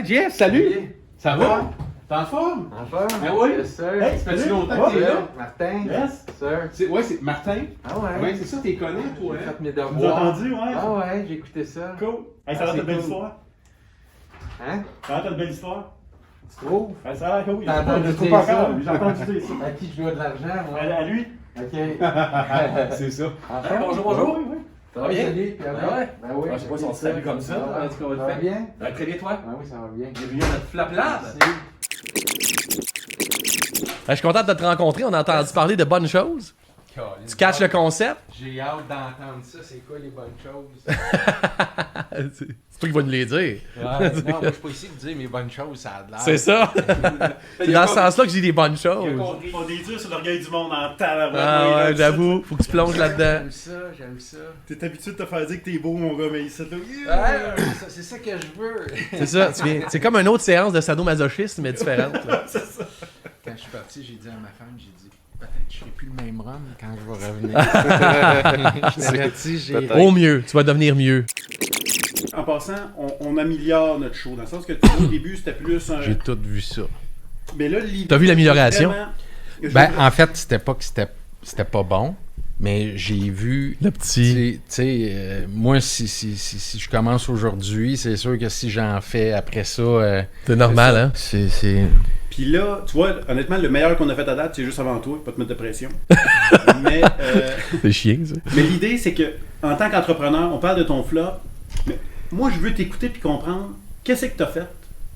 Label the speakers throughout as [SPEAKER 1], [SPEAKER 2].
[SPEAKER 1] Hi Jeff, salut!
[SPEAKER 2] Salut.
[SPEAKER 1] Ça va? T'es en forme?
[SPEAKER 2] En forme?
[SPEAKER 1] Ben oui.
[SPEAKER 2] Yes, sir.
[SPEAKER 1] Hey, ça fait longtemps que t'es là.
[SPEAKER 2] Martin?
[SPEAKER 1] Yes.
[SPEAKER 2] Sir.
[SPEAKER 1] Ouais, c'est Martin.
[SPEAKER 2] Ah ouais?
[SPEAKER 1] Ouais, c'est ça, t'es connu, toi,
[SPEAKER 2] J'ai
[SPEAKER 1] hein?
[SPEAKER 2] fait mes
[SPEAKER 3] Vous avez
[SPEAKER 2] devoirs.
[SPEAKER 3] entendu, ouais?
[SPEAKER 2] Ah ouais, j'ai écouté ça.
[SPEAKER 3] Cool. Hey, ça a l'air de
[SPEAKER 2] c'est
[SPEAKER 3] belle
[SPEAKER 2] cool.
[SPEAKER 3] histoire.
[SPEAKER 2] Hein?
[SPEAKER 3] Ça a l'air de belle histoire.
[SPEAKER 2] Tu trouves?
[SPEAKER 3] Ouais, ça a l'air cool.
[SPEAKER 2] T'as entendu
[SPEAKER 3] Je trouve
[SPEAKER 2] dire
[SPEAKER 3] pas
[SPEAKER 2] ça?
[SPEAKER 3] encore. J'ai entendu dire ça.
[SPEAKER 2] À qui je dois de l'argent, moi?
[SPEAKER 3] À lui?
[SPEAKER 2] Ok.
[SPEAKER 1] C'est ça.
[SPEAKER 2] En
[SPEAKER 4] Bonjour,
[SPEAKER 2] forme?
[SPEAKER 4] bonjour.
[SPEAKER 3] Oui, oui.
[SPEAKER 4] Ça va bien?
[SPEAKER 2] Salut, puis
[SPEAKER 4] Ah ouais?
[SPEAKER 2] Ben oui.
[SPEAKER 4] Ah, je sais pas si on se salue comme ça, en tout cas, on va
[SPEAKER 2] Ça
[SPEAKER 4] le
[SPEAKER 2] va
[SPEAKER 4] faire.
[SPEAKER 2] bien?
[SPEAKER 4] Très bien, toi?
[SPEAKER 2] Ben oui, ça va bien.
[SPEAKER 4] Bienvenue à notre Flap Lab.
[SPEAKER 2] Merci.
[SPEAKER 5] Je suis content de te rencontrer. On a entendu parler de bonnes choses. Tu catches le concept?
[SPEAKER 2] J'ai hâte d'entendre ça. C'est quoi les bonnes choses?
[SPEAKER 5] C'est toi qui vas nous les dire.
[SPEAKER 2] Ouais, non, moi, je suis pas ici pour dire mes bonnes choses, ça a de l'air.
[SPEAKER 5] C'est ça. C'est dans ce sens-là que j'ai des bonnes choses.
[SPEAKER 3] On est dur sur l'orgueil du monde en tabarouette.
[SPEAKER 5] Ah
[SPEAKER 3] là,
[SPEAKER 5] ouais, j'avoue. Faut que tu plonges là-dedans.
[SPEAKER 2] J'aime ça.
[SPEAKER 3] T'es habitué de te faire dire que t'es beau, mon gars, mais ici, là.
[SPEAKER 2] Ouais, c'est ça que je veux.
[SPEAKER 5] C'est ça. C'est comme une autre séance de sadomasochisme, mais différente. là.
[SPEAKER 2] Quand je suis parti, j'ai dit à ma femme, j'ai dit, peut-être que je serai plus le même rhum quand je vais revenir. Je t'avais dit, j'ai...
[SPEAKER 5] Au mieux. Tu vas devenir mieux.
[SPEAKER 3] En passant, on améliore notre show. Dans le sens que au début, c'était plus un.
[SPEAKER 5] J'ai tout vu ça.
[SPEAKER 3] Mais là, l'idée.
[SPEAKER 5] T'as vu l'amélioration?
[SPEAKER 2] Ben, en fait, c'était pas que c'était pas bon, mais j'ai vu...
[SPEAKER 5] Le petit.
[SPEAKER 2] Tu sais, moi, si je commence aujourd'hui, c'est sûr que si j'en fais après ça...
[SPEAKER 5] C'est normal, hein?
[SPEAKER 2] c'est...
[SPEAKER 3] Puis là, tu vois, honnêtement, le meilleur qu'on a fait à date, c'est juste avant toi, pas te mettre de pression. mais
[SPEAKER 5] C'est chiant, ça.
[SPEAKER 3] mais l'idée, c'est que en tant qu'entrepreneur, on parle de ton flop, mais moi, je veux t'écouter puis comprendre qu'est-ce que tu as fait,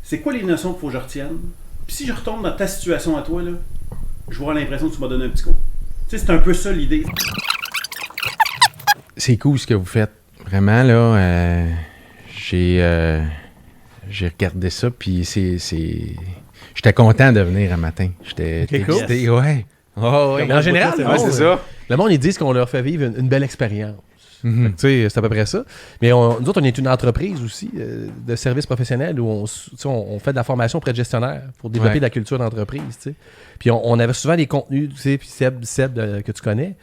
[SPEAKER 3] c'est quoi les notions qu'il faut que je retienne. Puis si je retombe dans ta situation à toi, là, je vais avoir l'impression que tu m'as donné un petit coup. Tu sais, c'est un peu ça l'idée.
[SPEAKER 2] C'est cool ce que vous faites. Vraiment, là, j'ai regardé ça, puis j'étais content de venir un matin. J'étais
[SPEAKER 5] cool.
[SPEAKER 2] excité, ouais. Oh, ouais.
[SPEAKER 5] Mais en général,
[SPEAKER 3] c'est
[SPEAKER 5] le
[SPEAKER 3] vrai,
[SPEAKER 5] monde,
[SPEAKER 3] c'est
[SPEAKER 1] ça.
[SPEAKER 5] le monde, ils disent qu'on leur fait vivre une belle expérience.
[SPEAKER 2] Mhm.
[SPEAKER 5] Fait que, tu sais, c'est à peu près ça. Mais nous autres, on est une entreprise aussi de services professionnels où on fait de la formation auprès de gestionnaires pour développer
[SPEAKER 2] Ouais.
[SPEAKER 5] de la culture d'entreprise. Tu sais. Puis on avait souvent des contenus, tu sais, puis Seb que tu connais,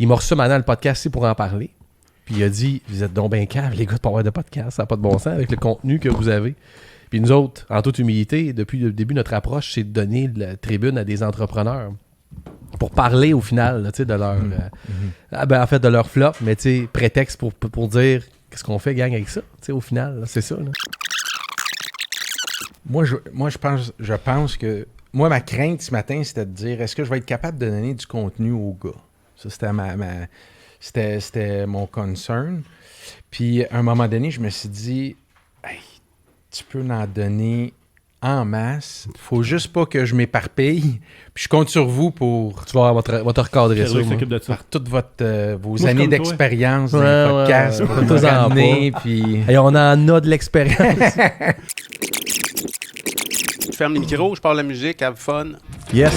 [SPEAKER 5] il m'a reçu maintenant le podcast ici pour en parler. Puis il a dit, vous êtes donc bien cave, les gars, de pas avoir de podcast, ça n'a pas de bon sens avec le contenu que vous avez. Puis nous autres, en toute humilité, depuis le début, notre approche, c'est de donner la tribune à des entrepreneurs pour parler au final là, tu sais, de leur en fait de leur flop, mais tu sais, prétexte pour dire qu'est-ce qu'on fait gang avec ça, tu sais, au final, là, c'est ça. Là.
[SPEAKER 2] Moi, je pense que... Moi, ma crainte ce matin, c'était de dire, est-ce que je vais être capable de donner du contenu aux gars? Ça, c'était c'était mon concern. Puis, à un moment donné, je me suis dit, hey, tu peux en donner en masse. Faut juste pas que je m'éparpille. Puis, je compte sur vous pour...
[SPEAKER 5] Tu vas te recadrer ça.
[SPEAKER 3] Pierre-Luc
[SPEAKER 5] moi.
[SPEAKER 3] s'occupe de ça.
[SPEAKER 2] Par toutes vos
[SPEAKER 3] Moi, je
[SPEAKER 2] années
[SPEAKER 3] comme toi.
[SPEAKER 2] d'expérience dans
[SPEAKER 5] Ouais,
[SPEAKER 2] les
[SPEAKER 5] ouais,
[SPEAKER 2] podcasts,
[SPEAKER 5] ouais.
[SPEAKER 2] pour me
[SPEAKER 5] Faites-en
[SPEAKER 2] ramener, puis...
[SPEAKER 5] Hey, on en a de l'expérience.
[SPEAKER 1] Je ferme les micros, je parle de la musique, have fun.
[SPEAKER 5] Yes.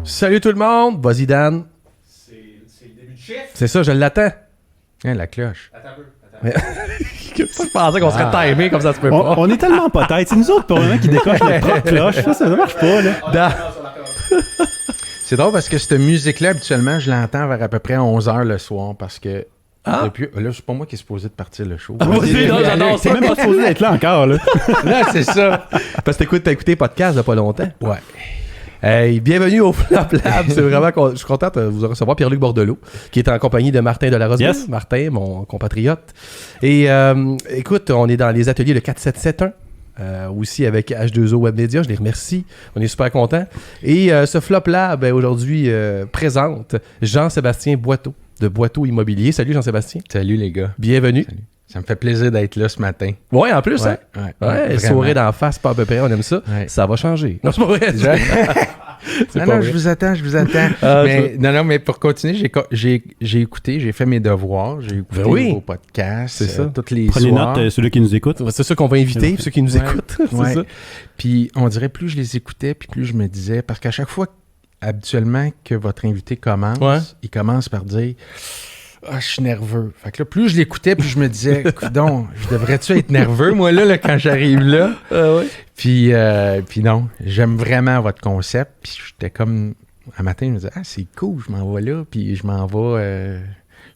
[SPEAKER 5] Salut tout le monde, vas-y Dan.
[SPEAKER 4] C'est le début du chiffre.
[SPEAKER 5] C'est ça, je l'attends.
[SPEAKER 2] Hein, la cloche.
[SPEAKER 4] Attends un peu.
[SPEAKER 5] Je pensais qu'on serait timé comme ça se peut pas.
[SPEAKER 3] On est tellement pas tête. C'est nous autres, pour le moment, qui décochent notre propre cloche. Ça marche pas, là.
[SPEAKER 5] Dan.
[SPEAKER 2] C'est drôle parce que cette musique-là, habituellement, je l'entends vers à peu près 11h le soir parce que... Depuis, là, c'est pas moi qui est supposé de partir le show.
[SPEAKER 5] Moi aussi, non, j'adore
[SPEAKER 3] C'est
[SPEAKER 5] ça.
[SPEAKER 3] même pas supposé être là encore, là.
[SPEAKER 2] Là, c'est ça.
[SPEAKER 5] Parce que t'as écouté podcast il y a pas longtemps.
[SPEAKER 2] Ouais.
[SPEAKER 5] Hey, bienvenue au Flap Lab. C'est vraiment je suis content de vous recevoir Pierre-Luc Bordelot, qui est en compagnie de Martin Delarose.
[SPEAKER 3] Yes.
[SPEAKER 5] Martin, mon compatriote. Et écoute, on est dans les ateliers de 4771. Aussi avec H2O Web Media, je les remercie. On est super contents. Et ce Flop Lab, aujourd'hui, présente Jean-Sébastien Boiteau, de Boiteau Immobilier. Salut Jean-Sébastien.
[SPEAKER 2] Salut, les gars.
[SPEAKER 5] Bienvenue.
[SPEAKER 2] Salut. Ça me fait plaisir d'être là ce matin.
[SPEAKER 5] Ouais, en plus, hein?
[SPEAKER 2] Ouais,
[SPEAKER 5] Ouais,
[SPEAKER 2] vraiment.
[SPEAKER 5] sourire d'en face, pas à peu près, on aime ça.
[SPEAKER 2] Ouais.
[SPEAKER 5] Ça va changer. Non, c'est pas vrai. C'est
[SPEAKER 2] Non,
[SPEAKER 5] pas
[SPEAKER 2] non,
[SPEAKER 5] vrai.
[SPEAKER 2] je vous attends.
[SPEAKER 5] Ah,
[SPEAKER 2] Non, mais pour continuer, j'ai écouté, j'ai fait mes devoirs, j'ai écouté
[SPEAKER 5] Ben oui.
[SPEAKER 2] vos podcasts,
[SPEAKER 5] C'est ça.
[SPEAKER 2] tous les
[SPEAKER 3] Prenez
[SPEAKER 2] soirs.
[SPEAKER 3] note, ceux qui nous écoutent.
[SPEAKER 5] C'est ça qu'on va inviter, ceux qui nous
[SPEAKER 2] Ouais.
[SPEAKER 5] écoutent. C'est
[SPEAKER 2] Ouais.
[SPEAKER 5] ça.
[SPEAKER 2] Puis on dirait plus je les écoutais, puis plus je me disais, parce qu'à chaque fois, habituellement, que votre invité commence,
[SPEAKER 5] Ouais.
[SPEAKER 2] il commence par dire « Ah, je suis nerveux. » Fait que là, plus je l'écoutais, plus je me disais « Coudon, je devrais-tu être nerveux, moi, là quand j'arrive là? » Puis non, j'aime vraiment votre concept, puis j'étais comme un matin, je me disais, c'est cool, je m'en vais là, puis je m'en vais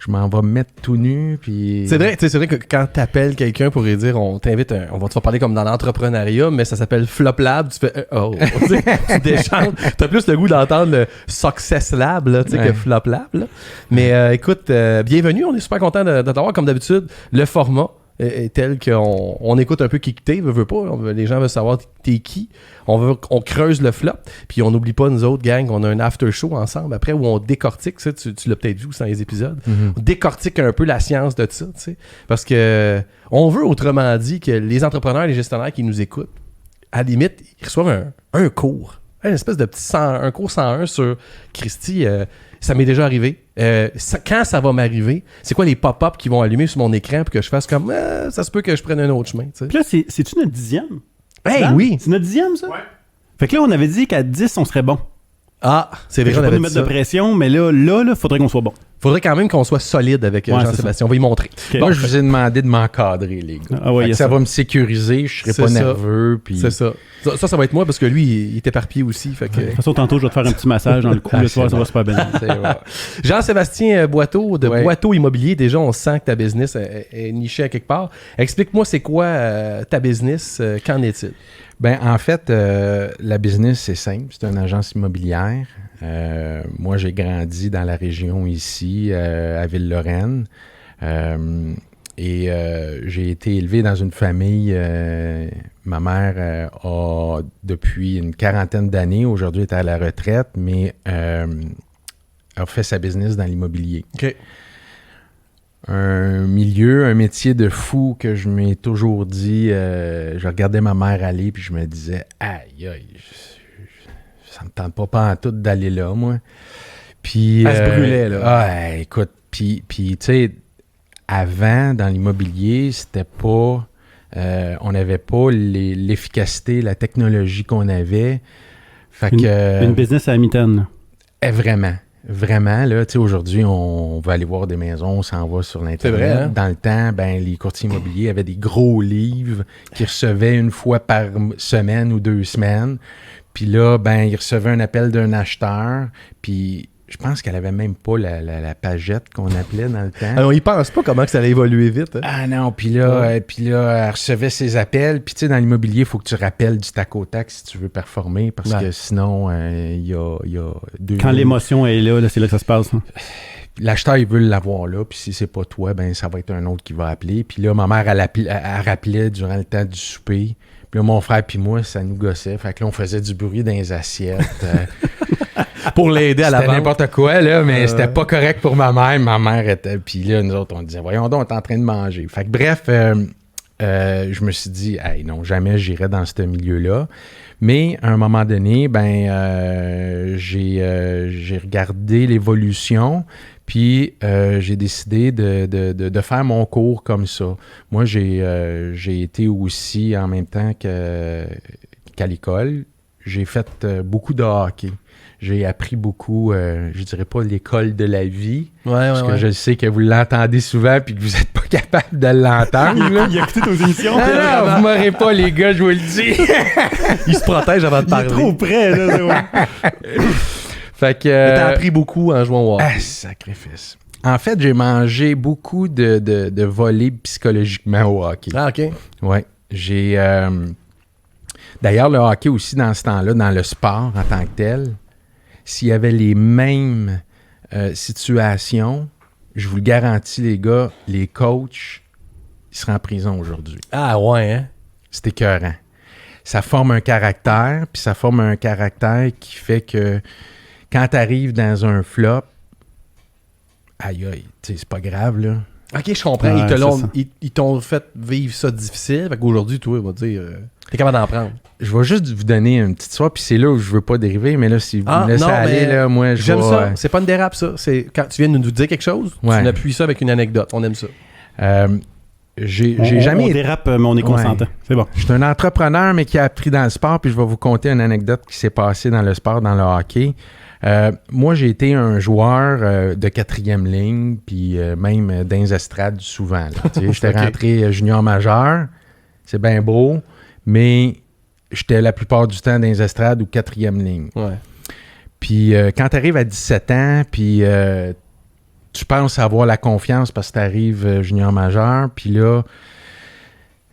[SPEAKER 2] me mettre tout nu, puis...
[SPEAKER 5] C'est vrai que quand t'appelles quelqu'un pour lui dire, on t'invite, on va te faire parler comme dans l'entrepreneuriat, mais ça s'appelle Flop Lab, tu fais, tu déchantes. T'as plus le goût d'entendre le Success Lab, là, tu sais, que Flop Lab, là. Mais écoute, bienvenue, on est super content de t'avoir, comme d'habitude, le format est tel qu'on écoute un peu qui t'es, veut pas, les gens veulent savoir t'es qui, on creuse le flop, puis on n'oublie pas, nous autres, gang, on a un after show ensemble après où on décortique, ça, tu l'as peut-être vu dans les épisodes, on décortique un peu la science de ça, tu sais, parce que on veut, autrement dit, que les entrepreneurs, les gestionnaires qui nous écoutent, à la limite, ils reçoivent un cours, une espèce de petit un cours 101 sur Christy, ça m'est déjà arrivé. Quand ça va m'arriver, c'est quoi les pop-up qui vont allumer sur mon écran pour que je fasse comme ça se peut que je prenne un autre chemin. T'sais.
[SPEAKER 3] Puis là, c'est-tu notre 10e?
[SPEAKER 5] Hey,
[SPEAKER 3] Dan?
[SPEAKER 5] oui!
[SPEAKER 3] C'est notre 10e, ça?
[SPEAKER 1] Ouais.
[SPEAKER 3] Fait que là, on avait dit qu'à 10, on serait bon.
[SPEAKER 5] Ah, c'est
[SPEAKER 3] Fait
[SPEAKER 5] vrai,
[SPEAKER 3] que je
[SPEAKER 5] on
[SPEAKER 3] vais pas
[SPEAKER 5] avait
[SPEAKER 3] nous
[SPEAKER 5] dit
[SPEAKER 3] mettre
[SPEAKER 5] ça.
[SPEAKER 3] de pression, mais là, faudrait qu'on soit bon.
[SPEAKER 5] Faudrait quand même qu'on soit solide avec
[SPEAKER 3] Ouais,
[SPEAKER 5] Jean-Sébastien. On va y montrer.
[SPEAKER 3] Ok.
[SPEAKER 2] Moi, je vous ai demandé de m'encadrer, les gars.
[SPEAKER 3] Ah ouais,
[SPEAKER 2] Fait que
[SPEAKER 3] y a
[SPEAKER 2] ça
[SPEAKER 3] ça.
[SPEAKER 2] va me sécuriser, je serai
[SPEAKER 5] C'est
[SPEAKER 2] pas
[SPEAKER 5] ça.
[SPEAKER 2] nerveux, puis...
[SPEAKER 5] C'est ça. Ça va être moi parce que lui, il est éparpillé aussi. Fait que...
[SPEAKER 3] De toute façon, tantôt, je vais te faire un petit massage dans le cou. Le soir, ça va super bien.
[SPEAKER 2] C'est vrai.
[SPEAKER 5] Jean-Sébastien Boiteau de
[SPEAKER 2] Ouais.
[SPEAKER 5] Boiteau Immobilier, déjà on sent que ta business est nichée à quelque part. Explique-moi c'est quoi ta business, qu'en est-il?
[SPEAKER 2] Ben, en fait, la business, c'est simple. C'est une agence immobilière. Moi, j'ai grandi dans la région ici, à Ville-Lorraine. J'ai été élevé dans une famille. Ma mère a, depuis une quarantaine d'années, aujourd'hui est à la retraite, mais a fait sa business dans l'immobilier.
[SPEAKER 5] OK.
[SPEAKER 2] Un métier de fou que je m'ai toujours dit. Je regardais ma mère aller, puis je me disais, aïe, aïe, ça me tente pas en tout d'aller là, moi. Puis,
[SPEAKER 5] Elle se brûlait, là.
[SPEAKER 2] Écoute, puis tu sais, avant, dans l'immobilier, c'était pas... on n'avait pas l'efficacité, la technologie qu'on avait. Fait que...
[SPEAKER 3] Une business à la mitaine.
[SPEAKER 2] Vraiment, là, tu sais, aujourd'hui, on va aller voir des maisons, on s'en va sur l'Internet.
[SPEAKER 5] C'est vrai, hein?
[SPEAKER 2] Dans le temps, ben, les courtiers immobiliers avaient des gros livres qu'ils recevaient une fois par semaine ou 2 semaines. Puis là, ben, ils recevaient un appel d'un acheteur, puis je pense qu'elle avait même pas la pagette qu'on appelait dans le temps.
[SPEAKER 5] Alors, on y pense pas comment que ça allait évoluer vite. Hein?
[SPEAKER 2] Ah non, puis là, elle recevait ses appels. Puis tu sais, dans l'immobilier, il faut que tu rappelles du tac au tac si tu veux performer, parce que sinon, il y a 2
[SPEAKER 3] Quand l'émotion est là, c'est là que ça se passe. Hein.
[SPEAKER 2] L'acheteur, il veut l'avoir là, puis si c'est pas toi, ben ça va être un autre qui va appeler. Puis là, ma mère, elle rappelait durant le temps du souper. Puis là, mon frère puis moi, ça nous gossait. Fait que là, on faisait du bruit dans les assiettes.
[SPEAKER 5] Pour l'aider à la
[SPEAKER 2] C'était
[SPEAKER 5] vente.
[SPEAKER 2] n'importe quoi, là, mais c'était pas correct pour ma mère. Ma mère était... Puis là, nous autres, on disait, voyons donc, on est en train de manger. Fait que bref, je me suis dit, hey, non, jamais j'irai dans ce milieu-là. Mais à un moment donné, ben, j'ai regardé l'évolution, puis j'ai décidé de faire mon cours comme ça. Moi, j'ai été aussi, en même temps qu'à l'école, j'ai fait beaucoup de hockey. J'ai appris beaucoup, je dirais pas l'école de la vie, parce que je sais que vous l'entendez souvent puis que vous n'êtes pas capable de l'entendre. là.
[SPEAKER 3] Il a écouté nos émissions.
[SPEAKER 2] Ah non, vous m'aurez pas, les gars, je vous le dis.
[SPEAKER 5] Il se protège avant de
[SPEAKER 3] Il est
[SPEAKER 5] parler.
[SPEAKER 3] trop près, là. c'est ouais.
[SPEAKER 2] Fait que...
[SPEAKER 5] Mais t'as appris beaucoup en jouant au hockey.
[SPEAKER 2] Ah, sacrifice. En fait, j'ai mangé beaucoup de volets psychologiquement au hockey.
[SPEAKER 5] Ah, OK.
[SPEAKER 2] Ouais. J'ai... D'ailleurs, le hockey aussi, dans ce temps-là, dans le sport en tant que tel, s'il y avait les mêmes situations, je vous le garantis, les gars, les coachs, ils seraient en prison aujourd'hui.
[SPEAKER 5] Ah, ouais, hein?
[SPEAKER 2] C'est écœurant. Ça forme un caractère, puis ça forme un caractère qui fait que quand tu arrives dans un flop, aïe, aïe, tu sais, c'est pas grave, là.
[SPEAKER 5] OK, je comprends.
[SPEAKER 3] Ouais,
[SPEAKER 5] Ils t'ont fait vivre ça difficile. Fait qu'aujourd'hui, toi, on va dire, t'es capable d'en prendre.
[SPEAKER 2] Je vais juste vous donner une petite histoire, puis c'est là où je veux pas dériver, mais là, si vous me laissez aller, là, moi, je
[SPEAKER 5] j'aime
[SPEAKER 2] vais...
[SPEAKER 5] ça. C'est pas une dérape, ça. C'est quand tu viens de nous dire quelque chose,
[SPEAKER 2] Ouais.
[SPEAKER 5] tu appuies ça avec une anecdote. On aime ça.
[SPEAKER 2] J'ai
[SPEAKER 3] On
[SPEAKER 2] jamais...
[SPEAKER 3] dérape, mais on est consentant. C'est bon.
[SPEAKER 2] Je suis un entrepreneur, mais qui a appris dans le sport, puis je vais vous conter une anecdote qui s'est passée dans le sport, dans le hockey. Moi, j'ai été un joueur de 4e ligne, puis même dans les estrades souvent. J'étais
[SPEAKER 5] Ok.
[SPEAKER 2] rentré junior majeur, c'est bien beau, mais j'étais la plupart du temps dans les estrades ou 4e ligne.
[SPEAKER 5] Ouais.
[SPEAKER 2] Puis quand tu arrives à 17 ans, puis tu penses avoir la confiance parce que tu arrives junior majeur, puis là,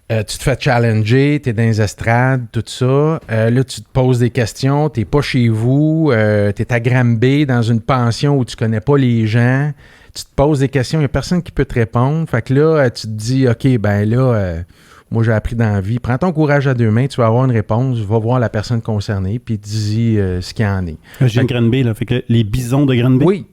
[SPEAKER 2] tu te fais challenger, tu es dans les estrades, tout ça. Là, tu te poses des questions, tu n'es pas chez vous, tu es à Granby dans une pension où tu connais pas les gens. Tu te poses des questions, il n'y a personne qui peut te répondre. Fait que là, tu te dis, OK, ben là, moi, j'ai appris dans la vie. Prends ton courage à deux mains, tu vas avoir une réponse, va voir la personne concernée, puis dis ce qu'il y en est.
[SPEAKER 3] J'ai une Granby, là. Fait que les bisons de Granby.
[SPEAKER 2] Oui.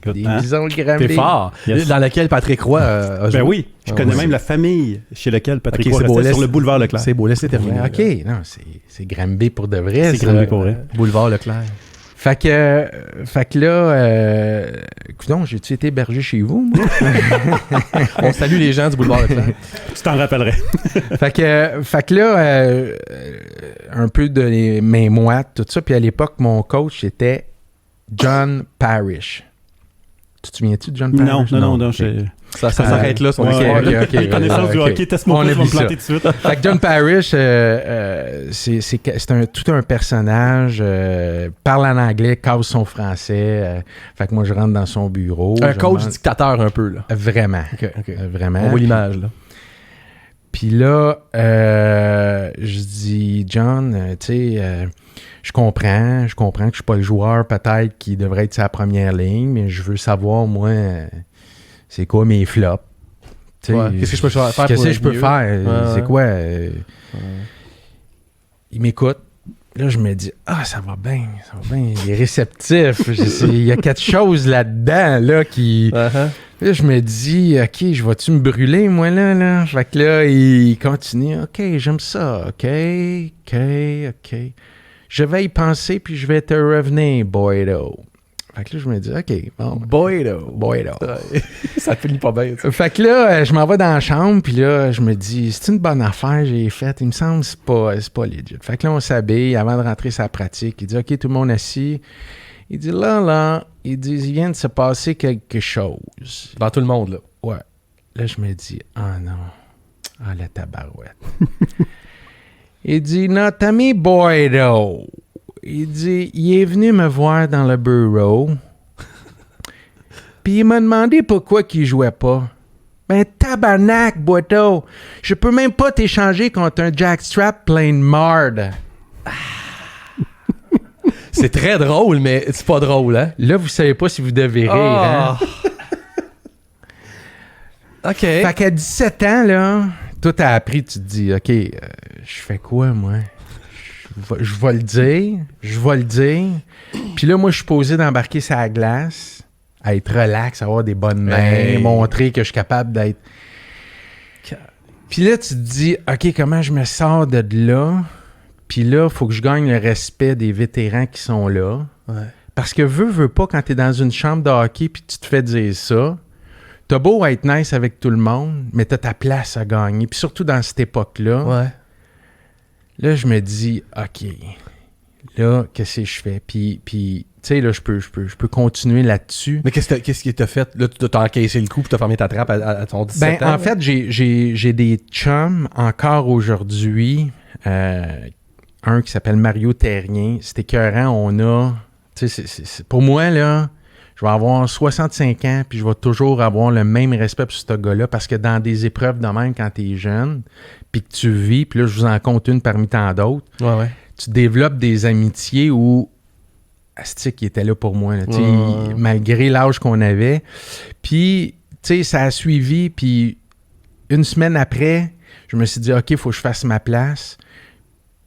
[SPEAKER 3] Écoute,
[SPEAKER 2] Des
[SPEAKER 3] hein?
[SPEAKER 2] bisons de Granby.
[SPEAKER 5] T'es fort.
[SPEAKER 3] Yes.
[SPEAKER 5] Dans lequel Patrick Roy a joué.
[SPEAKER 3] Ben oui, je connais
[SPEAKER 5] oui.
[SPEAKER 3] même la famille chez laquelle Patrick
[SPEAKER 5] Ok,
[SPEAKER 3] Roy
[SPEAKER 5] c'est beau,
[SPEAKER 3] restait
[SPEAKER 5] laisse-
[SPEAKER 3] sur le boulevard Leclerc.
[SPEAKER 5] C'est beau, laissez terminer.
[SPEAKER 2] OK, non, c'est Granby pour de vrai.
[SPEAKER 3] C'est
[SPEAKER 2] ça.
[SPEAKER 3] Granby pour vrai.
[SPEAKER 5] Boulevard Leclerc.
[SPEAKER 2] Fait que là, écoute, j'ai-tu été hébergé chez vous, moi?
[SPEAKER 5] On salue les gens du boulevard Leclerc.
[SPEAKER 3] Tu t'en rappellerais.
[SPEAKER 2] fait que là, un peu de les mains moites, tout ça. Puis à l'époque, mon coach, c'était John Parrish. Tu te souviens-tu de John Parrish?
[SPEAKER 3] Non,
[SPEAKER 2] ok.
[SPEAKER 5] Ça s'arrête là, son
[SPEAKER 3] Ouais,
[SPEAKER 5] histoire.
[SPEAKER 3] ouais,
[SPEAKER 2] ok,
[SPEAKER 3] Les connaissances du
[SPEAKER 2] ok.
[SPEAKER 3] hockey, teste-moi
[SPEAKER 2] On
[SPEAKER 3] pas, je vais me
[SPEAKER 2] oublie ça.
[SPEAKER 3] planter tout de suite.
[SPEAKER 2] Fait que John Parrish, c'est tout un personnage, parle en anglais, casse son français. Fait que moi, je rentre dans son bureau.
[SPEAKER 5] Un
[SPEAKER 2] je
[SPEAKER 5] coach
[SPEAKER 2] demande-
[SPEAKER 5] dictateur un peu, là.
[SPEAKER 2] Vraiment.
[SPEAKER 5] OK.
[SPEAKER 2] Vraiment.
[SPEAKER 5] On voit l'image, là.
[SPEAKER 2] Puis là, je dis, John, tu sais, je comprends que je suis pas le joueur peut-être qui devrait être sa première ligne, mais je veux savoir, moi, c'est quoi mes flops. Tu sais,
[SPEAKER 5] Ouais. Qu'est-ce que je peux faire pour
[SPEAKER 2] Qu'est-ce que
[SPEAKER 5] être
[SPEAKER 2] je peux
[SPEAKER 5] mieux?
[SPEAKER 2] faire?
[SPEAKER 5] Ouais,
[SPEAKER 2] C'est
[SPEAKER 5] ouais.
[SPEAKER 2] quoi? Il m'écoute. Là, je me dis, ça va bien. Il est réceptif. Il y a quelque chose là-dedans, là, qui...
[SPEAKER 5] Uh-huh.
[SPEAKER 2] Là, je me dis, OK, je vais-tu me brûler, moi, là? Fait que là, il continue. OK, j'aime ça. OK. Je vais y penser, puis je vais te revenir, Boydo. Fait que là, je me dis, OK, bon. Boydo.
[SPEAKER 5] Ça te finit pas bien, ça.
[SPEAKER 2] Fait que là, je m'en vais dans la chambre, puis là, je me dis, c'est une bonne affaire que j'ai faite. Il me semble que c'est pas legit. Fait que là, on s'habille avant de rentrer sa pratique. Il dit, OK, tout le monde assis. Il dit, là, il dit, il vient de se passer quelque chose.
[SPEAKER 5] Dans tout le monde, là.
[SPEAKER 2] Ouais. Là, je me dis, non. La tabarouette. Il dit, notre ami Boydo. Il dit, il est venu me voir dans le bureau. Puis il m'a demandé pourquoi il jouait pas. Ben, tabarnak, Boydo. Je peux même pas t'échanger contre un jackstrap plein de marde.
[SPEAKER 5] C'est très drôle, mais c'est pas drôle, hein?
[SPEAKER 2] Là, vous savez pas si vous devez rire, hein?
[SPEAKER 5] OK.
[SPEAKER 2] Fait qu'à 17 ans, là, toi, t'as appris, tu te dis, OK, je fais quoi, moi? Je vais le dire. Puis là, moi, je suis posé d'embarquer sur la glace, à être relax, avoir des bonnes mains,
[SPEAKER 5] Hey.
[SPEAKER 2] montrer que je suis capable d'être... Puis là, tu te dis, OK, comment je me sors de là? Puis là, il faut que je gagne le respect des vétérans qui sont là.
[SPEAKER 5] Ouais.
[SPEAKER 2] Parce que veux pas, quand t'es dans une chambre de hockey puis tu te fais dire ça, t'as beau être nice avec tout le monde, mais t'as ta place à gagner. Puis surtout dans cette époque-là,
[SPEAKER 5] Ouais.
[SPEAKER 2] là, je me dis, OK, là, qu'est-ce que je fais? Puis tu sais, là, je peux continuer là-dessus.
[SPEAKER 5] Mais qu'est-ce qui t'a fait? Là, tu t'as encaissé le coup puis t'as fermé ta trappe à ton 17 ans.
[SPEAKER 2] En fait, j'ai des chums encore aujourd'hui. Un qui s'appelle Mario Terrien. C'était écœurant. On a... Tu sais, pour moi, là, je vais avoir 65 ans puis je vais toujours avoir le même respect pour ce gars-là parce que dans des épreuves de même, quand t'es jeune puis que tu vis, puis là, je vous en compte une parmi tant d'autres,
[SPEAKER 5] Ouais.
[SPEAKER 2] tu développes des amitiés où Astic, il était là pour moi, là, tu sais,
[SPEAKER 5] Ouais.
[SPEAKER 2] malgré l'âge qu'on avait. Puis, tu sais, ça a suivi, puis une semaine après, je me suis dit, OK, il faut que je fasse ma place.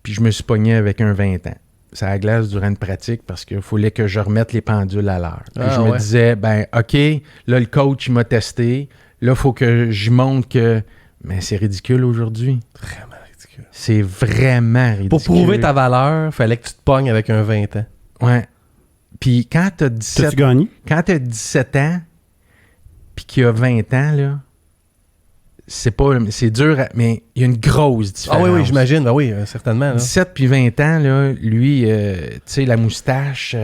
[SPEAKER 2] Puis je me suis pogné avec un 20 ans. C'est à la glace durant une pratique parce qu'il fallait que je remette les pendules à l'heure. Puis je me disais, ben OK, là, le coach, il m'a testé. Là, il faut que j'y montre que... Mais c'est ridicule aujourd'hui.
[SPEAKER 5] Vraiment ridicule.
[SPEAKER 2] C'est vraiment ridicule.
[SPEAKER 5] Pour prouver ta valeur, fallait que tu te pognes avec un 20 ans.
[SPEAKER 2] Ouais. Puis quand t'as
[SPEAKER 3] T'as-tu gagné?
[SPEAKER 2] quand t'as 17 ans, puis qu'il y a 20 ans, là, c'est dur, mais il y a une grosse différence.
[SPEAKER 5] Ah oui, j'imagine. Ben oui, certainement. Là.
[SPEAKER 2] 17 puis 20 ans, là, lui, tu sais, la moustache...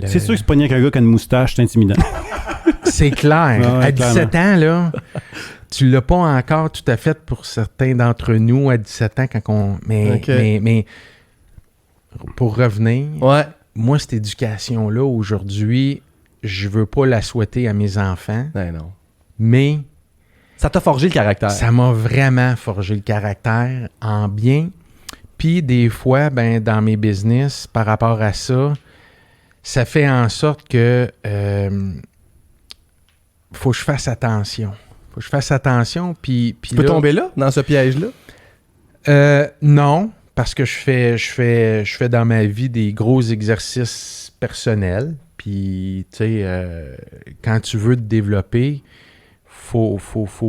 [SPEAKER 3] C'est sûr que c'est pogné avec un gars qui a une moustache, c'est intimidant.
[SPEAKER 2] C'est clair.
[SPEAKER 3] Ouais,
[SPEAKER 2] à 17 ans, là, tu l'as pas encore tout à fait pour certains d'entre nous à 17 ans quand on... Mais,
[SPEAKER 5] Ok.
[SPEAKER 2] mais pour revenir...
[SPEAKER 5] Ouais.
[SPEAKER 2] moi, cette éducation-là, aujourd'hui, je veux pas la souhaiter à mes enfants,
[SPEAKER 5] Ben non.
[SPEAKER 2] mais
[SPEAKER 5] Ça t'a forgé le caractère.
[SPEAKER 2] ça m'a vraiment forgé le caractère en bien. Puis des fois, ben, dans mes business, par rapport à ça, ça fait en sorte que faut que je fasse attention. Faut que je fasse attention. Puis
[SPEAKER 5] Tu peux
[SPEAKER 2] là,
[SPEAKER 5] tomber là, dans ce piège-là?
[SPEAKER 2] non, parce que je fais dans ma vie des gros exercices personnels. Puis, tu sais, quand tu veux te développer, faut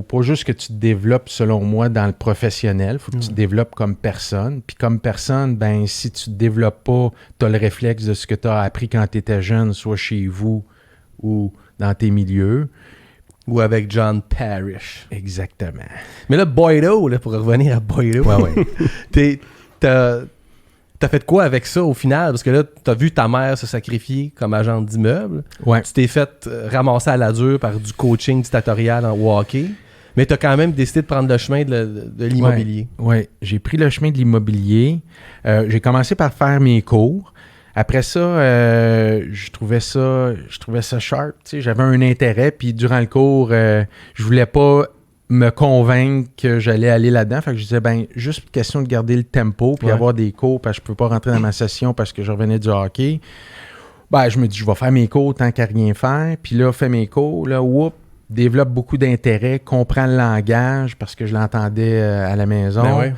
[SPEAKER 2] pas juste que tu te développes, selon moi, dans le professionnel. Faut que tu te développes comme personne. Puis comme personne, ben si tu te développes pas, tu as le réflexe de ce que tu as appris quand tu étais jeune, soit chez vous ou dans tes milieux.
[SPEAKER 5] Ou avec John Parrish.
[SPEAKER 2] Exactement.
[SPEAKER 5] Mais là, Boydo, là, pour revenir à Boydo,
[SPEAKER 2] Ouais.
[SPEAKER 5] t'as fait quoi avec ça au final? Parce que là, t'as vu ta mère se sacrifier comme agente d'immeuble.
[SPEAKER 2] Ouais.
[SPEAKER 5] Tu t'es fait ramasser à la dure par du coaching dictatorial en hockey. Mais t'as quand même décidé de prendre le chemin de l'immobilier.
[SPEAKER 2] Oui, j'ai pris le chemin de l'immobilier. J'ai commencé par faire mes cours. Après ça, je trouvais ça sharp. Tu sais, j'avais un intérêt. Puis durant le cours, je voulais pas me convaincre que j'allais aller là-dedans. Fait que je disais, ben, juste question de garder le tempo puis avoir des cours parce que je peux pas rentrer dans ma session parce que je revenais du hockey. Ben, je me dis, je vais faire mes cours tant qu'à rien faire. Puis là, fais mes cours. Là, développe beaucoup d'intérêt, comprends le langage parce que je l'entendais à la maison.
[SPEAKER 5] Ben ouais.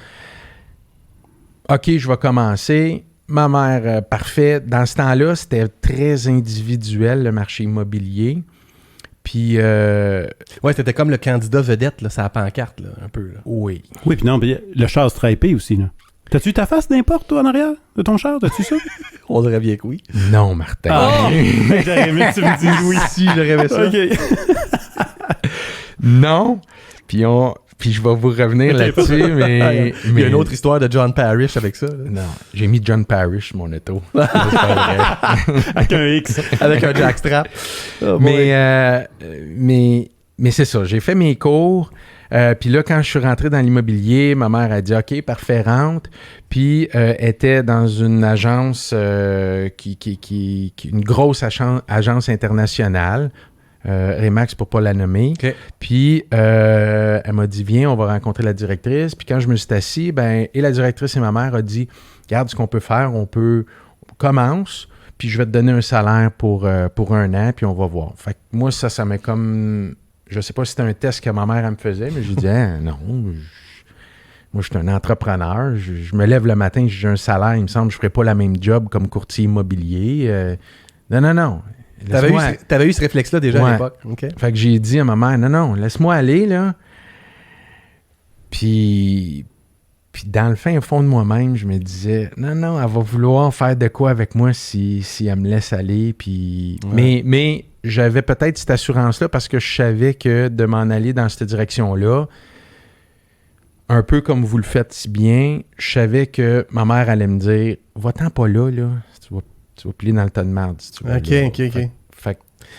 [SPEAKER 2] OK, je vais commencer. Ma mère, parfait. Dans ce temps-là, c'était très individuel, le marché immobilier. Puis,
[SPEAKER 5] Ouais, t'étais comme le candidat vedette, là, ça la pancarte, là, un peu. Là.
[SPEAKER 2] oui.
[SPEAKER 3] Oui, puis non, puis le char stripé aussi, là. T'as-tu ta face n'importe, toi, en arrière de ton char? T'as-tu ça?
[SPEAKER 5] On dirait bien que oui.
[SPEAKER 2] Non, Martin.
[SPEAKER 3] J'aurais aimé que tu me dises oui.
[SPEAKER 5] Si, je rêvais ça.
[SPEAKER 3] OK.
[SPEAKER 2] Non. Puis je vais vous revenir là-dessus, mais...
[SPEAKER 5] Il y a une autre histoire de John Parrish avec ça. là.
[SPEAKER 2] Non, j'ai mis John Parrish sur mon auto. C'est pas vrai.
[SPEAKER 3] Avec un X.
[SPEAKER 5] Avec un jackstrap. Oh,
[SPEAKER 2] mais c'est ça, j'ai fait mes cours. Puis là, quand je suis rentré dans l'immobilier, ma mère a dit « OK, parfait, rentre ». Puis était dans une agence, une grosse agence internationale. Remax pour pas la nommer.
[SPEAKER 5] Okay.
[SPEAKER 2] Puis elle m'a dit viens, on va rencontrer la directrice. Puis quand je me suis assis, ben et la directrice et ma mère ont dit regarde ce qu'on peut faire, on commence, puis je vais te donner un salaire pour un an, puis on va voir. Fait que moi ça m'a comme je sais pas si c'était un test que ma mère elle me faisait, mais j'ai dit non. Moi, je suis un entrepreneur. Je me lève le matin, j'ai un salaire. Il me semble que je ne ferais pas la même job comme courtier immobilier. Non.
[SPEAKER 5] T'avais eu ce réflexe-là déjà à l'époque. Okay.
[SPEAKER 2] Fait que j'ai dit à ma mère, non, laisse-moi aller, là. Puis dans le fin fond de moi-même, je me disais, non, elle va vouloir faire de quoi avec moi si elle me laisse aller. Puis...
[SPEAKER 5] Ouais.
[SPEAKER 2] Mais j'avais peut-être cette assurance-là parce que je savais que de m'en aller dans cette direction-là, un peu comme vous le faites si bien, je savais que ma mère allait me dire, va-t'en pas là. Tu vas plier dans le tas de merde si tu veux.
[SPEAKER 5] OK.
[SPEAKER 2] Fait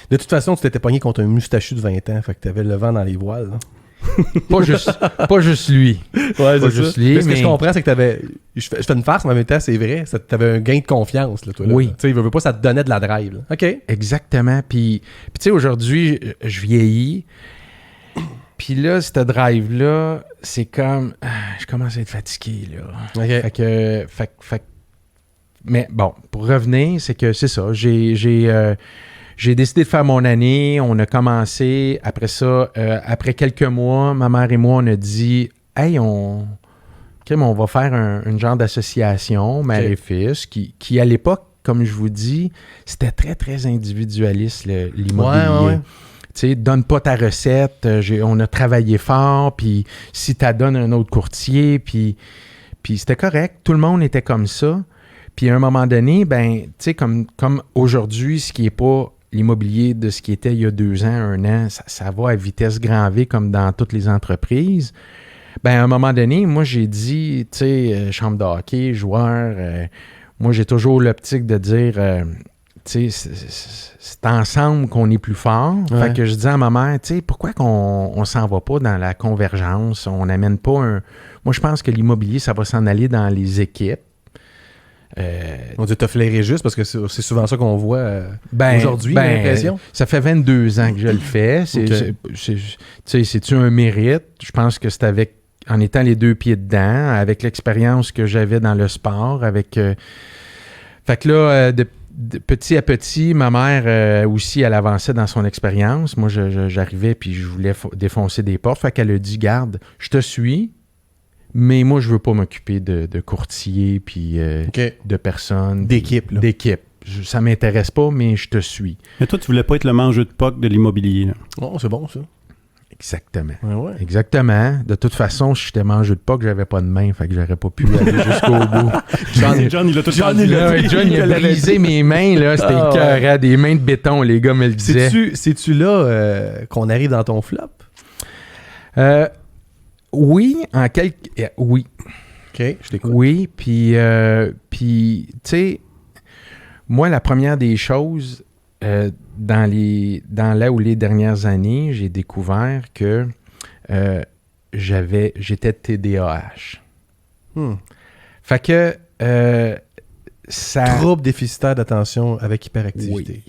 [SPEAKER 5] De toute façon, tu t'étais pogné contre un moustachu de 20 ans. Fait que t'avais le vent dans les voiles. Là.
[SPEAKER 2] pas juste lui.
[SPEAKER 5] Ouais,
[SPEAKER 2] Pas juste lui,
[SPEAKER 5] Ce que je comprends, c'est que t'avais... Je fais une farce, mais en même temps, c'est vrai. T'avais un gain de confiance, là, toi. Là.
[SPEAKER 2] Oui.
[SPEAKER 5] Tu sais, il veut pas, ça te donnait de la drive. Là. OK.
[SPEAKER 2] Exactement. Puis tu sais, aujourd'hui, je vieillis. Puis là, cette drive-là, c'est comme... je commence à être fatigué, là.
[SPEAKER 5] OK.
[SPEAKER 2] Fait que mais bon, pour revenir, c'est que c'est ça. J'ai décidé de faire mon année. On a commencé. Après ça, après quelques mois, ma mère et moi, on a dit « Hey, on va faire un genre d'association, mère et fils, qui, à l'époque, comme je vous dis, c'était très, très individualiste, l'immobilier.
[SPEAKER 5] Ouais.
[SPEAKER 2] Tu sais, donne pas ta recette. On a travaillé fort, puis si tu donnes un autre courtier, puis c'était correct. Tout le monde était comme ça. Puis à un moment donné, ben, tu sais, comme aujourd'hui, ce qui n'est pas l'immobilier de ce qui était il y a 2 ans, 1 an, ça va à vitesse grand V comme dans toutes les entreprises. Ben, à un moment donné, moi, j'ai dit, tu sais, chambre de hockey, joueur, moi, j'ai toujours l'optique de dire, tu sais, c'est ensemble qu'on est plus fort.
[SPEAKER 5] Ouais.
[SPEAKER 2] Fait que je dis à ma mère, tu sais, pourquoi qu'on s'en va pas dans la convergence? On n'amène pas un... Moi, je pense que l'immobilier, ça va s'en aller dans les équipes.
[SPEAKER 5] On dit t'as flairé juste parce que c'est souvent ça qu'on voit aujourd'hui, j'ai l'impression.
[SPEAKER 2] Ça fait 22 ans que je le fais. C'est-tu un mérite? Je pense que c'est en étant les deux pieds dedans, avec l'expérience que j'avais dans le sport, fait que là, de petit à petit, ma mère aussi, elle avançait dans son expérience. Moi, j'arrivais puis je voulais défoncer des portes. Fait qu'elle a dit, garde, je te suis, mais moi, je veux pas m'occuper de courtier puis de personnes.
[SPEAKER 5] D'équipe, là.
[SPEAKER 2] D'équipe. Ça m'intéresse pas, mais je te suis.
[SPEAKER 3] Mais toi, tu voulais pas être le mangeux de POC de l'immobilier. Là.
[SPEAKER 5] Oh, c'est bon, ça.
[SPEAKER 2] Exactement.
[SPEAKER 5] Ouais.
[SPEAKER 2] Exactement. De toute façon, si j'étais mangeux de POC, j'avais pas de main, fait que j'aurais pas pu aller jusqu'au bout.
[SPEAKER 3] John, il a tout
[SPEAKER 2] John, il a brisé mes mains, là. C'était écœurant. Des mains de béton, les gars me le disaient.
[SPEAKER 5] C'est-tu là qu'on arrive dans ton flop?
[SPEAKER 2] Oui, en quelque... oui.
[SPEAKER 5] OK, je t'écoute.
[SPEAKER 2] Oui, puis tu sais, moi, la première des choses, dans les dernières années, j'ai découvert que j'étais TDAH. Fait que ça...
[SPEAKER 5] Trouble déficitaire d'attention avec hyperactivité.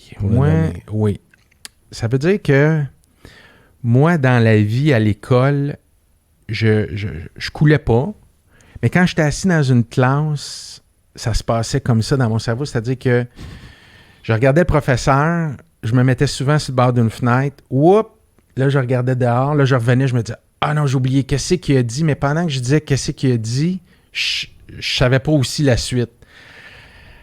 [SPEAKER 2] Oui. Ça veut dire que moi, dans la vie à l'école, je coulais pas, mais quand j'étais assis dans une classe, ça se passait comme ça dans mon cerveau, c'est-à-dire que je regardais le professeur, je me mettais souvent sur le bord d'une fenêtre, là je regardais dehors, là je revenais, je me disais « Ah non, j'ai oublié, qu'est-ce qu'il a dit? » Mais pendant que je disais « Qu'est-ce qu'il a dit? » je savais pas aussi la suite.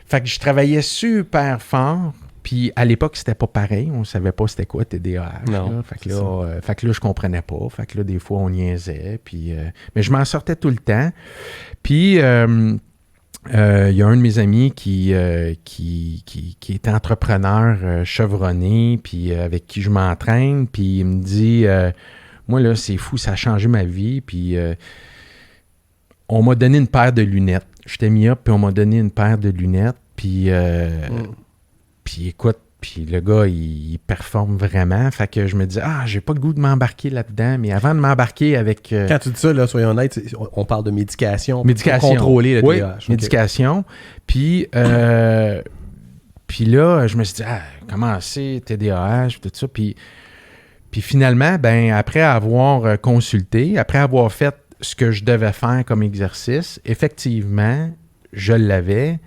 [SPEAKER 2] Fait que je travaillais super fort, puis à l'époque, c'était pas pareil, on savait pas c'était quoi TDAH.
[SPEAKER 5] Non,
[SPEAKER 2] là. Fait que là, je comprenais pas. Fait que là, des fois, on niaisait, puis... mais je m'en sortais tout le temps. Puis... il y a un de mes amis qui est entrepreneur chevronné, puis avec qui je m'entraîne, puis il me dit moi là c'est fou, ça a changé ma vie, puis on m'a donné une paire de lunettes. J'étais mis up, puis on m'a donné une paire de lunettes, puis écoute, puis le gars, il performe vraiment. Fait que je me dis, j'ai pas le goût de m'embarquer là-dedans. Mais avant de m'embarquer avec...
[SPEAKER 5] Quand tu dis ça, là, soyons honnêtes, on parle de médication.
[SPEAKER 2] Médication.
[SPEAKER 5] Pour contrôler le TDAH.
[SPEAKER 2] Oui, médication. Puis là, je me suis dit, comment c'est, TDAH, tout ça. Puis finalement, après avoir consulté, après avoir fait ce que je devais faire comme exercice, effectivement, je l'avais.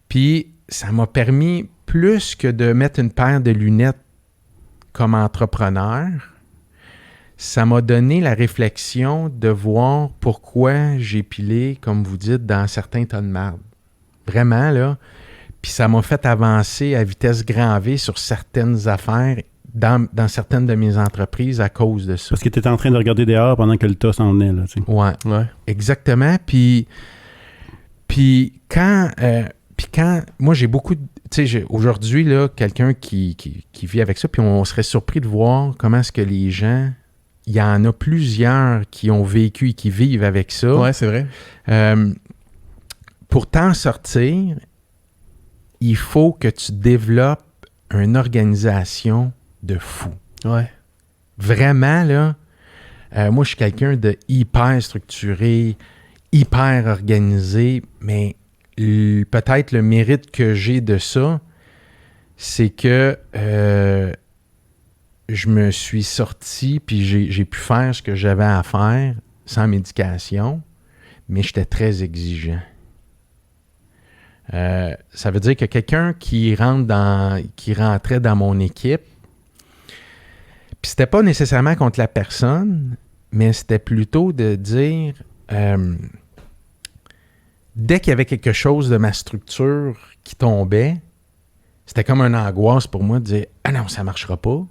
[SPEAKER 2] Puis ça m'a permis... plus que de mettre une paire de lunettes comme entrepreneur, ça m'a donné la réflexion de voir pourquoi j'ai pilé, comme vous dites, dans certains tas de marde. Vraiment, là. Puis ça m'a fait avancer à vitesse grand V sur certaines affaires dans certaines de mes entreprises à cause de ça.
[SPEAKER 3] Parce que tu étais en train de regarder dehors pendant que le tas s'en venait, là, tu sais.
[SPEAKER 2] Ouais. Exactement. Puis quand moi, j'ai beaucoup de... Tu sais, aujourd'hui, là, quelqu'un qui vit avec ça, puis on serait surpris de voir comment est-ce que les gens... Il y en a plusieurs qui ont vécu et qui vivent avec ça.
[SPEAKER 5] Ouais, c'est vrai.
[SPEAKER 2] Pour t'en sortir, il faut que tu développes une organisation de fou.
[SPEAKER 5] Ouais.
[SPEAKER 2] Vraiment, là, moi, je suis quelqu'un de hyper structuré, hyper organisé, mais... peut-être le mérite que j'ai de ça, c'est que je me suis sorti puis j'ai pu faire ce que j'avais à faire sans médication, mais j'étais très exigeant. Ça veut dire que quelqu'un qui rentrait dans mon équipe, puis c'était pas nécessairement contre la personne, mais c'était plutôt de dire... dès qu'il y avait quelque chose de ma structure qui tombait, c'était comme une angoisse pour moi de dire « Ah non, ça ne marchera pas.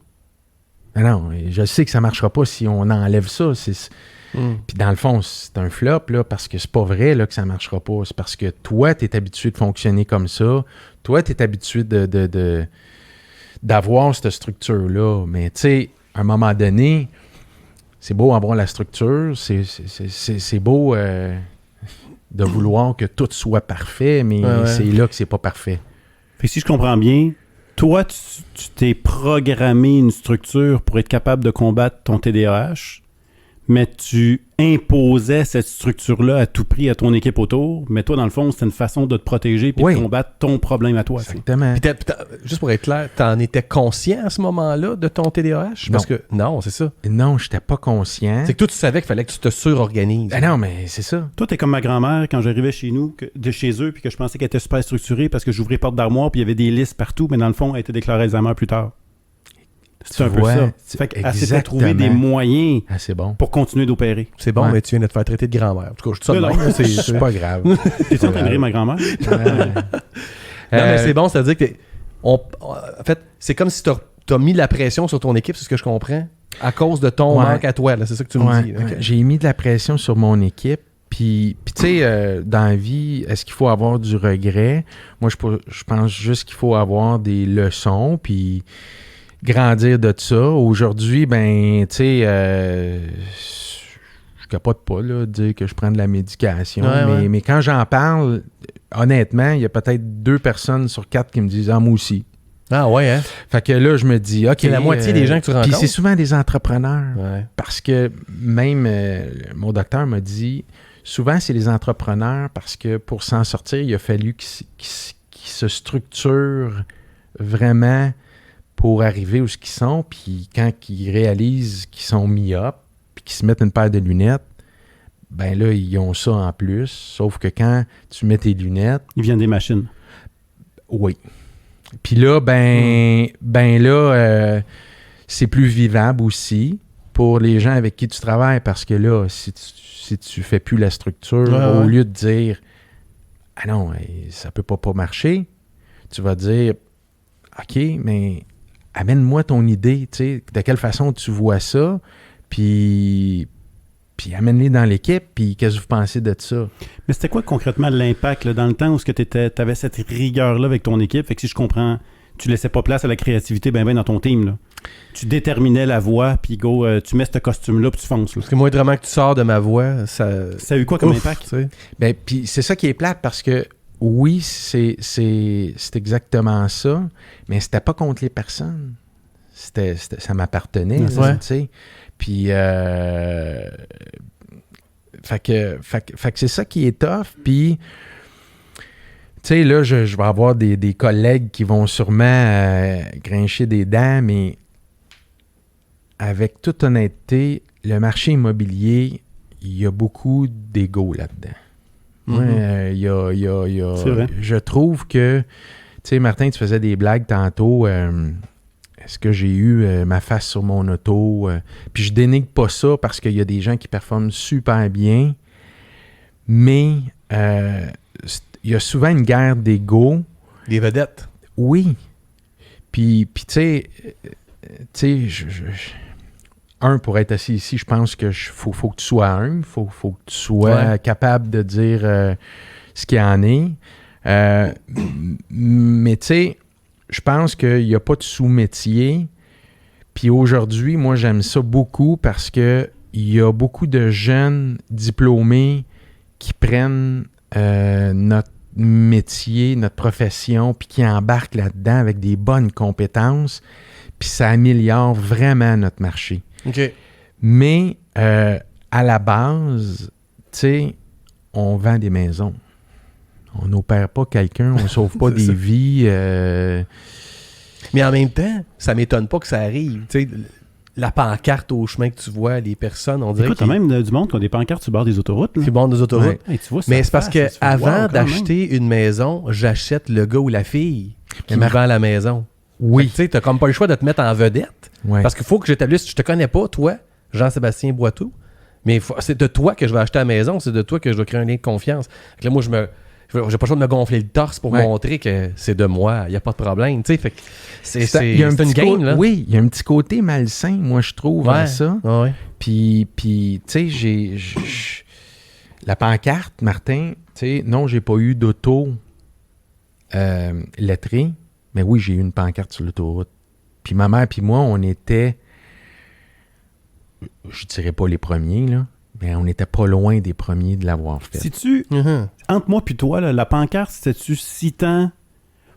[SPEAKER 2] Ah non, je sais que ça ne marchera pas si on enlève ça. » Puis dans le fond, c'est un flop là, parce que c'est pas vrai là, que ça ne marchera pas. C'est parce que toi, tu es habitué de fonctionner comme ça. Toi, tu es habitué d'avoir cette structure-là. Mais tu sais, à un moment donné, c'est beau avoir la structure, c'est beau... de vouloir que tout soit parfait, mais c'est là que c'est pas parfait.
[SPEAKER 3] Fait que si je comprends bien, toi, tu t'es programmé une structure pour être capable de combattre ton TDAH, mais tu imposais cette structure-là à tout prix à ton équipe autour. Mais toi, dans le fond, c'était une façon de te protéger puis
[SPEAKER 2] Oui.
[SPEAKER 3] de combattre ton problème à toi. tu sais.
[SPEAKER 2] Exactement.
[SPEAKER 5] Puis juste pour être clair, t'en étais conscient à ce moment-là de ton TDAH? Parce que non, c'est ça.
[SPEAKER 2] Non, j'étais pas conscient.
[SPEAKER 5] C'est que toi, tu savais qu'il fallait que tu te surorganises.
[SPEAKER 2] Ben non, mais c'est ça.
[SPEAKER 3] Toi, t'es comme ma grand-mère quand j'arrivais chez nous, de chez eux, puis que je pensais qu'elle était super structurée parce que j'ouvrais porte d'armoire puis il y avait des listes partout, mais dans le fond, elle était déclarée Alzheimer plus tard. C'est un peu
[SPEAKER 2] vois,
[SPEAKER 3] ça. Fait qu'elle s'était trouvé
[SPEAKER 2] exactement.
[SPEAKER 3] des moyens
[SPEAKER 2] Ah, c'est bon.
[SPEAKER 3] pour continuer d'opérer.
[SPEAKER 5] C'est bon,
[SPEAKER 2] Ouais.
[SPEAKER 5] mais tu viens de te faire traiter de grand-mère. En tout cas, je dis ça de
[SPEAKER 3] Non,
[SPEAKER 5] même,
[SPEAKER 3] non.
[SPEAKER 5] là,
[SPEAKER 2] C'est pas grave.
[SPEAKER 3] T'es-tu en train de rire, ma grand-mère?
[SPEAKER 2] Ouais.
[SPEAKER 5] Non, mais c'est bon, c'est-à-dire que en fait, c'est comme si t'as mis la pression sur ton équipe, c'est ce que je comprends, à cause de ton
[SPEAKER 2] Ouais.
[SPEAKER 5] manque à toi. Là, c'est ça que tu me
[SPEAKER 2] Ouais,
[SPEAKER 5] dis.
[SPEAKER 2] ouais.
[SPEAKER 5] Ok.
[SPEAKER 2] J'ai mis de la pression sur mon équipe. Puis tu sais, dans la vie, est-ce qu'il faut avoir du regret? Moi, je pense juste qu'il faut avoir des leçons, puis grandir de ça. Aujourd'hui, ben, tu sais, je capote pas, là, de dire que je prends de la médication.
[SPEAKER 5] Ouais,
[SPEAKER 2] mais quand j'en parle, honnêtement, il y a peut-être 2 personnes sur 4 qui me disent « Ah, moi aussi ».
[SPEAKER 5] Ah ouais, hein?
[SPEAKER 2] Fait que là, je me dis « OK ».
[SPEAKER 5] C'est la moitié des gens que tu rencontres.
[SPEAKER 2] Puis c'est souvent des entrepreneurs.
[SPEAKER 5] Ouais.
[SPEAKER 2] Parce que même mon docteur m'a dit, souvent c'est les entrepreneurs parce que pour s'en sortir, il a fallu qu'ils se structurent vraiment pour arriver où ils sont. Puis quand ils réalisent qu'ils sont myopes, puis qu'ils se mettent une paire de lunettes, ben là, ils ont ça en plus. Sauf que quand tu mets tes lunettes,
[SPEAKER 3] Ils viennent des machines.
[SPEAKER 2] oui. Puis là, c'est plus vivable aussi pour les gens avec qui tu travailles parce que là, si tu fais plus la structure, au lieu de dire « Ah non, ça peut pas marcher », tu vas dire « OK, mais amène-moi ton idée, tu sais, de quelle façon tu vois ça, puis amène-les dans l'équipe, puis qu'est-ce que vous pensez de ça? »
[SPEAKER 3] Mais c'était quoi concrètement l'impact là, dans le temps où tu avais cette rigueur-là avec ton équipe? Fait que si je comprends, tu laissais pas place à la créativité ben dans ton team. Là. Tu déterminais la voix, puis go, tu mets ce costume-là, puis tu fonces. Là.
[SPEAKER 5] Parce que moi, vraiment que tu sors de ma voix, ça...
[SPEAKER 3] Ça a eu quoi comme
[SPEAKER 5] Ouf,
[SPEAKER 3] impact?
[SPEAKER 5] tu sais.
[SPEAKER 2] Ben, puis c'est ça qui est plate parce que oui, c'est exactement ça, mais c'était pas contre les personnes. Ça m'appartenait,
[SPEAKER 3] Ouais.
[SPEAKER 2] là, tu sais. Puis, fait que c'est ça qui est tough. Puis, tu sais, là, je vais avoir des collègues qui vont sûrement grincher des dents, mais avec toute honnêteté, le marché immobilier, il y a beaucoup d'ego là-dedans. Ouais, il y a
[SPEAKER 3] C'est vrai.
[SPEAKER 2] je trouve que, tu sais, Martin, tu faisais des blagues tantôt. Est-ce que j'ai eu ma face sur mon auto? Puis je dénigre pas ça parce qu'il y a des gens qui performent super bien, mais il y a souvent une guerre d'ego.
[SPEAKER 5] Les vedettes.
[SPEAKER 2] Oui. Puis tu sais, pour être assis ici, je pense que faut que tu sois humble, faut que tu sois capable de dire ce qu'il y en est. Mais tu sais, je pense qu'il n'y a pas de sous-métier. Puis aujourd'hui, moi, j'aime ça beaucoup parce que il y a beaucoup de jeunes diplômés qui prennent notre métier, notre profession, puis qui embarquent là-dedans avec des bonnes compétences. Puis ça améliore vraiment notre marché.
[SPEAKER 5] OK.
[SPEAKER 2] Mais à la base, tu sais, on vend des maisons. On n'opère pas quelqu'un, on ne sauve pas des vies.
[SPEAKER 5] Mais en même temps, ça m'étonne pas que ça arrive. Tu sais, la pancarte au chemin que tu vois, les personnes, on dirait
[SPEAKER 3] Écoute, t'as même du monde qui a des pancartes sur le bord des autoroutes. Là.
[SPEAKER 5] qui bordent des autoroutes.
[SPEAKER 2] Ouais.
[SPEAKER 3] Hey, tu vois, ça
[SPEAKER 5] Mais c'est parce
[SPEAKER 3] passe,
[SPEAKER 5] que
[SPEAKER 3] ça se fait,
[SPEAKER 5] avant
[SPEAKER 3] wow, quand
[SPEAKER 5] d'acheter une maison, j'achète le gars ou la fille qui
[SPEAKER 2] Mais
[SPEAKER 5] me vend la maison.
[SPEAKER 2] Oui.
[SPEAKER 5] Fait que, tu sais, t'as comme pas le choix de te mettre en vedette.
[SPEAKER 2] Ouais.
[SPEAKER 5] Parce qu'il faut que j'établisse, je te connais pas, toi, Jean-Sébastien Boiteau, mais c'est de toi que je vais acheter la maison, c'est de toi que je dois créer un lien de confiance. Fait que là, moi, j'ai pas le choix de me gonfler le torse pour
[SPEAKER 2] Ouais.
[SPEAKER 5] montrer que c'est de moi, il n'y a pas de problème. Tu sais, fait que
[SPEAKER 2] Il y a un
[SPEAKER 5] c'est une
[SPEAKER 2] petit
[SPEAKER 5] game, là.
[SPEAKER 2] Oui, il y a un petit côté malsain, moi, je trouve, à ça.
[SPEAKER 5] Ouais.
[SPEAKER 2] Puis tu sais, la pancarte, Martin, tu sais, non, j'ai pas eu d'auto lettrée, mais oui, j'ai eu une pancarte sur l'autoroute. Puis ma mère puis moi, on était, je dirais pas les premiers, là, mais on n'était pas loin des premiers de l'avoir fait.
[SPEAKER 3] Si tu,
[SPEAKER 5] Mhm.
[SPEAKER 3] entre moi puis toi, là, la pancarte, c'était-tu citant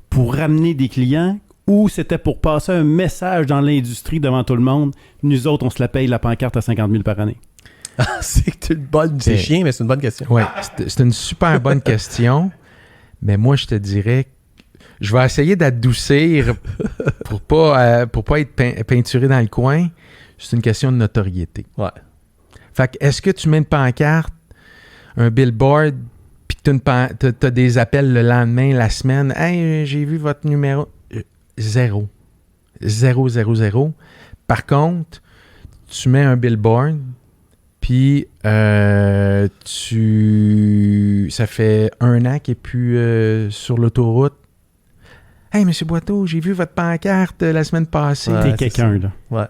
[SPEAKER 3] pour ramener des clients ou c'était pour passer un message dans l'industrie devant tout le monde? Nous autres, on se la paye la pancarte à 50 000 par année.
[SPEAKER 5] C'est une bonne... C'est chiant, mais c'est une bonne question.
[SPEAKER 2] Oui, c'est une super bonne question. Mais moi, je te dirais, je vais essayer d'adoucir pour pas être peinturé dans le coin. C'est une question de notoriété.
[SPEAKER 5] Ouais.
[SPEAKER 2] Fait que, est-ce que tu mets une pancarte, un billboard, puis que t'as des appels le lendemain, la semaine, « Hey, j'ai vu votre numéro. » Zéro. Zéro, zéro, zéro. Par contre, tu mets un billboard, puis ça fait 1 an qu'il n'est plus sur l'autoroute. « Hey, M. Boiteau, j'ai vu votre pancarte la semaine passée.
[SPEAKER 5] Ouais,
[SPEAKER 3] T'es
[SPEAKER 5] c'est
[SPEAKER 3] quelqu'un, là.
[SPEAKER 5] Ouais.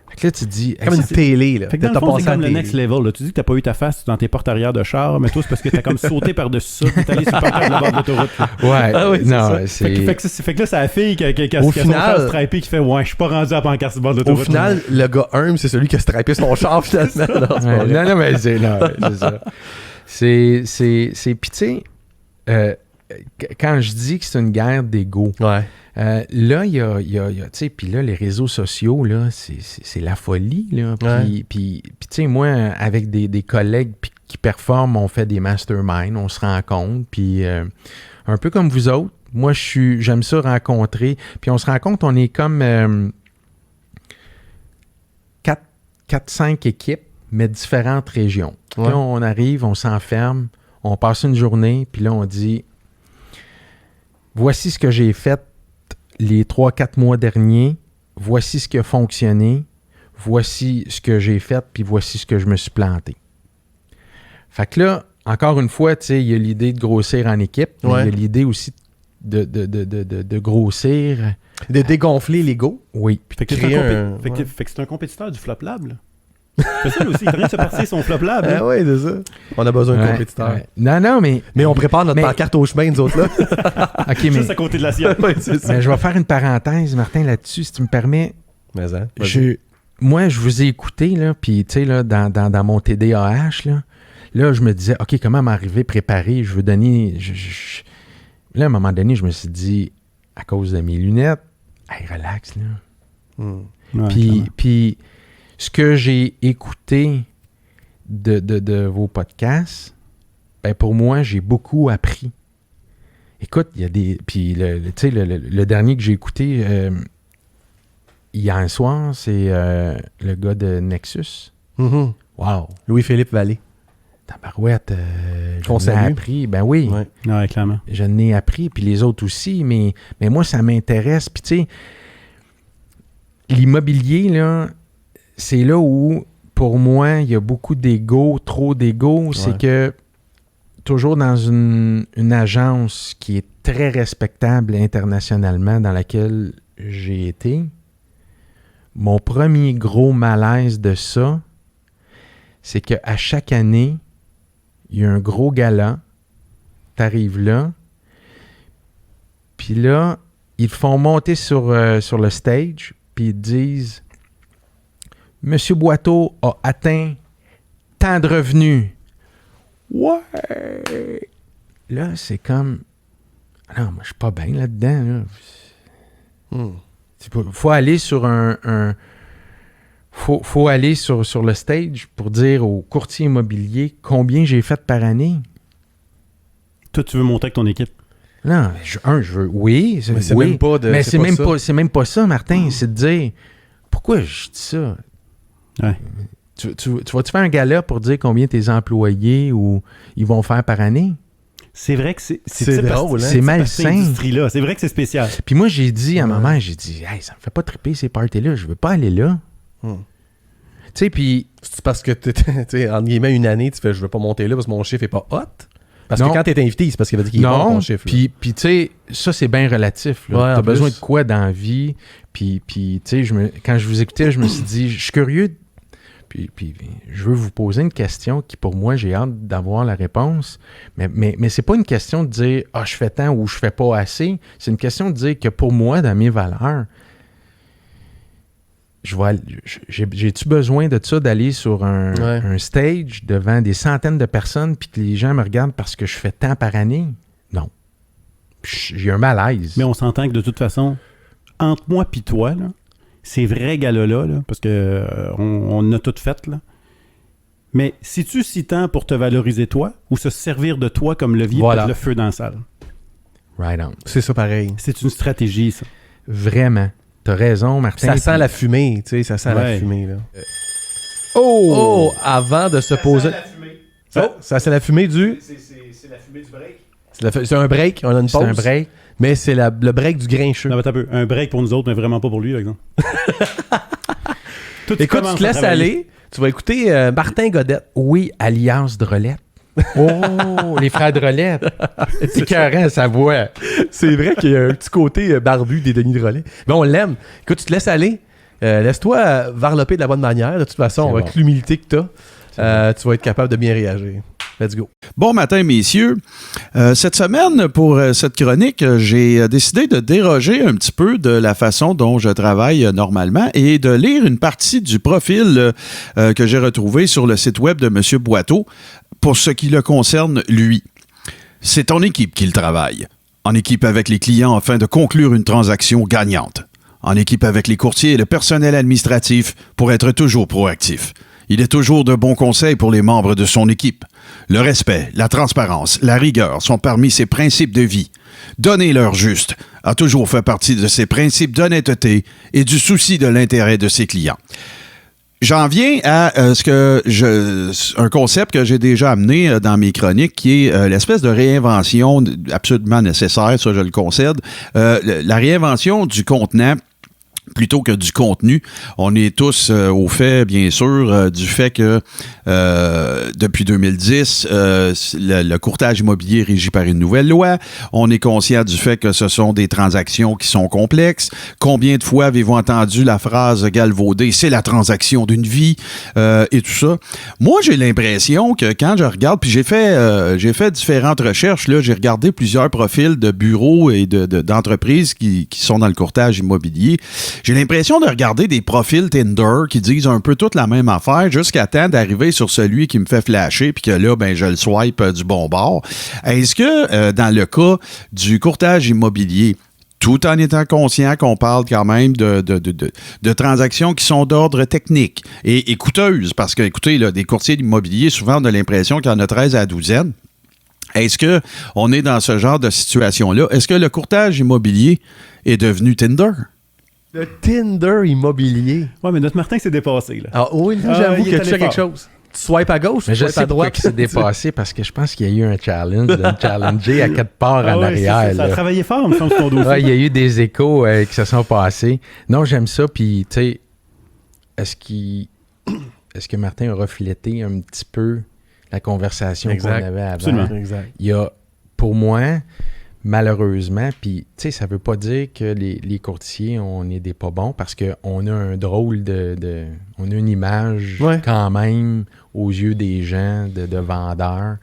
[SPEAKER 2] Fait que là, tu te dis...
[SPEAKER 5] Comme une télé, là.
[SPEAKER 3] Fait que dans le
[SPEAKER 5] T'as
[SPEAKER 3] fond, c'est
[SPEAKER 5] passé à
[SPEAKER 3] comme
[SPEAKER 5] la
[SPEAKER 3] le
[SPEAKER 5] télé.
[SPEAKER 3] next level. Là. Tu dis que t'as pas eu ta face dans tes portes arrière de char, mais toi, c'est parce que t'as comme sauté par-dessus ça, t'es allé sur le bord de l'autoroute. Là.
[SPEAKER 2] Ouais,
[SPEAKER 5] Ah oui, c'est
[SPEAKER 2] non,
[SPEAKER 5] ça.
[SPEAKER 2] c'est...
[SPEAKER 3] Fait que là, c'est la fille qui a
[SPEAKER 5] Au
[SPEAKER 3] son
[SPEAKER 5] final-
[SPEAKER 3] face stripé qui fait « Ouais, je suis pas rendu à la pancarte sur le bord de
[SPEAKER 5] Au
[SPEAKER 3] l'autoroute. »
[SPEAKER 5] final, le gars humble, c'est celui qui a strappé son char, finalement. Non, c'est pas vrai.
[SPEAKER 2] Non, mais c'est ça. C'est pis tu sais, quand je dis que c'est une guerre d'ego,
[SPEAKER 5] Ouais.
[SPEAKER 2] là, il y a tu sais, puis là, les réseaux sociaux, là, c'est la folie, là. Puis tu sais, moi, avec des collègues qui performent, on fait des masterminds, on se rencontre, puis un peu comme vous autres, moi, j'aime ça rencontrer, puis on se rencontre, on est comme 4-5 équipes, mais différentes régions. Puis
[SPEAKER 5] Ouais.
[SPEAKER 2] là, on arrive, on s'enferme, on passe une journée, puis là, on dit voici ce que j'ai fait les 3-4 mois derniers, voici ce qui a fonctionné, voici ce que j'ai fait, puis voici ce que je me suis planté. Fait que là, encore une fois, tu sais, il y a l'idée de grossir en équipe, mais
[SPEAKER 5] Ouais.
[SPEAKER 2] il y a l'idée aussi de grossir.
[SPEAKER 5] De dégonfler l'ego.
[SPEAKER 2] Oui.
[SPEAKER 3] Fait que
[SPEAKER 5] Créer un-
[SPEAKER 3] fait que c'est un compétiteur du Flop Lab. Là. C'est ça, lui aussi. Il est en train de se partir son Flop Lab. là.
[SPEAKER 5] Ah ouais, c'est ça. On a besoin de
[SPEAKER 2] Ouais,
[SPEAKER 5] compétiteurs.
[SPEAKER 2] ouais. Non, mais...
[SPEAKER 5] Mais on prépare notre
[SPEAKER 2] Mais-
[SPEAKER 5] pancarte au chemin, nous autres, là.
[SPEAKER 2] OK, mais...
[SPEAKER 3] Juste à côté de la sienne.
[SPEAKER 5] Ouais, c'est ça.
[SPEAKER 2] Mais je vais faire une parenthèse, Martin, là-dessus, si tu me permets.
[SPEAKER 5] Mais hein, vas-y.
[SPEAKER 2] Moi, je vous ai écouté, là, puis, tu sais, là, dans mon TDAH, là, je me disais, OK, comment m'arriver préparé? Je veux donner... Là, à un moment donné, je me suis dit, à cause de mes lunettes, hey, relax, là.
[SPEAKER 3] Ouais,
[SPEAKER 2] Puis, ce que j'ai écouté de vos podcasts, ben pour moi, j'ai beaucoup appris. Écoute, il y a des... Puis, tu sais, le dernier que j'ai écouté hier soir, c'est le gars de Nexus.
[SPEAKER 5] Mhm.
[SPEAKER 2] Wow!
[SPEAKER 5] Louis-Philippe Vallée.
[SPEAKER 2] Tabarouette,
[SPEAKER 5] Qu'on
[SPEAKER 2] je n'ai
[SPEAKER 5] salue.
[SPEAKER 2] appris. Ben oui,
[SPEAKER 5] Ouais.
[SPEAKER 3] Ouais, clairement.
[SPEAKER 2] je n'ai appris, puis les autres aussi, mais moi, ça m'intéresse. Puis, tu sais, l'immobilier, là, c'est là où, pour moi, il y a beaucoup d'ego, trop d'ego. C'est
[SPEAKER 5] Ouais.
[SPEAKER 2] que, toujours dans une agence qui est très respectable internationalement, dans laquelle j'ai été, mon premier gros malaise de ça, c'est qu'à chaque année, il y a un gros gala, t'arrives là, puis là, ils te font monter sur le stage, puis ils te disent « Monsieur Boiteau a atteint tant de revenus. » Ouais! Là, c'est comme « Non, moi, je suis pas bien là-dedans. Là.
[SPEAKER 5] Hmm.
[SPEAKER 2] Faut aller sur faut aller sur le stage pour dire au courtier immobilier combien j'ai fait par année.
[SPEAKER 3] Toi, tu veux monter avec ton équipe.
[SPEAKER 2] Non, je veux. Oui,
[SPEAKER 5] Mais c'est
[SPEAKER 2] oui,
[SPEAKER 5] même pas de-
[SPEAKER 2] mais
[SPEAKER 5] c'est
[SPEAKER 2] c'est
[SPEAKER 5] pas
[SPEAKER 2] même
[SPEAKER 5] ça.
[SPEAKER 2] pas, c'est même pas ça, Martin. C'est de dire pourquoi je dis ça.
[SPEAKER 3] Ouais.
[SPEAKER 2] Tu vas-tu faire un gala pour dire combien tes employés ou ils vont faire par année?
[SPEAKER 3] C'est vrai que c'est
[SPEAKER 5] C'est drôle, hein?
[SPEAKER 2] C'est malsain.
[SPEAKER 3] industrie-là. C'est vrai que c'est spécial.
[SPEAKER 2] Puis moi, j'ai dit à ma mère, j'ai dit, hey, ça me fait pas triper ces parties-là, je veux pas aller là.
[SPEAKER 5] Hmm.
[SPEAKER 2] Tu sais, puis
[SPEAKER 5] C'est parce que, tu sais, entre guillemets, une année, tu fais, je veux pas monter là parce que mon chiffre est pas hot. Parce
[SPEAKER 2] Non.
[SPEAKER 5] que quand t'es invité, c'est parce qu'il va dire qu'il est bon,
[SPEAKER 2] non,
[SPEAKER 5] ton chiffre. là.
[SPEAKER 2] puis tu sais, ça c'est bien relatif. Là.
[SPEAKER 5] Ouais,
[SPEAKER 2] T'as
[SPEAKER 5] en
[SPEAKER 2] besoin
[SPEAKER 5] plus.
[SPEAKER 2] de quoi dans la vie? Puis tu sais, quand je vous écoutais, je me suis dit, je suis curieux. Puis je veux vous poser une question qui, pour moi, j'ai hâte d'avoir la réponse. Mais c'est pas une question de dire, ah, je fais tant ou je fais pas assez. C'est une question de dire que pour moi, dans mes valeurs, j'ai-tu besoin de ça, d'aller sur un stage devant des centaines de personnes puis que les gens me regardent parce que je fais tant par année? Non. J'ai un malaise.
[SPEAKER 3] Mais on s'entend que de toute façon, entre moi et toi, là, ces vrais galas-là, là, parce que on a tout fait, là, Mais si-tu si tant pour te valoriser toi ou se servir de toi comme levier pour
[SPEAKER 5] Voilà.
[SPEAKER 3] mettre le feu dans la salle?
[SPEAKER 2] Right on.
[SPEAKER 5] C'est ça pareil.
[SPEAKER 3] C'est une stratégie, ça.
[SPEAKER 2] Vraiment. T'as raison, Martin.
[SPEAKER 5] Ça sent
[SPEAKER 2] Puis-
[SPEAKER 5] la fumée, tu sais, ça sent la
[SPEAKER 3] Ouais.
[SPEAKER 5] fumée, là.
[SPEAKER 2] Oh!
[SPEAKER 5] Oh, avant de se poser... Oh, ça c'est la fumée du...
[SPEAKER 4] C'est la fumée du break.
[SPEAKER 5] C'est un break, on a une
[SPEAKER 2] C'est
[SPEAKER 5] pause.
[SPEAKER 2] un break.
[SPEAKER 5] Mais c'est le break du grincheux.
[SPEAKER 3] Non, attends un peu. Un break pour nous autres, mais vraiment pas pour lui, par exemple. Toi,
[SPEAKER 5] Écoute,
[SPEAKER 3] commences
[SPEAKER 5] tu te
[SPEAKER 3] à
[SPEAKER 5] laisses
[SPEAKER 3] travailler.
[SPEAKER 5] aller, tu vas écouter Martin Godette.
[SPEAKER 2] Oui, alias Drolette. Oh, les frères Drolette. C'est écœurant, sa voix.
[SPEAKER 5] C'est vrai qu'il y a un petit côté barbu des Denis de Relais. Mais on l'aime. Écoute, tu te laisses aller. Laisse-toi varloper de la bonne manière. De toute façon,
[SPEAKER 2] C'est
[SPEAKER 5] avec
[SPEAKER 2] bon.
[SPEAKER 5] l'humilité que tu as, tu vas être capable de bien réagir. Let's go.
[SPEAKER 6] Bon matin, messieurs. Cette semaine, pour cette chronique, j'ai décidé de déroger un petit peu de la façon dont je travaille normalement et de lire une partie du profil que j'ai retrouvé sur le site web de M. Boiteau pour ce qui le concerne, lui. C'est en équipe qu'il travaille. En équipe avec les clients afin de conclure une transaction gagnante. En équipe avec les courtiers et le personnel administratif pour être toujours proactif. Il est toujours de bons conseils pour les membres de son équipe. Le respect, la transparence, la rigueur sont parmi ses principes de vie. Donner l'heure juste a toujours fait partie de ses principes d'honnêteté et du souci de l'intérêt de ses clients. J'en viens à un concept que j'ai déjà amené dans mes chroniques, qui est l'espèce de réinvention absolument nécessaire, ça je le concède, la réinvention du contenant plutôt que du contenu. On est tous au fait, bien sûr, du fait que depuis 2010, le courtage immobilier est régi par une nouvelle loi. On est conscient du fait que ce sont des transactions qui sont complexes. Combien de fois avez-vous entendu la phrase galvaudée « c'est la transaction d'une vie » et tout ça? Moi, j'ai l'impression que quand je regarde, puis j'ai fait différentes recherches, là, j'ai regardé plusieurs profils de bureaux et d'entreprises qui sont dans le courtage immobilier. J'ai l'impression de regarder des profils Tinder qui disent un peu toute la même affaire jusqu'à temps d'arriver sur celui qui me fait flasher puis que là, ben, je le swipe du bon bord. Est-ce que dans le cas du courtage immobilier, tout en étant conscient qu'on parle quand même de transactions qui sont d'ordre technique et coûteuses, parce que, écoutez, là, des courtiers immobiliers, souvent, on a l'impression qu'il y en a 13 à la douzaine. Est-ce qu'on est dans ce genre de situation-là? Est-ce que le courtage immobilier est devenu Tinder?
[SPEAKER 5] Le Tinder immobilier.
[SPEAKER 3] Ouais, mais notre Martin s'est dépassé, là.
[SPEAKER 5] Ah oui, là,
[SPEAKER 3] Ah,
[SPEAKER 5] j'avoue
[SPEAKER 3] il
[SPEAKER 5] que
[SPEAKER 3] est
[SPEAKER 5] tu
[SPEAKER 3] allé
[SPEAKER 5] fais quelque
[SPEAKER 3] fort.
[SPEAKER 5] chose. Tu swipes à gauche,
[SPEAKER 2] Mais
[SPEAKER 5] tu
[SPEAKER 2] je
[SPEAKER 5] swipes
[SPEAKER 2] sais
[SPEAKER 5] à
[SPEAKER 2] pourquoi
[SPEAKER 5] droite.
[SPEAKER 2] il s'est dépassé, parce que je pense qu'il y a eu un challenge, de me challenger à quelque part en
[SPEAKER 3] Ah ouais,
[SPEAKER 2] arrière.
[SPEAKER 3] ça a
[SPEAKER 2] là.
[SPEAKER 3] travaillé fort, me semble, sur ton dossier.
[SPEAKER 2] Ouais, il y a eu des échos qui se sont passés. Non, j'aime ça. Puis, tu sais, est-ce que Martin a reflété un petit peu la conversation qu'on
[SPEAKER 5] Exact.
[SPEAKER 2] avait avant?
[SPEAKER 3] Absolument.
[SPEAKER 5] Exact.
[SPEAKER 2] Il y a, pour moi, malheureusement, puis, tu sais, ça veut pas dire que les courtiers, on est des pas bons, parce qu'on a un drôle on a une image
[SPEAKER 5] Ouais.
[SPEAKER 2] quand même aux yeux des gens de vendeurs.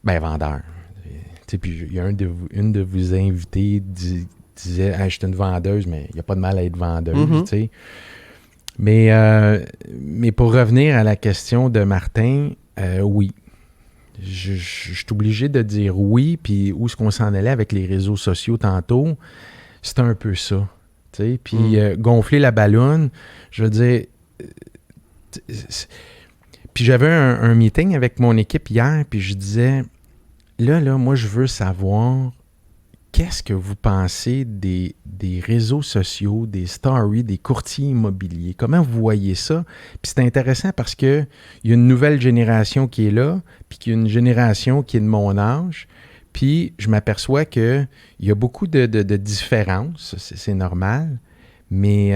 [SPEAKER 2] Ben, vendeurs. Tu sais, puis il y a une de vous invités disait « je suis une vendeuse, mais il n'y a pas de mal à être vendeuse.
[SPEAKER 5] Mhm.
[SPEAKER 2] Tu sais. Mais pour revenir à la question de Martin, oui. Je suis obligé de dire oui, puis où est-ce qu'on s'en allait avec les réseaux sociaux tantôt, c'est un peu ça. Tu sais. Puis gonfler la balloune, je veux dire... Puis j'avais un meeting avec mon équipe hier, puis je disais, là, moi, je veux savoir qu'est-ce que vous pensez des réseaux sociaux, des stories, des courtiers immobiliers? Comment vous voyez ça? Puis c'est intéressant parce qu'il y a une nouvelle génération qui est là, puis qu'il y a une génération qui est de mon âge. Puis je m'aperçois qu'il y a beaucoup de différences, c'est normal. Mais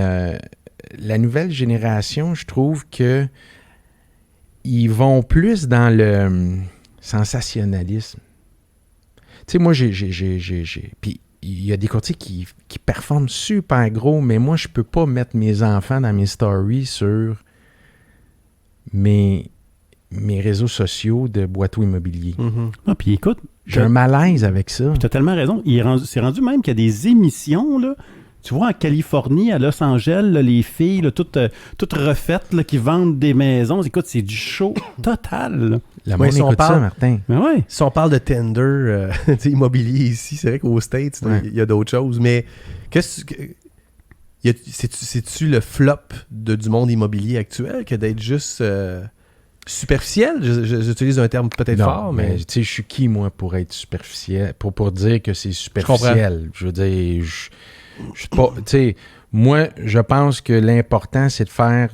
[SPEAKER 2] la nouvelle génération, je trouve que ils vont plus dans le sensationnalisme. Tu sais, moi, puis il y a des courtiers qui performent super gros, mais moi, je peux pas mettre mes enfants dans mes stories sur mes réseaux sociaux de Boiteau Immobilier.
[SPEAKER 3] Ah, puis écoute,
[SPEAKER 2] J'ai un malaise avec ça.
[SPEAKER 3] tu as tellement raison. C'est rendu même qu'il y a des émissions, là. Tu vois, en Californie, à Los Angeles, là, les filles, là, toutes refaites, là, qui vendent des maisons. Écoute, c'est du show total, là.
[SPEAKER 2] La
[SPEAKER 5] Ouais,
[SPEAKER 2] monde
[SPEAKER 5] si on
[SPEAKER 2] écoute ça,
[SPEAKER 5] parle-
[SPEAKER 2] Martin.
[SPEAKER 3] Mais ouais.
[SPEAKER 5] Si on parle de Tinder, tu sais, immobilier ici, c'est vrai qu'aux States, il
[SPEAKER 2] Ouais.
[SPEAKER 5] y a d'autres choses. Mais c'est-tu le flop du monde immobilier actuel que d'être juste superficiel? J'utilise un terme peut-être
[SPEAKER 2] Non,
[SPEAKER 5] fort, mais...
[SPEAKER 2] tu sais, je suis qui, moi, pour être superficiel, pour dire que c'est superficiel? Je veux dire, je suis pas... Tu sais, moi, je pense que l'important, c'est de faire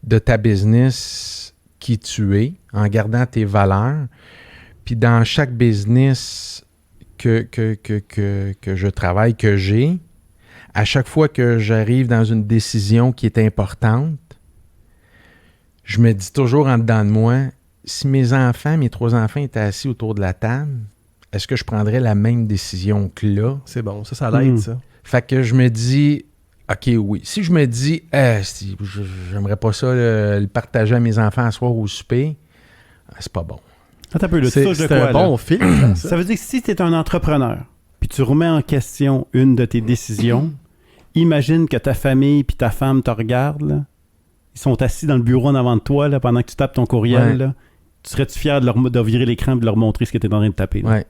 [SPEAKER 2] de ta business qui tu es, en gardant tes valeurs. Puis dans chaque business que je travaille, que j'ai, à chaque fois que j'arrive dans une décision qui est importante, je me dis toujours en dedans de moi, si mes 3 enfants étaient assis autour de la table, est-ce que je prendrais la même décision que là?
[SPEAKER 5] C'est bon, ça l'aide, ça.
[SPEAKER 2] Fait que je me dis, OK, oui. Si je me dis, j'aimerais pas ça le partager à mes enfants à soir au souper, c'est pas bon.
[SPEAKER 3] Attends un peu, là, tu
[SPEAKER 5] C'est
[SPEAKER 3] touches de
[SPEAKER 5] c'est
[SPEAKER 3] quoi,
[SPEAKER 5] un
[SPEAKER 3] là?
[SPEAKER 5] bon film, ça.
[SPEAKER 3] Ça veut dire que si tu es un entrepreneur, puis tu remets en question une de tes décisions, imagine que ta famille puis ta femme te regardent, là. Ils sont assis dans le bureau en avant de toi là, pendant que tu tapes ton courriel.
[SPEAKER 2] Ouais.
[SPEAKER 3] Là. Tu serais-tu fier de virer l'écran et de leur montrer ce que tu es en train de taper? Là?
[SPEAKER 2] Ouais.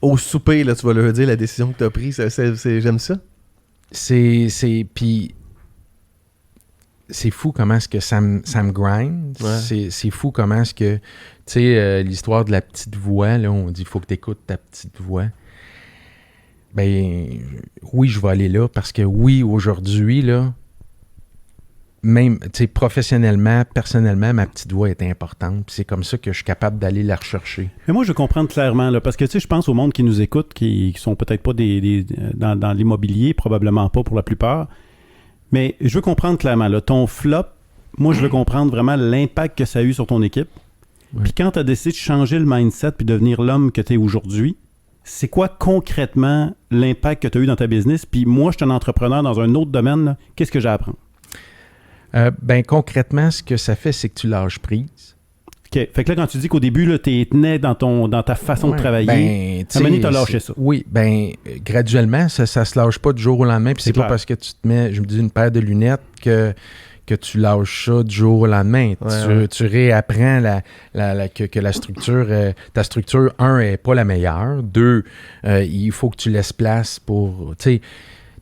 [SPEAKER 5] Au souper, là, tu vas leur dire la décision que tu as prise. J'aime ça.
[SPEAKER 2] Puis c'est fou comment est-ce que ça me grind.
[SPEAKER 5] Ouais.
[SPEAKER 2] C'est fou comment est-ce que, tu sais, l'histoire de la petite voix, là, on dit, il faut que tu écoutes ta petite voix. Ben, oui, je vais aller là parce que oui, aujourd'hui, là, même, tu sais, professionnellement, personnellement, ma petite voix est importante. Puis c'est comme ça que je suis capable d'aller la rechercher.
[SPEAKER 3] Mais moi, je veux comprendre clairement, là, parce que tu sais, je pense au monde qui nous écoute, qui sont peut-être pas dans l'immobilier, probablement pas pour la plupart. Mais je veux comprendre clairement, là, ton flop, moi, je veux comprendre vraiment l'impact que ça a eu sur ton équipe.
[SPEAKER 2] Ouais.
[SPEAKER 3] Puis quand tu as décidé de changer le mindset puis devenir l'homme que tu es aujourd'hui, c'est quoi concrètement l'impact que tu as eu dans ta business? Puis moi, je suis un entrepreneur dans un autre domaine, là, qu'est-ce que j'ai à apprendre?
[SPEAKER 2] Ben concrètement, ce que ça fait, c'est que tu lâches prise.
[SPEAKER 3] OK. Fait que là, quand tu dis qu'au début, là, t'es né dans ta façon de travailler,
[SPEAKER 2] ben,
[SPEAKER 3] à un moment donné, t'as lâché ça.
[SPEAKER 2] Oui, ben graduellement, ça se lâche pas du jour au lendemain. Puis c'est pas
[SPEAKER 3] clair.
[SPEAKER 2] parce que tu te mets, je me dis, une paire de lunettes que tu lâches ça du jour au lendemain. Tu réapprends que la structure, ta structure, 1, est pas la meilleure. 2, il faut que tu laisses place pour... Tu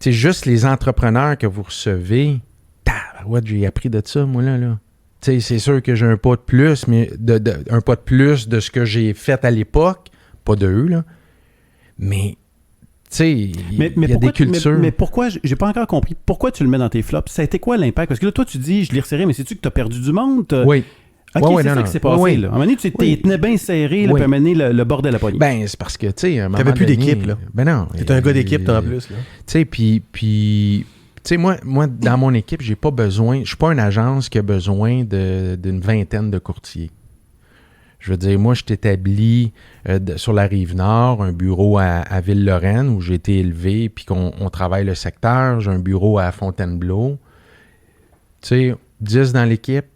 [SPEAKER 2] sais, juste les entrepreneurs que vous recevez, j'ai appris de ça, moi, là. Tu sais, c'est sûr que j'ai un pas de plus, mais un pas de plus de ce que j'ai fait à l'époque. Pas de eux, là. Mais, tu sais, il y a des cultures.
[SPEAKER 3] Mais pourquoi, j'ai pas encore compris, pourquoi tu le mets dans tes flops? Ça a été quoi l'impact? Parce que là, toi, tu dis, je l'ai resserré, mais sais-tu que tu as perdu du monde?
[SPEAKER 2] Oui.
[SPEAKER 3] OK,
[SPEAKER 2] Ouais,
[SPEAKER 3] c'est
[SPEAKER 2] non,
[SPEAKER 3] ça
[SPEAKER 2] non.
[SPEAKER 3] qui s'est passé,
[SPEAKER 2] Oui.
[SPEAKER 3] là. À un moment donné, tu tenais bien serré, là,
[SPEAKER 2] Oui.
[SPEAKER 3] puis à un moment donné, le bordel à poignée.
[SPEAKER 2] Ben, c'est parce que, tu sais, à un moment
[SPEAKER 5] T'avais plus
[SPEAKER 2] donné,
[SPEAKER 5] d'équipe, là.
[SPEAKER 2] Ben non.
[SPEAKER 5] T'es un gars d'équipe, toi, en plus. Là.
[SPEAKER 2] Tu sais, puis tu sais, moi, dans mon équipe, j'ai pas besoin... Je suis pas une agence qui a besoin d'une vingtaine de courtiers. Je veux dire, moi, je suis établi sur la Rive-Nord, un bureau à Ville-Lorraine, où j'ai été élevé, puis qu'on travaille le secteur. J'ai un bureau à Fontainebleau. Tu sais, 10 dans l'équipe,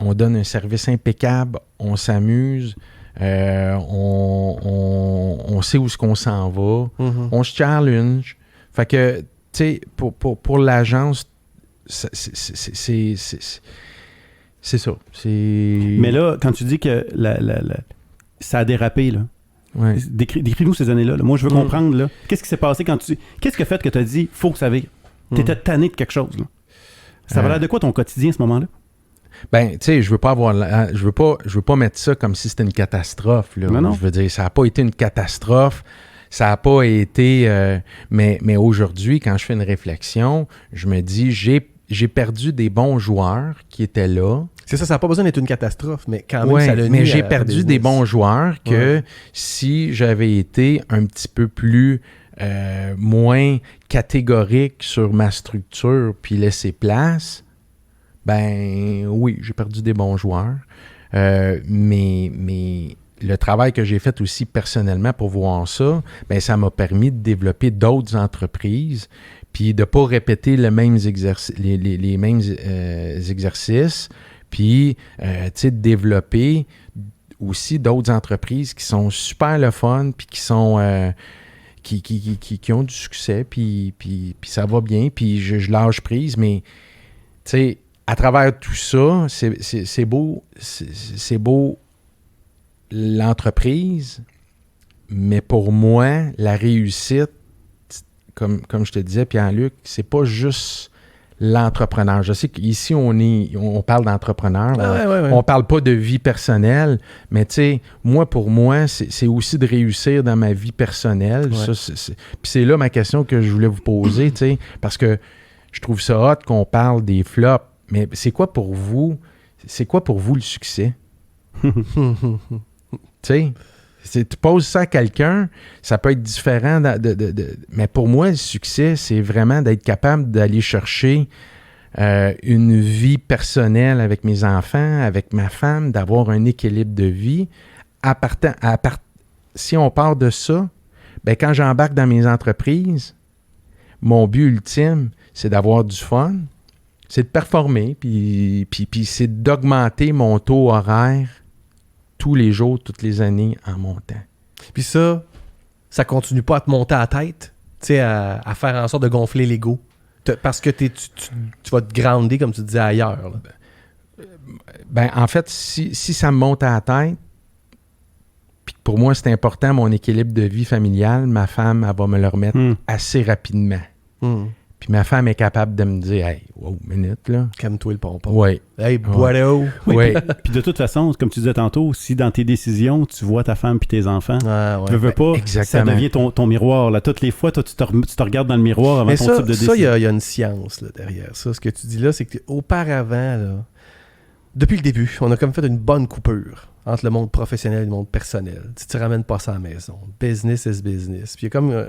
[SPEAKER 2] on donne un service impeccable, on s'amuse, on sait où est-ce qu'on s'en va, on se challenge. Fait que, tu sais, pour l'agence, c'est ça.
[SPEAKER 3] Mais là, quand tu dis que ça a dérapé, là,
[SPEAKER 2] ouais.
[SPEAKER 3] décris-nous ces années-là. Là. Moi, je veux comprendre, là, qu'est-ce qui s'est passé quand tu... Qu'est-ce qui a fait que tu as dit, faut que ça vire? T'étais tanné de quelque chose, là. Ça avait l'air de quoi ton quotidien à ce moment-là?
[SPEAKER 2] Ben, tu sais, je veux pas mettre ça comme si c'était une catastrophe, là.
[SPEAKER 3] Non.
[SPEAKER 2] Je veux dire, ça n'a pas été une catastrophe. Ça n'a pas été... mais aujourd'hui, quand je fais une réflexion, je me dis, j'ai perdu des bons joueurs qui étaient là.
[SPEAKER 5] C'est ça n'a pas besoin d'être une catastrophe, mais quand même,
[SPEAKER 2] Ouais,
[SPEAKER 5] ça l'a
[SPEAKER 2] mais
[SPEAKER 5] nuit
[SPEAKER 2] j'ai
[SPEAKER 5] à
[SPEAKER 2] perdu
[SPEAKER 5] business.
[SPEAKER 2] des bons joueurs que si j'avais été un petit peu plus moins catégorique sur ma structure puis laisser place, ben oui, j'ai perdu des bons joueurs. Mais le travail que j'ai fait aussi personnellement pour voir ça, ben ça m'a permis de développer d'autres entreprises puis de ne pas répéter les mêmes exercices, puis tu sais, de développer aussi d'autres entreprises qui sont super le fun, puis qui sont qui ont du succès, puis ça va bien, puis je lâche prise, mais tu sais, à travers tout ça, c'est beau l'entreprise, mais pour moi, la réussite, comme je te disais, Pierre-Luc, c'est pas juste l'entrepreneur. Je sais qu'ici, on parle d'entrepreneur. Là.
[SPEAKER 5] Ouais.
[SPEAKER 2] On parle pas de vie personnelle, mais tu sais, pour moi, c'est aussi de réussir dans ma vie personnelle.
[SPEAKER 5] Ouais.
[SPEAKER 2] Puis c'est là ma question que je voulais vous poser, tu sais, parce que je trouve ça hot qu'on parle des flops, mais c'est quoi pour vous le succès? Tu sais, tu poses ça à quelqu'un, ça peut être différent, mais pour moi, le succès, c'est vraiment d'être capable d'aller chercher une vie personnelle avec mes enfants, avec ma femme, d'avoir un équilibre de vie. Si on part de ça, ben quand j'embarque dans mes entreprises, mon but ultime, c'est d'avoir du fun, c'est de performer, puis c'est d'augmenter mon taux horaire tous les jours, toutes les années en montant.
[SPEAKER 5] Puis ça continue pas à te monter à la tête, tu sais, à faire en sorte de gonfler l'ego. Parce que tu vas te grounder, comme tu disais, ailleurs. Là.
[SPEAKER 2] Ben, en fait, si ça me monte à la tête, puis pour moi, c'est important, mon équilibre de vie familiale, ma femme, elle va me le remettre assez rapidement. Puis ma femme est capable de me dire « Hey, wow, minute, là. »
[SPEAKER 5] Calme-toi le pompon.
[SPEAKER 2] Oui.
[SPEAKER 5] Hey, boileau.
[SPEAKER 2] Oui.
[SPEAKER 3] Puis de toute façon, comme tu disais tantôt, si dans tes décisions, tu vois ta femme puis tes enfants,
[SPEAKER 5] Ah, ouais.
[SPEAKER 3] tu veux pas,
[SPEAKER 2] exactement.
[SPEAKER 3] ça devient ton miroir. Là. Toutes les fois, toi, tu te regardes dans le miroir avant
[SPEAKER 5] Mais
[SPEAKER 3] ton
[SPEAKER 5] ça,
[SPEAKER 3] type de
[SPEAKER 5] ça,
[SPEAKER 3] décision.
[SPEAKER 5] il y a une science là, derrière ça. Ce que tu dis là, c'est qu'auparavant, là, depuis le début, on a comme fait une bonne coupure entre le monde professionnel et le monde personnel. Tu ramènes pas ça à la maison. Business is business. Puis il y a comme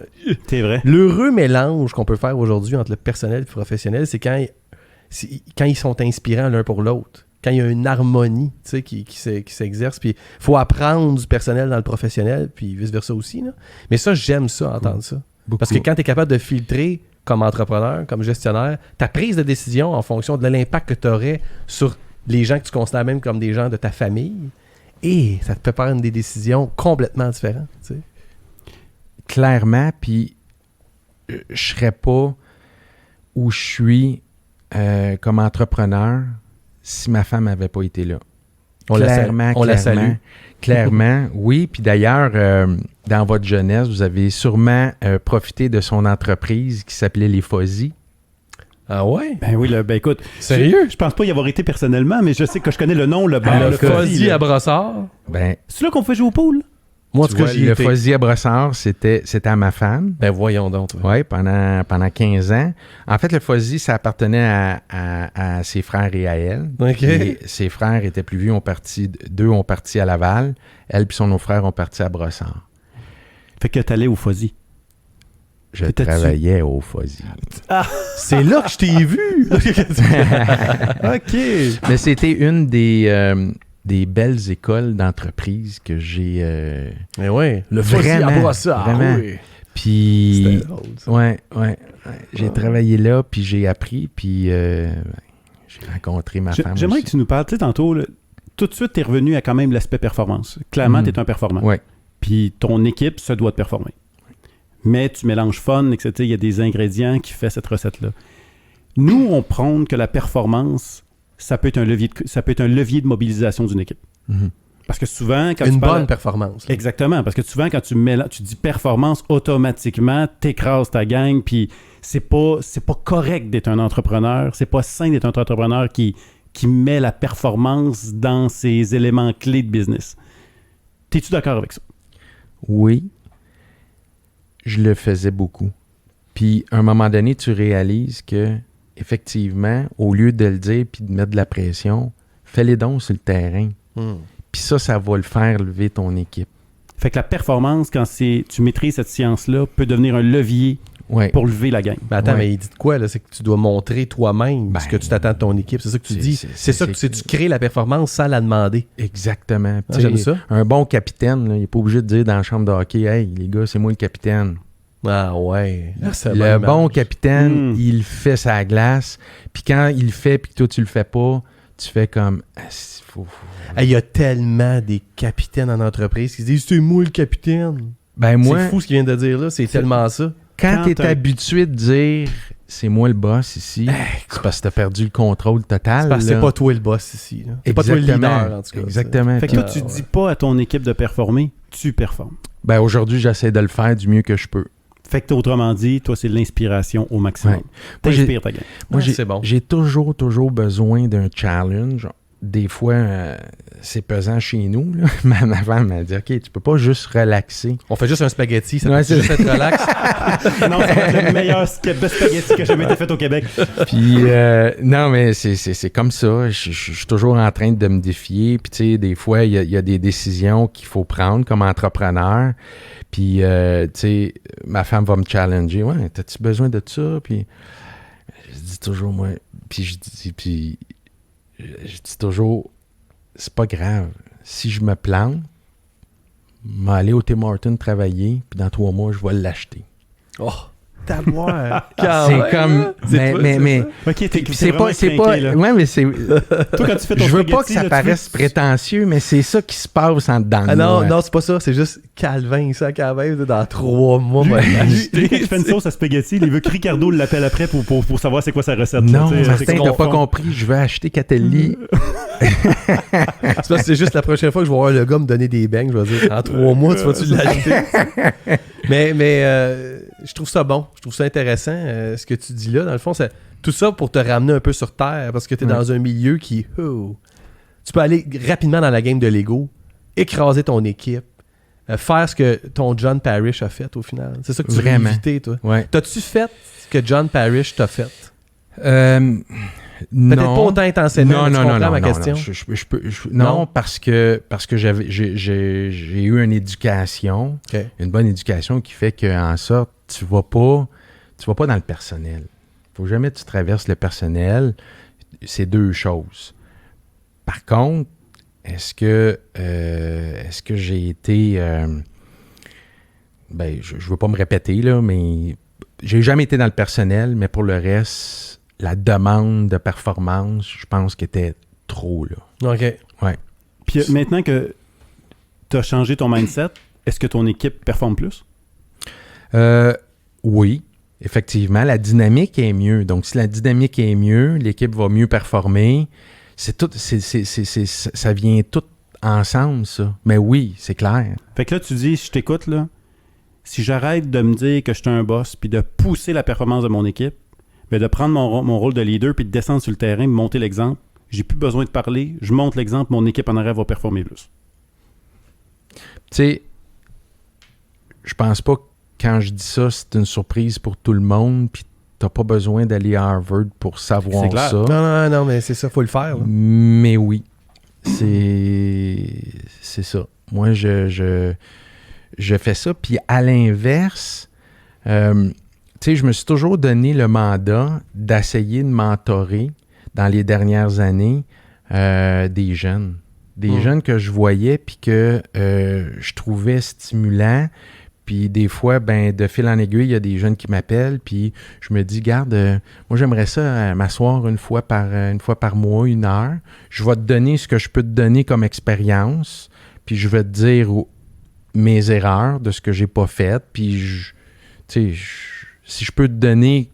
[SPEAKER 3] C'est vrai.
[SPEAKER 5] l'heureux mélange qu'on peut faire aujourd'hui entre le personnel et le professionnel, c'est quand ils sont inspirants l'un pour l'autre. Quand il y a une harmonie, tu sais, qui s'exerce. Puis il faut apprendre du personnel dans le professionnel, puis vice-versa aussi. Là. Mais ça, j'aime ça, entendre ça.
[SPEAKER 2] Beaucoup.
[SPEAKER 5] Parce que quand tu es capable de filtrer comme entrepreneur, comme gestionnaire, ta prise de décision en fonction de l'impact que tu aurais sur les gens que tu considères même comme des gens de ta famille, et ça te fait prendre des décisions complètement différentes. Tu sais.
[SPEAKER 2] Clairement, puis je serais pas où je suis comme entrepreneur si ma femme n'avait pas été là.
[SPEAKER 5] On la salue.
[SPEAKER 2] Clairement, oui. Puis d'ailleurs, dans votre jeunesse, vous avez sûrement profité de son entreprise qui s'appelait Les Fuzzy.
[SPEAKER 5] Ah ouais?
[SPEAKER 3] Ben oui, là, ben écoute.
[SPEAKER 5] Sérieux?
[SPEAKER 3] Je pense pas y avoir été personnellement, mais je sais que je connais le nom, le bar,
[SPEAKER 5] Le
[SPEAKER 3] le
[SPEAKER 5] Fuzzy
[SPEAKER 3] Fuzzy.
[SPEAKER 5] à Brossard?
[SPEAKER 2] Ben,
[SPEAKER 3] C'est là qu'on fait jouer au pool?
[SPEAKER 5] Moi, en
[SPEAKER 2] tu
[SPEAKER 5] tout cas,
[SPEAKER 2] vois,
[SPEAKER 5] j'y
[SPEAKER 2] le
[SPEAKER 5] étais.
[SPEAKER 2] Fuzzy à Brossard, c'était à ma femme.
[SPEAKER 5] Ben voyons donc. toi.
[SPEAKER 2] Oui, pendant 15 ans. En fait, le Fuzzy, ça appartenait à ses frères et à elle.
[SPEAKER 5] OK.
[SPEAKER 2] Et ses frères étaient plus vieux, deux ont parti à Laval. Elle puis son autre frère ont parti à Brossard.
[SPEAKER 3] Fait que t'allais au Fuzzy.
[SPEAKER 2] Je
[SPEAKER 3] T'étais-tu-
[SPEAKER 2] travaillais au Fuzzy.
[SPEAKER 5] C'est là que je t'ai vu!
[SPEAKER 3] OK.
[SPEAKER 2] Mais c'était une des belles écoles d'entreprise que j'ai...
[SPEAKER 5] Mais ouais, le Fuzzy à
[SPEAKER 2] Vraiment,
[SPEAKER 5] Brossard.
[SPEAKER 2] vraiment.
[SPEAKER 5] Oui.
[SPEAKER 2] Puis...
[SPEAKER 5] C'était drôle, ça.
[SPEAKER 2] Ouais. J'ai travaillé là, puis j'ai appris, puis j'ai rencontré ma femme
[SPEAKER 3] J'aimerais
[SPEAKER 2] aussi.
[SPEAKER 3] que tu nous parles, tu sais, tantôt, là, tout de suite, t'es revenu à quand même l'aspect performance. Clairement, t'es un performant.
[SPEAKER 2] Ouais.
[SPEAKER 3] Puis ton équipe se doit de performer. Mais tu mélanges fun, etc. Il y a des ingrédients qui font cette recette-là. Nous, on prône que la performance, ça peut être un levier de mobilisation d'une équipe.
[SPEAKER 2] Mhm.
[SPEAKER 3] Parce que souvent, quand
[SPEAKER 5] Une
[SPEAKER 3] tu parles...
[SPEAKER 5] bonne performance. là.
[SPEAKER 3] Exactement, parce que souvent, quand tu dis performance, automatiquement, t'écrases ta gang, puis c'est pas correct d'être un entrepreneur, c'est pas sain d'être un entrepreneur qui met la performance dans ses éléments clés de business. T'es-tu d'accord avec ça?
[SPEAKER 2] Oui, je le faisais beaucoup. Puis, à un moment donné, tu réalises que, effectivement, au lieu de le dire puis de mettre de la pression, fais-les dons sur le terrain. Puis ça va le faire lever ton équipe.
[SPEAKER 3] Fait que la performance, quand tu maîtrises cette science-là, peut devenir un levier
[SPEAKER 2] Ouais.
[SPEAKER 3] pour lever la gang.
[SPEAKER 5] Mais attends,
[SPEAKER 2] Ouais.
[SPEAKER 5] mais il dit de quoi, là? C'est que tu dois montrer toi-même ce que tu t'attends de ton équipe. C'est ça que tu dis. C'est ça que tu crées la performance sans la demander.
[SPEAKER 2] Exactement.
[SPEAKER 5] Ah,
[SPEAKER 2] Tu sais,
[SPEAKER 5] j'aime ça.
[SPEAKER 2] Un bon capitaine, là, il n'est pas obligé de dire dans la chambre de hockey « Hey, les gars, c'est moi le capitaine ».
[SPEAKER 5] Ah ouais. Là, c'est
[SPEAKER 2] Le
[SPEAKER 5] bonne
[SPEAKER 2] bon
[SPEAKER 5] image.
[SPEAKER 2] capitaine, il fait sa glace. Puis quand il le fait puis que toi, tu le fais pas, tu fais comme « faut...
[SPEAKER 5] Hey, il y a tellement des capitaines en entreprise qui se disent « C'est moi le capitaine ».
[SPEAKER 2] Ben moi,
[SPEAKER 5] C'est fou ce qu'il vient de dire là. C'est tellement ça.
[SPEAKER 2] quand tu es
[SPEAKER 3] t'as-
[SPEAKER 2] habitué de dire « C'est moi le boss ici c'est parce que tu as perdu le contrôle total.
[SPEAKER 5] C'est parce que c'est
[SPEAKER 2] là.
[SPEAKER 5] pas toi le boss ici. là. C'est pas toi le
[SPEAKER 2] Exactement.
[SPEAKER 5] leader, en tout cas.
[SPEAKER 2] Exactement.
[SPEAKER 3] Fait que
[SPEAKER 2] Puis,
[SPEAKER 3] toi, tu dis pas à ton équipe de performer, tu performes.
[SPEAKER 2] ben, aujourd'hui, j'essaie de le faire du mieux que je peux.
[SPEAKER 3] Fait que autrement dit, toi, c'est l'inspiration au maximum.
[SPEAKER 2] Ouais. Moi, j'ai-
[SPEAKER 3] T'inspires ta gang.
[SPEAKER 2] Moi,
[SPEAKER 5] Ouais, c'est bon.
[SPEAKER 2] j'ai toujours besoin d'un challenge. Des fois, c'est pesant chez nous. Là. Ma femme m'a dit, OK, tu peux pas juste relaxer.
[SPEAKER 5] On fait juste un spaghetti, ça
[SPEAKER 2] Ouais,
[SPEAKER 5] peut
[SPEAKER 2] c'est-
[SPEAKER 5] juste être relax.
[SPEAKER 3] Non, ça va être le meilleur spaghetti qui a jamais été fait au Québec.
[SPEAKER 2] Puis, non, mais c'est comme ça. Je suis toujours en train de me défier. Puis, tu sais, des fois, il y a des décisions qu'il faut prendre comme entrepreneur. Puis, tu sais, ma femme va me challenger. Ouais, t'as-tu besoin de ça? Puis, je dis toujours, moi. Puis, je dis toujours, c'est pas grave. Si je me plante, je vais aller au Tim Hortons travailler. Puis, dans 3 mois, je vais l'acheter.
[SPEAKER 5] Oh,
[SPEAKER 3] T'avoir.
[SPEAKER 2] C'est comme. Mais,
[SPEAKER 3] Ok, t'es
[SPEAKER 2] puis c'est
[SPEAKER 3] vraiment
[SPEAKER 2] pas. C'est
[SPEAKER 3] craqué,
[SPEAKER 2] pas.
[SPEAKER 3] là.
[SPEAKER 2] Ouais, mais c'est.
[SPEAKER 3] Toi, quand tu fais ton
[SPEAKER 2] Je veux pas que
[SPEAKER 3] spaghetti,
[SPEAKER 2] ça
[SPEAKER 3] là,
[SPEAKER 2] paraisse prétentieux, mais c'est ça qui se passe en dedans de
[SPEAKER 5] Ah non,
[SPEAKER 2] moi.
[SPEAKER 5] non, c'est pas ça. C'est juste Calvin, ça, Calvin, dans 3 mois,
[SPEAKER 3] Lui,
[SPEAKER 5] moi,
[SPEAKER 3] lui, quand tu fais une sauce à spaghetti, il veut que Ricardo l'appelle après pour savoir c'est quoi sa recette.
[SPEAKER 2] Non,
[SPEAKER 3] là, tu sais,
[SPEAKER 2] Martin,
[SPEAKER 3] c'est
[SPEAKER 2] t'as pas
[SPEAKER 3] confond.
[SPEAKER 2] compris. Je vais acheter Catelli.
[SPEAKER 5] C'est parce que c'est juste la prochaine fois que je vais voir le gars me donner des beignes, je vais dire, en 3 mois, tu vas-tu l'acheter? mais je trouve ça bon. Je trouve ça intéressant, ce que tu dis là. Dans le fond, tout ça pour te ramener un peu sur terre, parce que tu es
[SPEAKER 2] Ouais.
[SPEAKER 5] dans un milieu qui... tu peux aller rapidement dans la game de Lego, écraser ton équipe, faire ce que ton John Parrish a fait au final. C'est ça que tu veux
[SPEAKER 2] Vraiment.
[SPEAKER 5] éviter, toi.
[SPEAKER 2] Ouais.
[SPEAKER 5] T'as-tu fait ce que John Parrish t'a fait?
[SPEAKER 2] Non.
[SPEAKER 5] Peut-être pas autant intensément, mais tu comprends ma question?
[SPEAKER 2] Non,
[SPEAKER 5] Non?
[SPEAKER 2] parce que j'ai eu une éducation,
[SPEAKER 5] OK.
[SPEAKER 2] une bonne éducation qui fait qu'en sorte, tu vas pas dans le personnel. Faut jamais que tu traverses le personnel. C'est 2 choses. Par contre, est-ce que j'ai été... je veux pas me répéter, là, mais j'ai jamais été dans le personnel, mais pour le reste, la demande de performance, je pense qu'elle était trop, là.
[SPEAKER 5] OK.
[SPEAKER 2] Ouais.
[SPEAKER 3] Puis maintenant que tu as changé ton mindset, est-ce que ton équipe performe plus?
[SPEAKER 2] Oui, effectivement. La dynamique est mieux. Donc, si la dynamique est mieux, l'équipe va mieux performer. C'est tout, ça vient tout ensemble, ça. Mais oui, c'est clair.
[SPEAKER 3] Fait que là, tu dis, je t'écoute, là, si j'arrête de me dire que je suis un boss puis de pousser la performance de mon équipe, ben de prendre mon rôle de leader puis de descendre sur le terrain, de monter l'exemple, j'ai plus besoin de parler, je monte l'exemple, mon équipe en arrière va performer plus.
[SPEAKER 2] Tu sais, je pense pas que quand je dis ça, c'est une surprise pour tout le monde, puis t'as pas besoin d'aller à Harvard pour savoir
[SPEAKER 3] C'est clair.
[SPEAKER 2] ça.
[SPEAKER 5] Non, mais c'est ça, faut le faire. là.
[SPEAKER 2] Mais oui, c'est ça. Moi, je fais ça. Puis à l'inverse, tu sais, je me suis toujours donné le mandat d'essayer de mentorer dans les dernières années des jeunes. Des jeunes que je voyais puis que je trouvais stimulants. Puis des fois, ben de fil en aiguille, il y a des jeunes qui m'appellent, puis je me dis, garde, moi j'aimerais ça m'asseoir une fois par mois, 1 heure. Je vais te donner ce que je peux te donner comme expérience, puis je vais te dire mes erreurs de ce que j'ai pas fait, puis tu sais, si je peux te donner,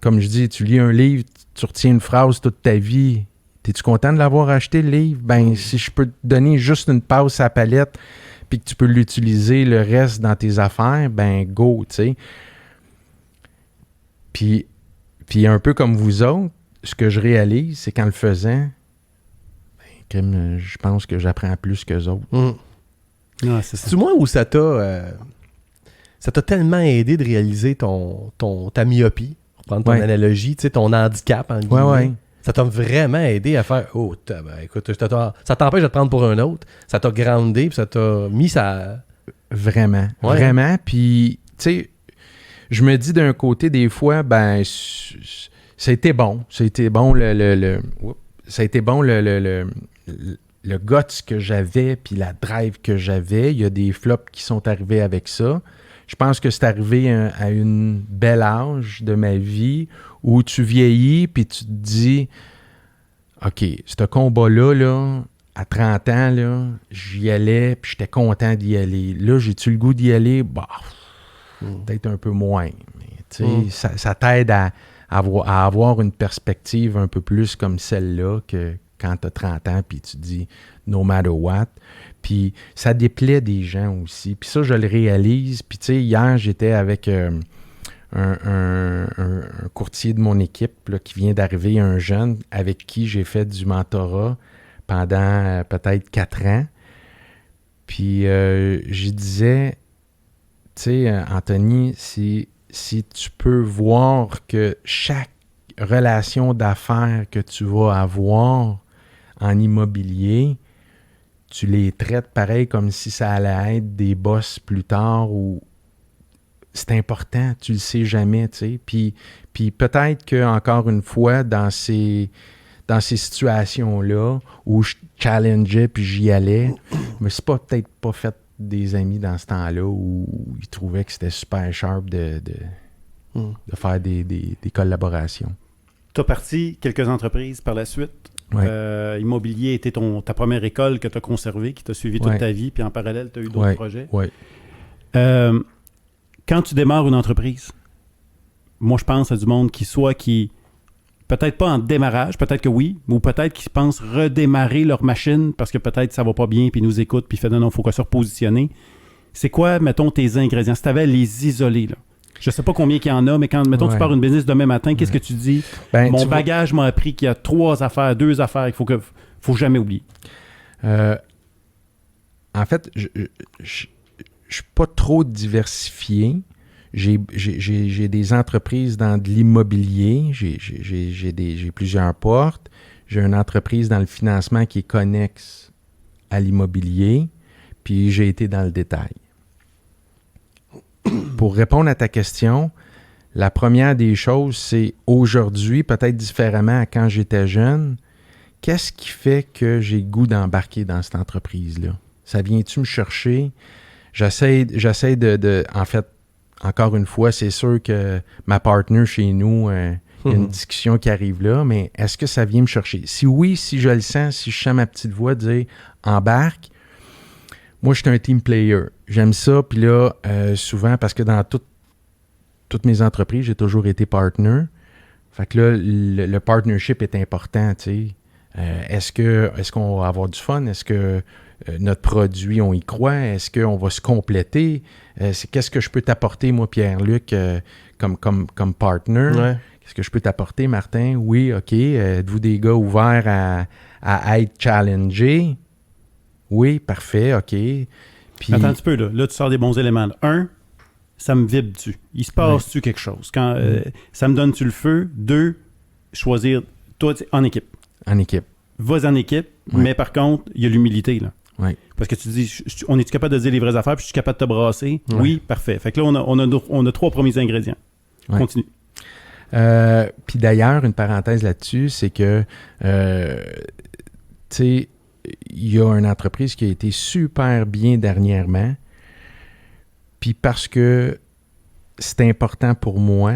[SPEAKER 2] comme je dis, tu lis un livre, tu retiens une phrase toute ta vie, t'es-tu content de l'avoir acheté le livre? Ben, si je peux te donner juste une passe à la palette, puis que tu peux l'utiliser le reste dans tes affaires, ben go, tu sais. Puis un peu comme vous autres, ce que je réalise, c'est qu'en le faisant, je pense que j'apprends plus qu'eux autres.
[SPEAKER 3] Ah, c'est ça.
[SPEAKER 5] C'est moi où ça t'a tellement aidé de réaliser ta myopie, pour prendre ton
[SPEAKER 2] Ouais.
[SPEAKER 5] analogie, tu sais, ton handicap, en guillemets.
[SPEAKER 2] Ouais.
[SPEAKER 5] Ça t'a vraiment aidé à faire écoute, ça t'empêche de te prendre pour un autre, ça t'a groundé, puis ça t'a mis ça.
[SPEAKER 2] Vraiment.
[SPEAKER 5] Ouais.
[SPEAKER 2] Vraiment. Puis, tu sais, je me dis d'un côté, des fois, ben, ça a été bon. Ça a été bon ça a été bon le guts que j'avais, puis la drive que j'avais. Il y a des flops qui sont arrivés avec ça. Je pense que c'est arrivé à une belle âge de ma vie où tu vieillis, puis tu te dis, OK, ce combat-là, là, à 30 ans, là, j'y allais, puis j'étais content d'y aller. Là, j'ai-tu le goût d'y aller? Bah, peut-être un peu moins. Mais, tu sais, ça t'aide à avoir une perspective un peu plus comme celle-là que quand tu as 30 ans, puis tu dis « no matter what ». Puis ça déplaît des gens aussi. Puis ça, je le réalise. Puis tu sais, hier, j'étais avec un courtier de mon équipe là, qui vient d'arriver, un jeune avec qui j'ai fait du mentorat pendant peut-être 4 ans. Puis je disais, tu sais, Anthony, si tu peux voir que chaque relation d'affaires que tu vas avoir en immobilier, tu les traites pareil comme si ça allait être des boss plus tard ou c'est important, tu le sais jamais, tu sais. Puis peut-être que encore une fois, dans ces situations-là où je challengeais puis j'y allais, mais c'est peut-être pas fait des amis dans ce temps-là où ils trouvaient que c'était super sharp de faire des collaborations.
[SPEAKER 3] Tu as parti quelques entreprises par la suite.
[SPEAKER 2] Ouais.
[SPEAKER 3] Immobilier était ta première école que tu as conservée, qui t'a suivi toute ta vie, puis en parallèle, tu as eu d'autres projets.
[SPEAKER 2] Oui.
[SPEAKER 3] Quand tu démarres une entreprise, moi, je pense à du monde qui peut-être pas en démarrage, peut-être que oui, ou peut-être qui pensent redémarrer leur machine parce que peut-être ça va pas bien, puis ils nous écoutent, puis ils font non, il faut qu'on se repositionner. C'est quoi, mettons, tes ingrédients? Si tu avais à les isoler, là. Je sais pas combien il y en a, mais quand, mettons, tu pars une business demain matin, qu'est-ce que tu dis? Mon bagage m'a appris qu'il y a 3 affaires, 2 affaires qu'il faut jamais oublier.
[SPEAKER 2] En fait, je suis pas trop diversifié. J'ai des entreprises dans de l'immobilier. J'ai plusieurs portes. J'ai une entreprise dans le financement qui est connexe à l'immobilier. Puis j'ai été dans le détail. Pour répondre à ta question, la première des choses, c'est aujourd'hui, peut-être différemment à quand j'étais jeune, qu'est-ce qui fait que j'ai le goût d'embarquer dans cette entreprise-là? Ça vient-tu me chercher? J'essaie de... En fait, encore une fois, c'est sûr que ma partner chez nous, il y a une discussion qui arrive là, mais est-ce que ça vient me chercher? Si oui, si je le sens, si je sens ma petite voix dire « embarque », moi, je suis un team player. J'aime ça. Puis là, souvent, parce que dans toutes mes entreprises, j'ai toujours été partner. Fait que là, le partnership est important, tu sais. Est-ce qu'on va avoir du fun? Est-ce que notre produit, on y croit? Est-ce qu'on va se compléter? Qu'est-ce que je peux t'apporter, moi, Pierre-Luc, comme partner?
[SPEAKER 5] Ouais.
[SPEAKER 2] Qu'est-ce que je peux t'apporter, Martin? Oui, OK. Êtes-vous des gars ouverts à être challengés? Oui, parfait, OK. Puis...
[SPEAKER 3] Attends un petit peu, là. Là, tu sors des bons éléments. Là. 1, ça me vibre dessus. Il se passe-tu quelque chose? Quand ça me donne-tu le feu? 2, choisir, toi, en équipe.
[SPEAKER 2] En équipe.
[SPEAKER 3] Vas en équipe, mais par contre, il y a l'humilité, là.
[SPEAKER 2] Oui.
[SPEAKER 3] Parce que tu dis, on est-tu capable de dire les vraies affaires, puis je suis capable de te brasser? Oui, parfait. Fait que là, on a 3 premiers ingrédients.
[SPEAKER 2] Ouais.
[SPEAKER 3] Continue.
[SPEAKER 2] Puis d'ailleurs, une parenthèse là-dessus, c'est que, tu sais, il y a une entreprise qui a été super bien dernièrement. Puis parce que c'est important pour moi,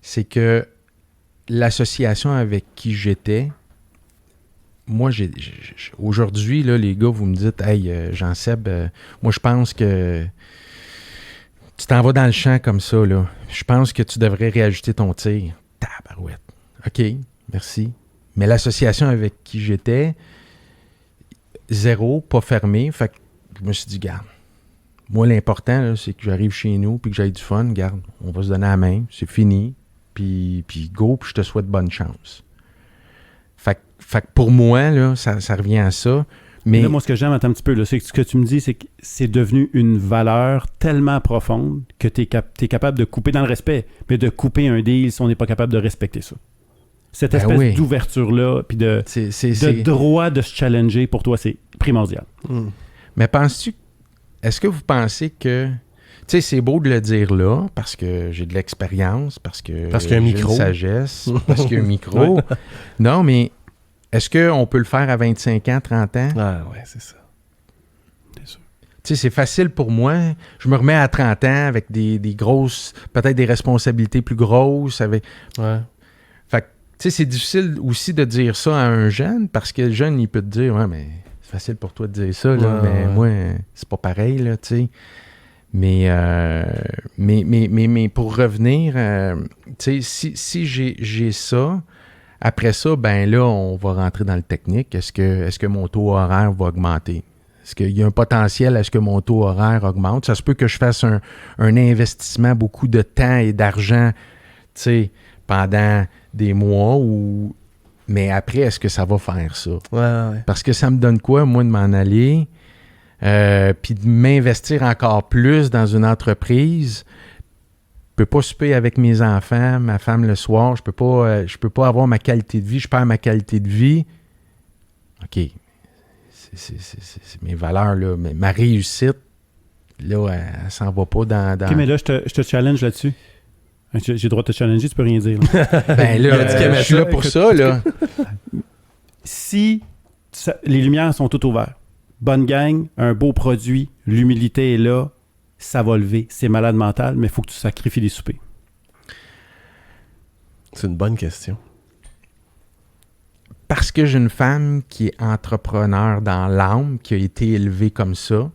[SPEAKER 2] c'est que l'association avec qui j'étais, moi, aujourd'hui, là, les gars, vous me dites, hey, Jean-Seb, moi, je pense que tu t'en vas dans le champ comme ça, là. Je pense que tu devrais réajuster ton tir. Tabarouette. OK, merci. Mais l'association avec qui j'étais, 0, pas fermé. Fait que je me suis dit, garde, moi, l'important, là, c'est que j'arrive chez nous puis que j'aille du fun. Garde, on va se donner la main. C'est fini. Puis go, puis je te souhaite bonne chance. Fait que pour moi, là, ça revient à ça. Mais
[SPEAKER 3] là, moi, ce que j'aime, attends un petit peu, là, c'est que ce que tu me dis, c'est que c'est devenu une valeur tellement profonde que tu es capable de couper dans le respect, mais de couper un deal si on n'est pas capable de respecter ça. Cette espèce d'ouverture-là, puis de droit de se challenger, pour toi, c'est primordial.
[SPEAKER 2] Mais est-ce que vous pensez que... Tu sais, c'est beau de le dire là, parce que j'ai de l'expérience, parce qu'il y a un micro. Une sagesse, parce qu'il y a un micro. Non, mais est-ce qu'on peut le faire à 25 ans, 30 ans?
[SPEAKER 5] Ah ouais, c'est ça.
[SPEAKER 2] C'est sûr. Tu sais, c'est facile pour moi. Je me remets à 30 ans avec des grosses... Peut-être des responsabilités plus grosses. Fait que, tu sais, c'est difficile aussi de dire ça à un jeune, parce que le jeune, il peut te dire, ouais, mais c'est facile pour toi de dire ça, là, mais moi, c'est pas pareil, là, tu sais. Mais pour revenir, tu sais, si j'ai ça, après ça, ben là, on va rentrer dans le technique. Est-ce que mon taux horaire va augmenter? Est-ce qu'il y a un potentiel à ce que mon taux horaire augmente? Ça se peut que je fasse un investissement, beaucoup de temps et d'argent, tu sais, pendant des mois mais après, est-ce que ça va faire ça?
[SPEAKER 5] Ouais.
[SPEAKER 2] Parce que ça me donne quoi, moi, de m'en aller, puis de m'investir encore plus dans une entreprise. Je peux pas souper avec mes enfants, ma femme le soir. Je peux pas avoir ma qualité de vie. Je perds ma qualité de vie. OK. C'est mes valeurs, là. Mais ma réussite, là, elle s'en va pas dans...
[SPEAKER 3] OK, mais là, je te challenge là-dessus. J'ai le droit de te challenger, tu peux rien dire. Là.
[SPEAKER 2] Ben là, je suis là pour ça, là.
[SPEAKER 3] Si les lumières sont toutes ouvertes, bonne gang, un beau produit, l'humilité est là, ça va lever. C'est malade mental, mais il faut que tu sacrifies les soupers.
[SPEAKER 5] C'est une bonne question.
[SPEAKER 2] Parce que j'ai une femme qui est entrepreneur dans l'âme, qui a été élevée comme ça,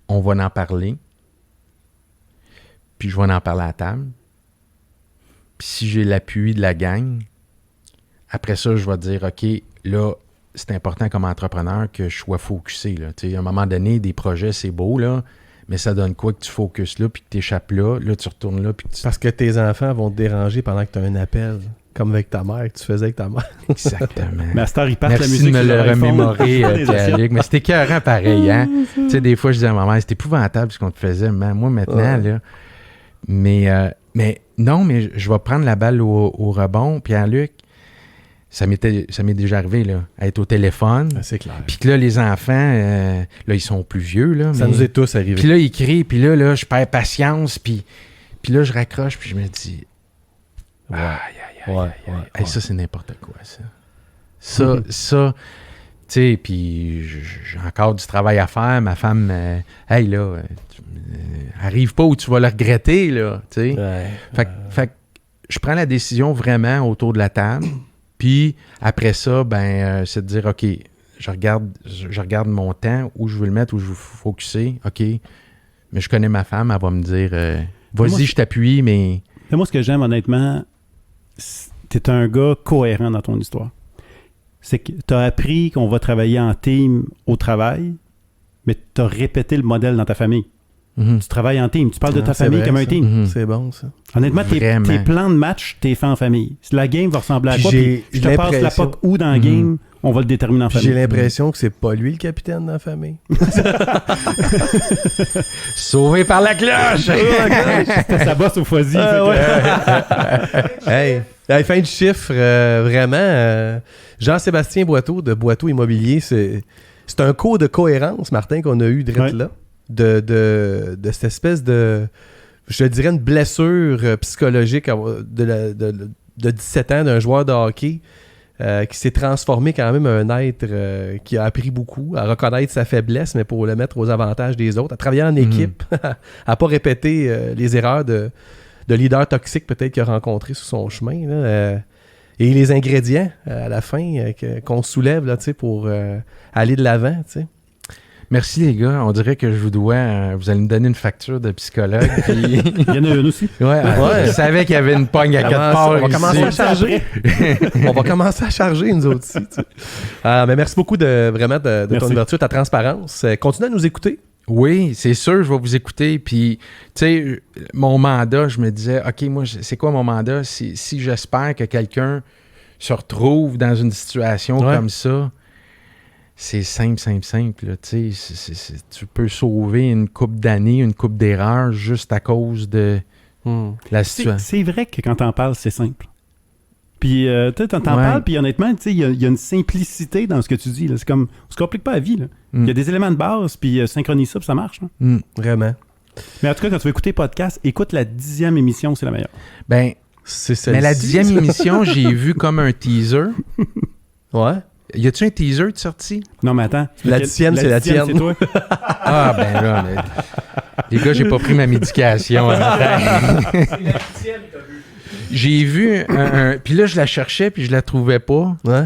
[SPEAKER 2] on va en parler. Puis je vais en parler à la table. Puis si j'ai l'appui de la gang, après ça, je vais dire, OK, là, c'est important comme entrepreneur que je sois focusé. Là. À un moment donné, des projets, c'est beau, là, mais ça donne quoi que tu focuses là, puis que tu échappes là, tu retournes là, puis que tu...
[SPEAKER 5] Parce que tes enfants vont te déranger pendant que tu as un appel, comme avec ta mère, que tu faisais avec ta mère.
[SPEAKER 2] Exactement.
[SPEAKER 3] Mais à cette heure, ils partent la
[SPEAKER 2] Merci
[SPEAKER 3] musique
[SPEAKER 2] de me
[SPEAKER 3] sur
[SPEAKER 2] le
[SPEAKER 3] leur iPhone.
[SPEAKER 2] remémorer,
[SPEAKER 3] Des assiettes.
[SPEAKER 2] Luc. Mais c'était écœurant pareil, hein? Tu sais, des fois, je disais à ma mère, c'est épouvantable ce qu'on te faisait. Mais moi, maintenant, là... Mais non, mais je vais prendre la balle au rebond. Pierre-Luc, ça m'est déjà arrivé, là, à être au téléphone.
[SPEAKER 5] Ah, c'est clair.
[SPEAKER 2] Puis que là, les enfants, là, ils sont plus vieux, là.
[SPEAKER 5] Ça nous est tous arrivé.
[SPEAKER 2] Puis là, ils crient, puis là, je perds patience, puis là, je raccroche, puis je me dis...
[SPEAKER 5] Ouais.
[SPEAKER 2] Aïe. Hey, ça, c'est n'importe quoi, ça. Ça, tu sais, puis j'ai encore du travail à faire. Ma femme, hey, là, arrive pas où tu vas le regretter, là, tu sais.
[SPEAKER 5] Ouais.
[SPEAKER 2] Fait que je prends la décision vraiment autour de la table. Puis après ça, c'est de dire, OK, je regarde mon temps, où je veux le mettre, où je veux focuser. OK, mais je connais ma femme, elle va me dire, vas-y, je t'appuie, mais...
[SPEAKER 3] Moi, ce que j'aime, honnêtement, t'es un gars cohérent dans ton histoire. C'est que t'as appris qu'on va travailler en team au travail, mais t'as répété le modèle dans ta famille.
[SPEAKER 2] Mhm.
[SPEAKER 3] Tu travailles en team. Tu parles de ta
[SPEAKER 5] C'est
[SPEAKER 3] famille
[SPEAKER 5] vrai,
[SPEAKER 3] comme un
[SPEAKER 5] ça.
[SPEAKER 3] team.
[SPEAKER 2] Mhm.
[SPEAKER 5] C'est bon, ça.
[SPEAKER 3] Honnêtement, tes
[SPEAKER 2] Vraiment.
[SPEAKER 3] plans de match, t'es fait en famille. Si la game va ressembler à
[SPEAKER 5] Puis
[SPEAKER 3] quoi,
[SPEAKER 5] j'ai
[SPEAKER 3] puis je te passe la
[SPEAKER 5] l'impression-
[SPEAKER 3] POC où dans la game, on va le déterminer en
[SPEAKER 5] Puis
[SPEAKER 3] famille.
[SPEAKER 5] j'ai l'impression que c'est pas lui le capitaine de la famille.
[SPEAKER 2] Sauvé par la cloche!
[SPEAKER 3] Ça bosse au foisy.
[SPEAKER 5] Hey, fin du chiffre, vraiment, Jean-Sébastien Boiteau de Boiteau Immobilier, c'est un cours de cohérence, Martin, qu'on a eu direct là, de cette espèce de, je dirais, une blessure psychologique de 17 ans d'un joueur de hockey qui s'est transformé quand même en un être qui a appris beaucoup à reconnaître sa faiblesse, mais pour le mettre aux avantages des autres, à travailler en équipe, à pas répéter les erreurs de leader toxique peut-être qu'il a rencontré sur son chemin. Là, et les ingrédients à la fin qu'on soulève là, pour aller de l'avant. T'sais.
[SPEAKER 2] Merci les gars, on dirait que je vous dois, vous allez me donner une facture de psychologue. Puis...
[SPEAKER 3] Il y en a une aussi.
[SPEAKER 2] ouais, je savais qu'il y avait une pogne à quelque part.
[SPEAKER 5] On va commencer à
[SPEAKER 2] ici.
[SPEAKER 5] charger. On va commencer à charger, nous autres aussi. Mais merci beaucoup de ton
[SPEAKER 3] Merci.
[SPEAKER 5] ouverture, ta transparence. Continue à nous écouter.
[SPEAKER 2] Oui, c'est sûr, je vais vous écouter. Puis, tu sais, mon mandat, je me disais, OK, moi, c'est quoi mon mandat? Si j'espère que quelqu'un se retrouve dans une situation comme ça, c'est simple. Là, tu sais, tu peux sauver une couple d'années, une couple d'erreurs juste à cause de la situation.
[SPEAKER 3] C'est vrai que quand t'en parles, c'est simple. Puis, tu t'en
[SPEAKER 2] Ouais.
[SPEAKER 3] parles, puis honnêtement, tu sais, il y a une simplicité dans ce que tu dis. Là. C'est comme, on se complique pas la vie. Là. Il y a des éléments de base, puis synchronise ça, puis ça marche. Là.
[SPEAKER 5] Vraiment.
[SPEAKER 3] Mais en tout cas, quand tu veux écouter podcast, écoute la 10e émission, c'est la meilleure.
[SPEAKER 2] Ben,
[SPEAKER 5] C'est
[SPEAKER 2] mais la
[SPEAKER 5] celle-ci,
[SPEAKER 2] 10e
[SPEAKER 5] ça.
[SPEAKER 2] émission, j'ai vu comme un teaser.
[SPEAKER 5] Ouais.
[SPEAKER 2] Y a-tu un teaser de sortie?
[SPEAKER 3] Non, mais attends.
[SPEAKER 5] La 10e, c'est la tienne.
[SPEAKER 3] C'est toi.
[SPEAKER 2] Ah, ben là, les gars, j'ai pas pris ma médication.
[SPEAKER 4] C'est la 10e que t'as vu.
[SPEAKER 2] J'ai vu puis là, je la cherchais, puis je la trouvais pas.
[SPEAKER 5] Ouais.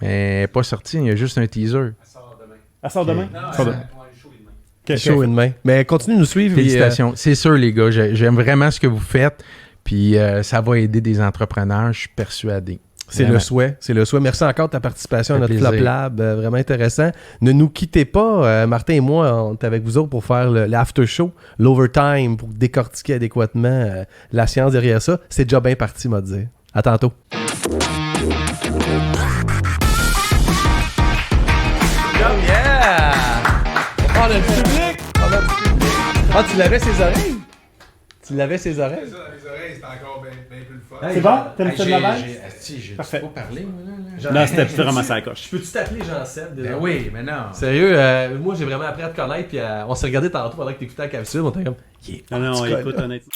[SPEAKER 2] Mais elle est pas sortie, il y a juste un teaser.
[SPEAKER 4] Elle sort demain.
[SPEAKER 3] Elle sort demain?
[SPEAKER 4] Non,
[SPEAKER 3] Sort
[SPEAKER 4] ouais,
[SPEAKER 3] demain.
[SPEAKER 4] le show est demain.
[SPEAKER 3] Ok,
[SPEAKER 5] Chaud
[SPEAKER 3] ok.
[SPEAKER 5] une main. Mais continue de nous suivre.
[SPEAKER 2] Félicitations. C'est sûr, les gars, j'aime vraiment ce que vous faites. Puis ça va aider des entrepreneurs, je suis persuadé.
[SPEAKER 5] C'est
[SPEAKER 2] Vraiment.
[SPEAKER 5] le souhait. C'est le souhait. Merci encore de ta participation à
[SPEAKER 2] Ça
[SPEAKER 5] notre
[SPEAKER 2] fait
[SPEAKER 5] Flop
[SPEAKER 2] plaisir.
[SPEAKER 5] Lab. Vraiment intéressant. Ne nous quittez pas. Martin et moi, on est avec vous autres pour faire l'after show, l'overtime, pour décortiquer adéquatement la science derrière ça. C'est déjà bien parti, m'a dit. À tantôt. Yeah! On parle du public! On a du public! Ah, tu lavais ses oreilles? Tu lavais ses oreilles?
[SPEAKER 2] les oreilles, c'est encore bien plus le fun.
[SPEAKER 3] C'est bon? T'aimes ça de la vache?
[SPEAKER 2] J'ai
[SPEAKER 3] Parfait.
[SPEAKER 2] pas parlé, moi, là.
[SPEAKER 3] Non, c'était vraiment ça la coche.
[SPEAKER 5] Peux-tu t'appeler Jean-Seb?
[SPEAKER 2] Ben oui, mais non.
[SPEAKER 5] Sérieux, moi j'ai vraiment appris à te connaître, puis on s'est regardé tantôt pendant que t'écoutais la capsule, on était comme, yeah,
[SPEAKER 3] Non, non,
[SPEAKER 5] tu
[SPEAKER 3] écoute,
[SPEAKER 5] connais.
[SPEAKER 3] honnêtement.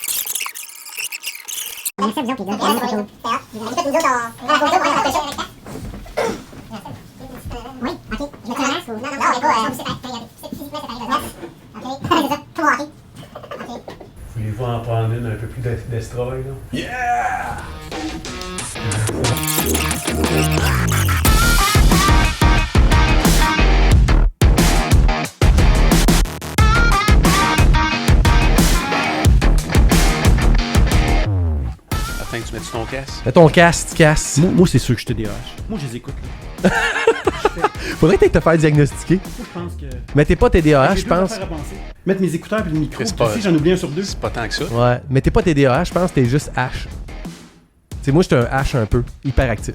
[SPEAKER 7] Oui, ok. Je mets un masque ou... Non, non, mais pas... Physiquement, c'est arrivé. Ok. C'est ça. Tout rempli. Ok.
[SPEAKER 4] Voulez-vous en prendre une un peu plus destroy, là?
[SPEAKER 1] Attends que tu mettes ton casque.
[SPEAKER 5] Fais ton casque, tu casses.
[SPEAKER 3] Moi, c'est sûr que je TDAH. Moi, je les écoute. Là.
[SPEAKER 5] Faudrait peut-être te faire diagnostiquer.
[SPEAKER 3] Moi, je pense que...
[SPEAKER 5] Mais t'es pas TDAH,
[SPEAKER 3] J'ai
[SPEAKER 5] je
[SPEAKER 3] deux
[SPEAKER 5] pense.
[SPEAKER 3] affaires à penser. Mettre mes écouteurs et le micro.
[SPEAKER 1] C'est
[SPEAKER 3] Puis
[SPEAKER 1] pas-
[SPEAKER 3] si j'en oublie un sur deux.
[SPEAKER 1] C'est pas tant que ça.
[SPEAKER 5] Ouais, mais t'es pas TDAH, je pense que t'es juste H. Tu sais, moi, j'étais un H un peu, hyperactif.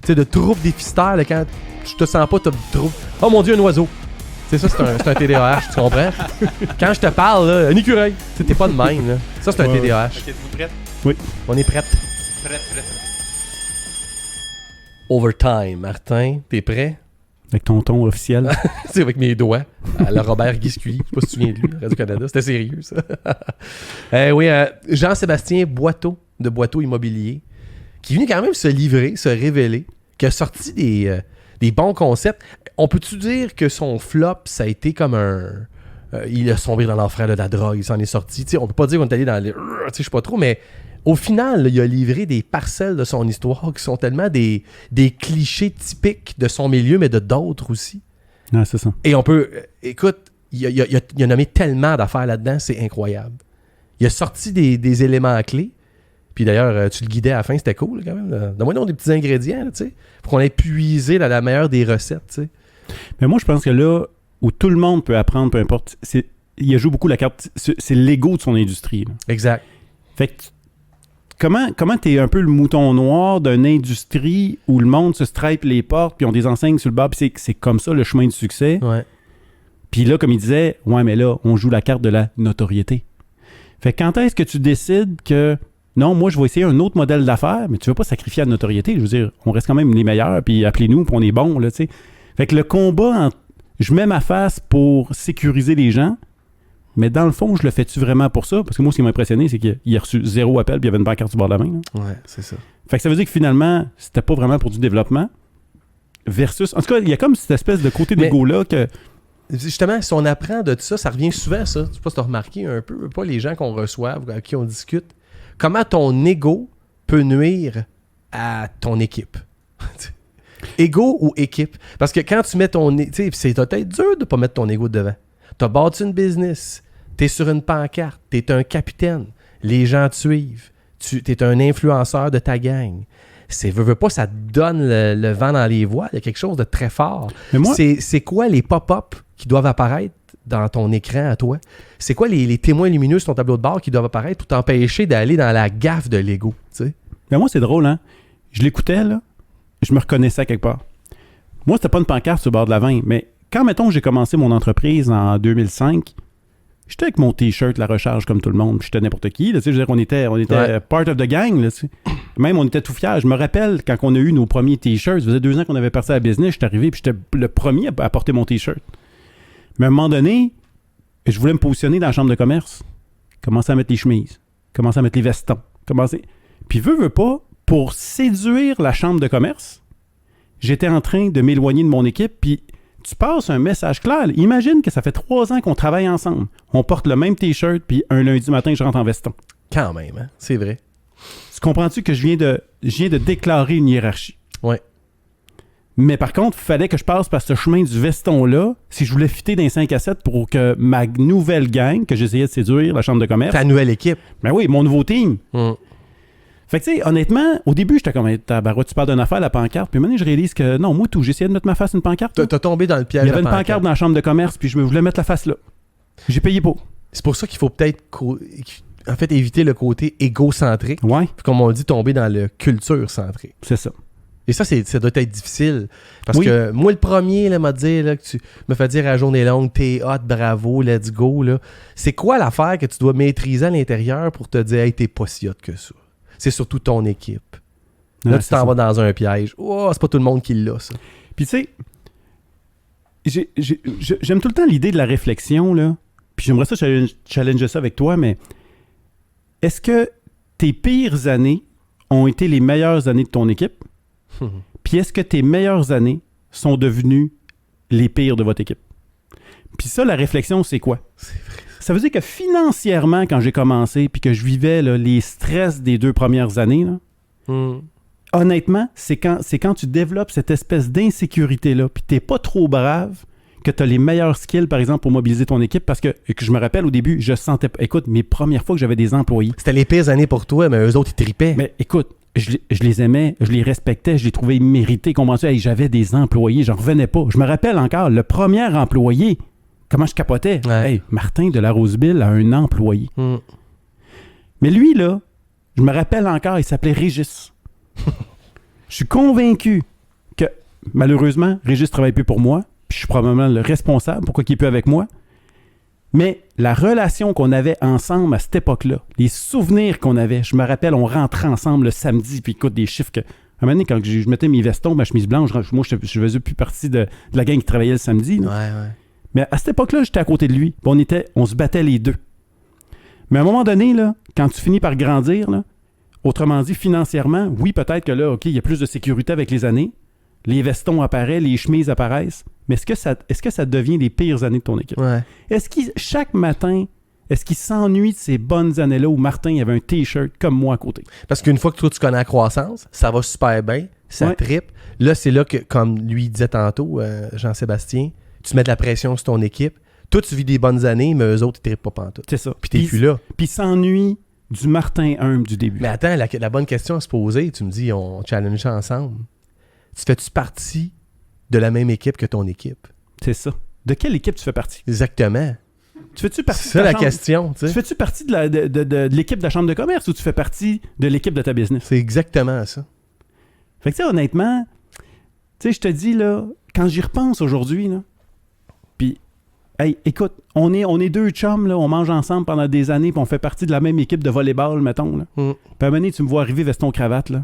[SPEAKER 5] Tu sais, de troubles déficitaires, là, quand je te sens pas, t'as de troubles. Oh mon dieu, un oiseau! C'est ça, c'est un TDAH, tu comprends? Quand je te parle, là, un écureuil. Tu sais, t'es pas de même, là. Ça, c'est un
[SPEAKER 3] Ouais.
[SPEAKER 5] TDAH.
[SPEAKER 1] Ok, êtes-vous prête?
[SPEAKER 5] On est prête.
[SPEAKER 1] Prête.
[SPEAKER 5] Overtime, Martin, t'es prêt?
[SPEAKER 3] Avec ton ton officiel.
[SPEAKER 5] C'est avec mes doigts, à la Robert Guiscuy. Je sais pas si tu te souviens de lui, Radio-Canada. C'était sérieux, ça. Oui, Jean-Sébastien Boiteau, de Boiteau Immobilier, qui est venu quand même se livrer, se révéler, qui a sorti des bons concepts. On peut-tu dire que son flop, ça a été comme un... il a sombré dans l'enfer de la drogue, il s'en est sorti. T'sais, on peut pas dire qu'on est allé dans les... Je sais pas trop, mais au final, là, il a livré des parcelles de son histoire qui sont tellement des clichés typiques de son milieu, mais de d'autres aussi.
[SPEAKER 3] Non, c'est ça.
[SPEAKER 5] Et on peut... écoute, il a nommé tellement d'affaires là-dedans, c'est incroyable. Il a sorti des éléments clés. Puis d'ailleurs, tu le guidais à la fin, c'était cool là, quand même. Donne-moi donc des petits ingrédients, tu sais, pour qu'on ait puisé la meilleure des recettes, tu sais.
[SPEAKER 3] Mais moi, je pense que là où tout le monde peut apprendre, peu importe, il joue beaucoup la carte, c'est l'ego de son industrie. Là.
[SPEAKER 5] Exact.
[SPEAKER 3] Fait que comment t'es un peu le mouton noir d'une industrie où le monde se stripe les portes, puis ont des enseignes sur le bas, puis c'est comme ça le chemin du succès.
[SPEAKER 5] Ouais.
[SPEAKER 3] Puis là, comme il disait, ouais, mais là, on joue la carte de la notoriété. Fait que quand est-ce que tu décides que non, moi, je vais essayer un autre modèle d'affaires, mais tu veux pas sacrifier la notoriété. Je veux dire, on reste quand même les meilleurs, puis appelez-nous, puis on est bons, là, tu sais. Fait que le combat, je mets ma face pour sécuriser les gens, mais dans le fond, je le fais-tu vraiment pour ça? Parce que moi, ce qui m'a impressionné, c'est qu'il a reçu 0 appel, puis il y avait une pancarte sur le bord de la main. Là.
[SPEAKER 5] Ouais, c'est ça.
[SPEAKER 3] Fait que ça veut dire que finalement, c'était pas vraiment pour du développement. Versus. En tout cas, il y a comme cette espèce de côté
[SPEAKER 5] Mais-
[SPEAKER 3] d'égo-là que.
[SPEAKER 5] Justement, si on apprend de ça, ça revient souvent, ça. Je sais pas si tu as remarqué un peu, pas les gens qu'on reçoit, avec qui on discute. Comment ton ego peut nuire à ton équipe? Ego ou équipe? Parce que quand tu mets ton... Tu sais, c'est peut-être dur de pas mettre ton ego devant. T'as bâti une business, t'es sur une pancarte, t'es un capitaine, les gens te suivent, t'es un influenceur de ta gang. Veux pas, ça te donne le vent dans les voiles. Il y a quelque chose de très fort.
[SPEAKER 3] Mais moi,
[SPEAKER 5] C'est quoi les pop-up qui doivent apparaître dans ton écran à toi? C'est quoi les témoins lumineux sur ton tableau de bord qui doivent apparaître pour t'empêcher d'aller dans la gaffe de l'ego? Tu sais?
[SPEAKER 3] mais moi, c'est drôle, hein? Je l'écoutais, là. Je me reconnaissais quelque part. Moi, c'était pas une pancarte sur le bord de la 20, mais quand, mettons, j'ai commencé mon entreprise en 2005, j'étais avec mon T-shirt, la recharge comme tout le monde, puis j'étais n'importe qui. Là, tu sais, je veux dire, on était
[SPEAKER 5] Ouais.
[SPEAKER 3] part of the gang. Là, tu sais. Même, on était tout fiers. Je me rappelle quand on a eu nos premiers T-shirts, ça faisait 2 ans qu'on avait parti à la business, j'étais arrivé, puis j'étais le premier à porter mon T-shirt. Mais à un moment donné, je voulais me positionner dans la chambre de commerce. Commencer à mettre les chemises, commencer à mettre les vestons, commencer... Puis veux pas, pour séduire la chambre de commerce, j'étais en train de m'éloigner de mon équipe, puis tu passes un message clair. Là. Imagine que ça fait 3 ans qu'on travaille ensemble. On porte le même T-shirt, puis un lundi matin, je rentre en veston.
[SPEAKER 5] Quand même, hein? C'est vrai.
[SPEAKER 3] Tu comprends-tu que je viens de déclarer une hiérarchie?
[SPEAKER 5] Ouais.
[SPEAKER 3] Mais par contre, il fallait que je passe par ce chemin du veston-là si je voulais fitter dans les 5 à 7 pour que ma nouvelle gang, que j'essayais de séduire, la chambre de commerce...
[SPEAKER 5] Ta nouvelle équipe.
[SPEAKER 3] Ben oui, mon nouveau team. Fait que, tu sais, honnêtement, au début, j'étais comme, tabarouette, tu parles d'une affaire, la pancarte. Puis maintenant, je réalise que non, moi, tout, j'essayais de mettre ma face sur une pancarte.
[SPEAKER 5] T'as tombé dans le piège.
[SPEAKER 3] Il y avait
[SPEAKER 5] de
[SPEAKER 3] une pancarte dans la chambre de commerce, puis je voulais mettre la face là. J'ai payé pour.
[SPEAKER 5] C'est pour ça qu'il faut peut-être en fait éviter le côté égocentrique.
[SPEAKER 3] Ouais,
[SPEAKER 5] Puis comme on dit, tomber dans le culture centré.
[SPEAKER 3] c'est ça.
[SPEAKER 5] Et ça doit être difficile. Parce
[SPEAKER 3] Oui.
[SPEAKER 5] que moi, le premier, là, m'a dit là, que tu me fais dire à la journée longue, t'es hot, bravo, let's go. Là. C'est quoi l'affaire que tu dois maîtriser à l'intérieur pour te dire, hey, t'es pas si hot que ça? C'est surtout ton équipe. Là,
[SPEAKER 3] Ouais,
[SPEAKER 5] tu
[SPEAKER 3] c'est
[SPEAKER 5] t'en
[SPEAKER 3] ça.
[SPEAKER 5] vas dans un piège. Oh, c'est pas tout le monde qui l'a, ça.
[SPEAKER 3] Puis tu sais, j'aime tout le temps l'idée de la réflexion, là. Puis j'aimerais ça challenger ça avec toi, mais est-ce que tes pires années ont été les meilleures années de ton équipe? Puis est-ce que tes meilleures années sont devenues les pires de votre équipe? Puis ça, la réflexion, c'est quoi? Ça veut dire que financièrement, quand j'ai commencé, puis que je vivais là, les stress des 2 premières années, là, honnêtement, c'est quand tu développes cette espèce d'insécurité-là, puis t'es pas trop brave, que tu as les meilleurs skills, par exemple, pour mobiliser ton équipe, parce que je me rappelle au début, je sentais... Écoute, mes premières fois que j'avais des employés...
[SPEAKER 5] C'était les pires années pour toi, mais eux autres, ils tripaient.
[SPEAKER 3] Mais écoute, je les aimais, je les respectais, je les trouvais mérités, comprends-tu? Hey, j'avais des employés, j'en revenais pas. Je me rappelle encore, le premier employé, comment je capotais.
[SPEAKER 5] Ouais.
[SPEAKER 3] Hey, Martin de la Roseville a un employé. Mais lui, là, je me rappelle encore, il s'appelait Régis. Je suis convaincu que, malheureusement, Régis ne travaille plus pour moi, puis je suis probablement le responsable, pourquoi il n'est plus avec moi. Mais la relation qu'on avait ensemble à cette époque-là, les souvenirs qu'on avait, je me rappelle, on rentrait ensemble le samedi, puis écoute, des chiffres que... À un moment donné, quand je mettais mes vestons, ma chemise blanche, moi, je faisais plus partie de la gang qui travaillait le samedi. Là.
[SPEAKER 5] Ouais.
[SPEAKER 3] Mais à cette époque-là, j'étais à côté de lui, puis on se battait les deux. Mais à un moment donné, là, quand tu finis par grandir, là, autrement dit, financièrement, oui, peut-être que là, OK, il y a plus de sécurité avec les années, les vestons apparaissent, les chemises apparaissent, mais est-ce que ça devient les pires années de ton équipe?
[SPEAKER 5] Ouais.
[SPEAKER 3] Est-ce qu'il, chaque matin, est-ce qu'il s'ennuie de ces bonnes années-là où Martin il avait un T-shirt comme moi à côté?
[SPEAKER 5] Parce qu'une fois que toi, tu connais la croissance, ça va super bien, ça
[SPEAKER 3] Ouais.
[SPEAKER 5] trippe. Là, c'est là que, comme lui disait tantôt, Jean-Sébastien, tu mets de la pression sur ton équipe. Toi, tu vis des bonnes années, mais eux autres, ils trippent pas pantoute.
[SPEAKER 3] C'est ça.
[SPEAKER 5] Puis t'es plus là.
[SPEAKER 3] Puis il s'ennuie du Martin humble du début.
[SPEAKER 5] Mais attends, la bonne question à se poser, tu me dis, on challenge ça ensemble. Tu fais-tu partie de la même équipe que ton équipe?
[SPEAKER 3] C'est ça. De quelle équipe tu fais partie?
[SPEAKER 5] Exactement.
[SPEAKER 3] Tu fais-tu partie
[SPEAKER 5] C'est ça
[SPEAKER 3] de ta
[SPEAKER 5] la
[SPEAKER 3] chambre-
[SPEAKER 5] question, tu
[SPEAKER 3] Tu
[SPEAKER 5] sais.
[SPEAKER 3] fais-tu partie de l'équipe de la chambre de commerce ou tu fais partie de l'équipe de ta business?
[SPEAKER 5] C'est exactement ça.
[SPEAKER 3] Fait que tu sais, honnêtement, tu sais, je te dis, là, quand j'y repense aujourd'hui, là, puis, hey, écoute, on est 2 chums, là, on mange ensemble pendant des années, puis on fait partie de la même équipe de volleyball, mettons, là. Puis à un moment donné, tu me vois arriver veston-cravate, là,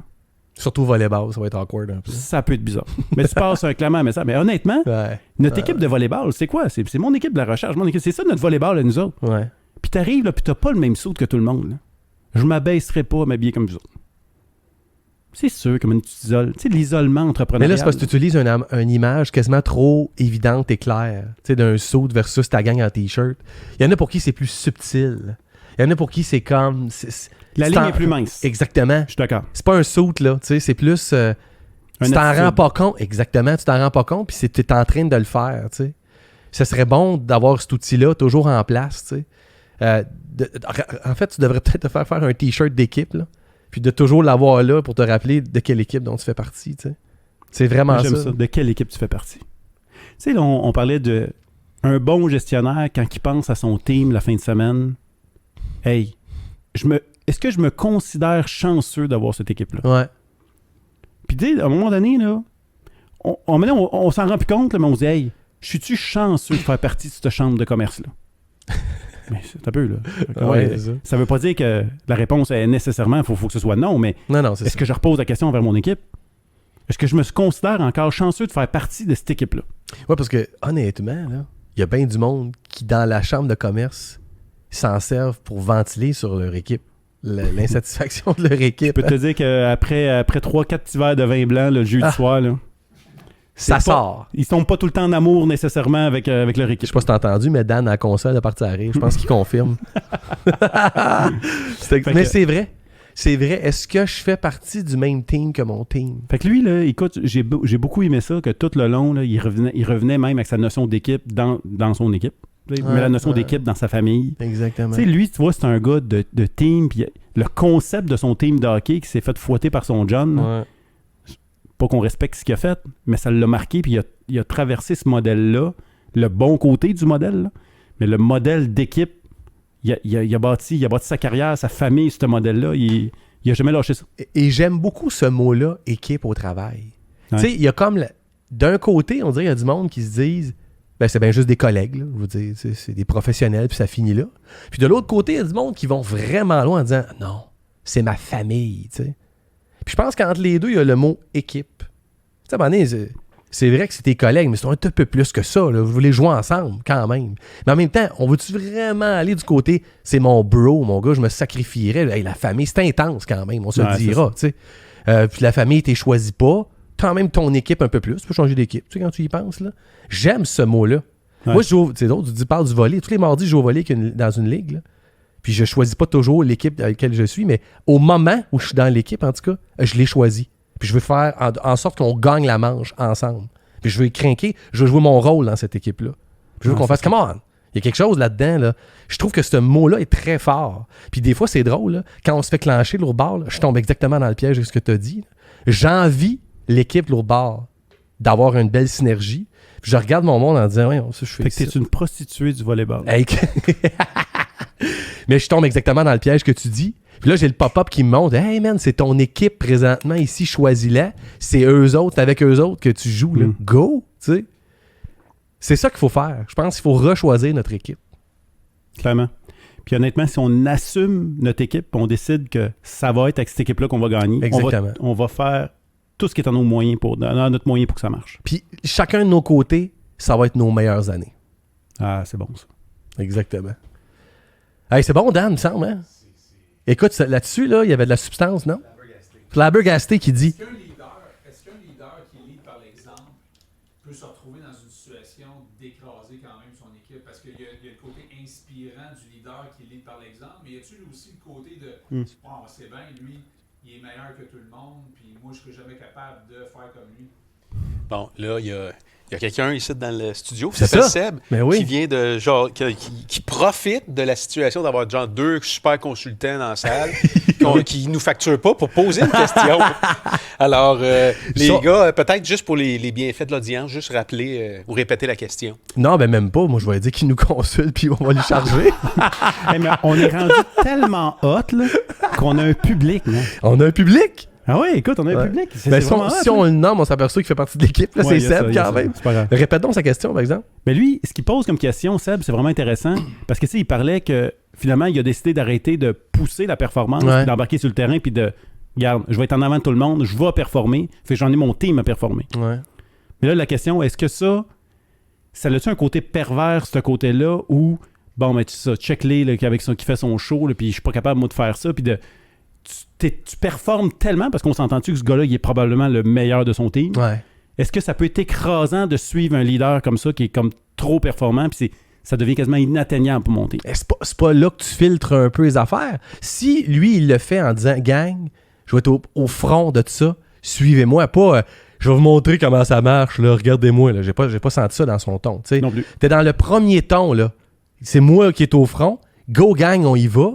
[SPEAKER 5] Surtout volleyball, ça va être awkward un peu.
[SPEAKER 3] ça peut être bizarre. Mais tu passes clairement un message. Mais honnêtement,
[SPEAKER 5] Ouais.
[SPEAKER 3] notre équipe de volleyball, c'est quoi? C'est mon équipe de la recherche. C'est ça notre volleyball à nous autres.
[SPEAKER 5] Ouais.
[SPEAKER 3] Puis t'arrives, là, puis t'as pas le même saut que tout le monde, là. Je m'abaisserais pas à m'habiller comme vous autres. C'est sûr, comme tu t'isoles. Tu sais, l'isolement
[SPEAKER 5] Mais
[SPEAKER 3] entrepreneurial.
[SPEAKER 5] là, c'est parce que tu utilises une image quasiment trop évidente et claire. Tu sais, d'un saut versus ta gang en t-shirt. Il y en a pour qui c'est plus subtil. Il y en a pour qui c'est comme...
[SPEAKER 3] La
[SPEAKER 5] c'est
[SPEAKER 3] ligne
[SPEAKER 5] en-
[SPEAKER 3] est plus mince.
[SPEAKER 5] Exactement.
[SPEAKER 3] Je suis d'accord.
[SPEAKER 5] C'est pas un saut, là. Tu sais, c'est plus... tu t'en
[SPEAKER 3] attitude.
[SPEAKER 5] rends pas compte. Exactement, tu t'en rends pas compte, puis tu es en train de le faire, tu sais. Ce serait bon d'avoir cet outil-là toujours en place, tu sais. En fait, tu devrais peut-être te faire un t-shirt d'équipe, là. Puis de toujours l'avoir là pour te rappeler de quelle équipe dont tu fais partie, tu sais. C'est vraiment
[SPEAKER 3] Moi, j'aime
[SPEAKER 5] ça.
[SPEAKER 3] ça. De quelle équipe tu fais partie? Tu sais, là, on parlait de un bon gestionnaire quand il pense à son team la fin de semaine. Hey, est-ce que je me considère chanceux d'avoir cette équipe-là?
[SPEAKER 5] Ouais.
[SPEAKER 3] Puis, tu sais, à un moment donné, là, on s'en rend plus compte, là, mais on se dit, hey, je suis-tu chanceux de faire partie de cette chambre de commerce-là? Mais c'est un peu, là.
[SPEAKER 5] Ouais, c'est ça.
[SPEAKER 3] Ça veut pas dire que la réponse est nécessairement, il faut que ce soit non, mais
[SPEAKER 5] Non, c'est
[SPEAKER 3] est-ce
[SPEAKER 5] ça.
[SPEAKER 3] que je repose la question envers mon équipe? Est-ce que je me considère encore chanceux de faire partie de cette équipe-là?
[SPEAKER 5] Ouais, parce que, honnêtement, là, il y a bien du monde qui, dans la chambre de commerce, s'en servent pour ventiler sur leur équipe. L'insatisfaction de leur équipe.
[SPEAKER 3] Je peux te dire qu'après 3-4 petits verres de vin blanc le jeudi soir, là,
[SPEAKER 5] Ça
[SPEAKER 3] c'est pas-
[SPEAKER 5] sort.
[SPEAKER 3] ils sont pas tout le temps en amour nécessairement avec leur
[SPEAKER 5] Je
[SPEAKER 3] équipe.
[SPEAKER 5] sais pas si t'as entendu, mais Dan à la console de partir à rire. Je pense qu'il confirme.
[SPEAKER 3] Fait
[SPEAKER 5] Mais
[SPEAKER 3] que-
[SPEAKER 5] c'est vrai. C'est vrai. Est-ce que je fais partie du même team que mon team?
[SPEAKER 3] Fait que lui, là, écoute, j'ai beaucoup aimé ça, que tout le long, là, il revenait même avec sa notion d'équipe dans son équipe. Il
[SPEAKER 5] Ouais,
[SPEAKER 3] met la notion
[SPEAKER 5] ouais.
[SPEAKER 3] d'équipe dans sa famille.
[SPEAKER 5] Exactement.
[SPEAKER 3] Tu sais, lui, tu vois, c'est un gars de team. Puis le concept de son team de hockey qui s'est fait fouetter par son John, là,
[SPEAKER 5] Ouais.
[SPEAKER 3] pas qu'on respecte ce qu'il a fait, mais ça l'a marqué. Puis il a traversé ce modèle-là, le bon côté du modèle, là, mais le modèle d'équipe, il a bâti sa carrière, sa famille, ce modèle-là. Il a jamais lâché ça.
[SPEAKER 5] Et j'aime beaucoup ce mot-là, équipe au travail.
[SPEAKER 3] Ouais.
[SPEAKER 5] Tu sais, il y a comme... D'un côté, on dirait qu'il y a du monde qui se disent... Ben, c'est bien juste des collègues, là. Je veux dire, c'est des professionnels, puis ça finit là. Puis de l'autre côté, il y a du monde qui vont vraiment loin en disant « Non, c'est ma famille, tu sais. » Puis je pense qu'entre les deux, il y a le mot « équipe ». Tu sais, à un moment donné, c'est vrai que c'est tes collègues, mais c'est un peu plus que ça, là. Vous voulez jouer ensemble, quand même. Mais en même temps, on veut-tu vraiment aller du côté « C'est mon bro, mon gars, je me sacrifierais. » Hey, la famille, c'est intense quand même, on se le dira, tu sais. Puis la famille, t'es choisi pas. Quand même ton équipe un peu plus. Tu peux changer d'équipe, tu sais, quand tu y penses, là. J'aime ce mot-là.
[SPEAKER 3] Ouais.
[SPEAKER 5] Moi, je joue, tu sais, d'autres, tu parles du volley. Tous les mardis, je joue au volley dans une ligue, là. Puis je choisis pas toujours l'équipe avec laquelle je suis, mais au moment où je suis dans l'équipe, en tout cas, je l'ai choisi. Puis je veux faire en sorte qu'on gagne la manche ensemble. Puis je veux craquer, je veux jouer mon rôle dans cette équipe-là. Puis je veux qu'on fasse, come on! Il y a quelque chose là-dedans, là. Je trouve que ce mot-là est très fort. Puis des fois, c'est drôle, là. Quand on se fait clencher l'autre bord, là, je tombe exactement dans le piège de ce que tu as dit. Là. J'envie l'équipe de l'autre bord d'avoir une belle synergie. Puis je regarde mon monde en disant, ouais, ça, je fais
[SPEAKER 3] Fait que
[SPEAKER 5] ça.
[SPEAKER 3] t'es une prostituée du volleyball.
[SPEAKER 5] Hey, mais je tombe exactement dans le piège que tu dis. Puis là, j'ai le pop-up qui me montre, hey man, c'est ton équipe présentement ici, choisis-la. C'est eux autres, c'est avec eux autres que tu joues. Là. Go! Tu sais. C'est ça qu'il faut faire. Je pense qu'il faut rechoisir notre équipe.
[SPEAKER 3] Clairement. Puis honnêtement, si on assume notre équipe, on décide que ça va être avec cette équipe-là qu'on va gagner,
[SPEAKER 5] Exactement.
[SPEAKER 3] on va faire tout ce qui est en nos moyens dans notre moyen pour que ça marche.
[SPEAKER 5] Puis chacun de nos côtés, ça va être nos meilleures années.
[SPEAKER 3] Ah, c'est bon ça.
[SPEAKER 5] Exactement. Hey, c'est bon, Dan, il me semble, hein? Écoute, là-dessus, là, il y avait de la substance, non? Flabbergasté qui dit...
[SPEAKER 2] Est-ce qu'un leader qui lead par l'exemple peut se retrouver dans une situation d'écraser quand même son équipe? Parce qu'il y a le côté inspirant du leader qui lead par l'exemple, mais y a-t-il aussi le côté de bon, c'est bien, lui, il est meilleur que tout le monde, puis moi, je serais jamais capable de faire comme lui?
[SPEAKER 1] Bon, là, il y a quelqu'un ici dans le studio qui
[SPEAKER 5] C'est
[SPEAKER 1] s'appelle
[SPEAKER 5] ça.
[SPEAKER 1] Seb,
[SPEAKER 5] Ben oui.
[SPEAKER 1] qui vient de genre qui profite de la situation d'avoir genre deux super consultants dans la salle qui nous facturent pas pour poser une question. Alors, les gars, peut-être juste pour les bienfaits de l'audience, juste rappeler ou répéter la question.
[SPEAKER 5] Non, ben même pas. Moi, je vais dire qu'il nous consulte, puis on va lui charger.
[SPEAKER 3] Hey, mais on est rendu tellement hot là, qu'on a un public. Là.
[SPEAKER 5] On a un public.
[SPEAKER 3] Ah oui, écoute, on a un
[SPEAKER 5] Ouais.
[SPEAKER 3] public. C'est
[SPEAKER 5] Ben,
[SPEAKER 3] vraiment
[SPEAKER 5] si
[SPEAKER 3] hot,
[SPEAKER 5] on
[SPEAKER 3] là.
[SPEAKER 5] le nomme, on s'aperçoit qu'il fait partie de l'équipe. Là,
[SPEAKER 3] Ouais,
[SPEAKER 5] c'est
[SPEAKER 3] il y a ça,
[SPEAKER 5] Seb,
[SPEAKER 3] il y a
[SPEAKER 5] quand
[SPEAKER 3] ça.
[SPEAKER 5] même.
[SPEAKER 3] C'est pas grave.
[SPEAKER 5] Répète donc sa question, par exemple.
[SPEAKER 3] Mais lui, ce qu'il pose comme question, Seb, c'est vraiment intéressant parce que tu sais, il parlait que finalement, il a décidé d'arrêter de pousser la performance,
[SPEAKER 5] Ouais.
[SPEAKER 3] puis d'embarquer sur le terrain, puis de regarde, je vais être en avant de tout le monde, je vais performer, fait que j'en ai mon team à performer.
[SPEAKER 5] Ouais.
[SPEAKER 3] Mais là, la question, est-ce que ça a-tu un côté pervers, ce côté-là, où, bon, mais tu sais, check-les là, qui fait son show, là, puis je suis pas capable, moi, de faire ça, puis tu performes tellement, parce qu'on s'entend-tu que ce gars-là, il est probablement le meilleur de son team.
[SPEAKER 5] Ouais.
[SPEAKER 3] Est-ce que ça peut être écrasant de suivre un leader comme ça, qui est comme trop performant, puis ça devient quasiment inatteignable pour monter?
[SPEAKER 5] Eh, c'est pas là que tu filtres un peu les affaires. Si lui, il le fait en disant, gang, je vais être au front de tout ça, suivez-moi, pas je vais vous montrer comment ça marche, là, regardez-moi, là. J'ai pas senti ça dans son ton. Tu sais.
[SPEAKER 3] Non plus.
[SPEAKER 5] T'es dans le premier ton, là. C'est moi qui est au front. Go, gang, on y va.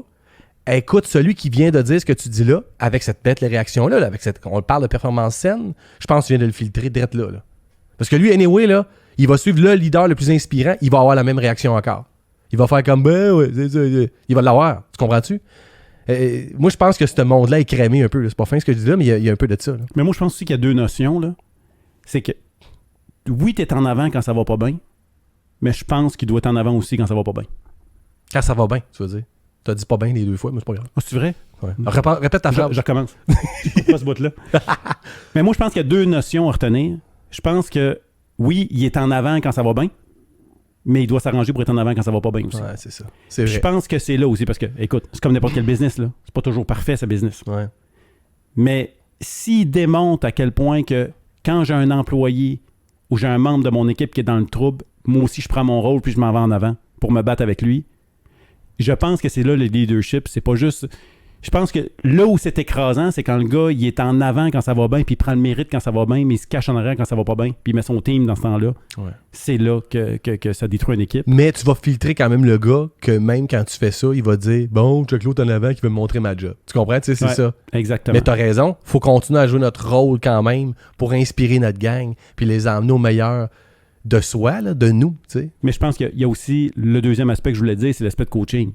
[SPEAKER 5] Écoute, celui qui vient de dire ce que tu dis là, avec cette bête, les réactions-là, là, on parle de performance saine, je pense que tu viens de le filtrer direct là. Parce que lui, anyway, là, il va suivre le leader le plus inspirant, il va avoir la même réaction encore. Il va faire comme, ben ouais, il va l'avoir. Tu comprends-tu? Moi, je pense que ce monde-là est crémé un peu. Là. C'est pas fin ce que je dis là, mais il y a un peu de ça. Là.
[SPEAKER 3] Mais moi, je pense aussi qu'il y a deux notions, là. C'est que, oui, t'es en avant quand ça va pas bien, mais je pense qu'il doit être en avant aussi quand ça va pas bien.
[SPEAKER 5] Quand ça va bien, tu veux dire. T'as dit pas bien les deux fois, mais c'est pas grave.
[SPEAKER 3] Ah, c'est vrai?
[SPEAKER 5] Ouais. Répète ta phrase.
[SPEAKER 3] Je recommence. Je coupe pas ce bout-là. Mais moi, je pense qu'il y a deux notions à retenir. Je pense que, oui, il est en avant quand ça va bien, mais il doit s'arranger pour être en avant quand ça va pas bien aussi.
[SPEAKER 5] Ouais, c'est ça. C'est
[SPEAKER 3] Puis
[SPEAKER 5] vrai.
[SPEAKER 3] je pense que c'est là aussi, parce que, écoute, c'est comme n'importe quel business, là. C'est pas toujours parfait, ce business.
[SPEAKER 5] Ouais.
[SPEAKER 3] Mais s'il démontre à quel point que quand j'ai un employé ou j'ai un membre de mon équipe qui est dans le trouble, moi aussi, je prends mon rôle puis je m'en vais en avant pour me battre avec lui, je pense que c'est là le leadership. C'est pas juste... Je pense que là où c'est écrasant, c'est quand le gars, il est en avant quand ça va bien, puis il prend le mérite quand ça va bien, mais il se cache en arrière quand ça va pas bien, puis il met son team dans ce temps-là.
[SPEAKER 5] Ouais.
[SPEAKER 3] C'est là que ça détruit une équipe.
[SPEAKER 5] Mais tu vas filtrer quand même le gars que même quand tu fais ça, il va dire bon, check l'autre en avant qui veut me montrer ma job. Tu comprends? Tu sais, c'est
[SPEAKER 3] Ouais,
[SPEAKER 5] ça.
[SPEAKER 3] Exactement.
[SPEAKER 5] Mais t'as raison, faut continuer à jouer notre rôle quand même pour inspirer notre gang puis les emmener au meilleur de soi, là, de nous. Tu sais.
[SPEAKER 3] Mais je pense qu'il y a aussi le deuxième aspect que je voulais dire, c'est l'aspect de coaching.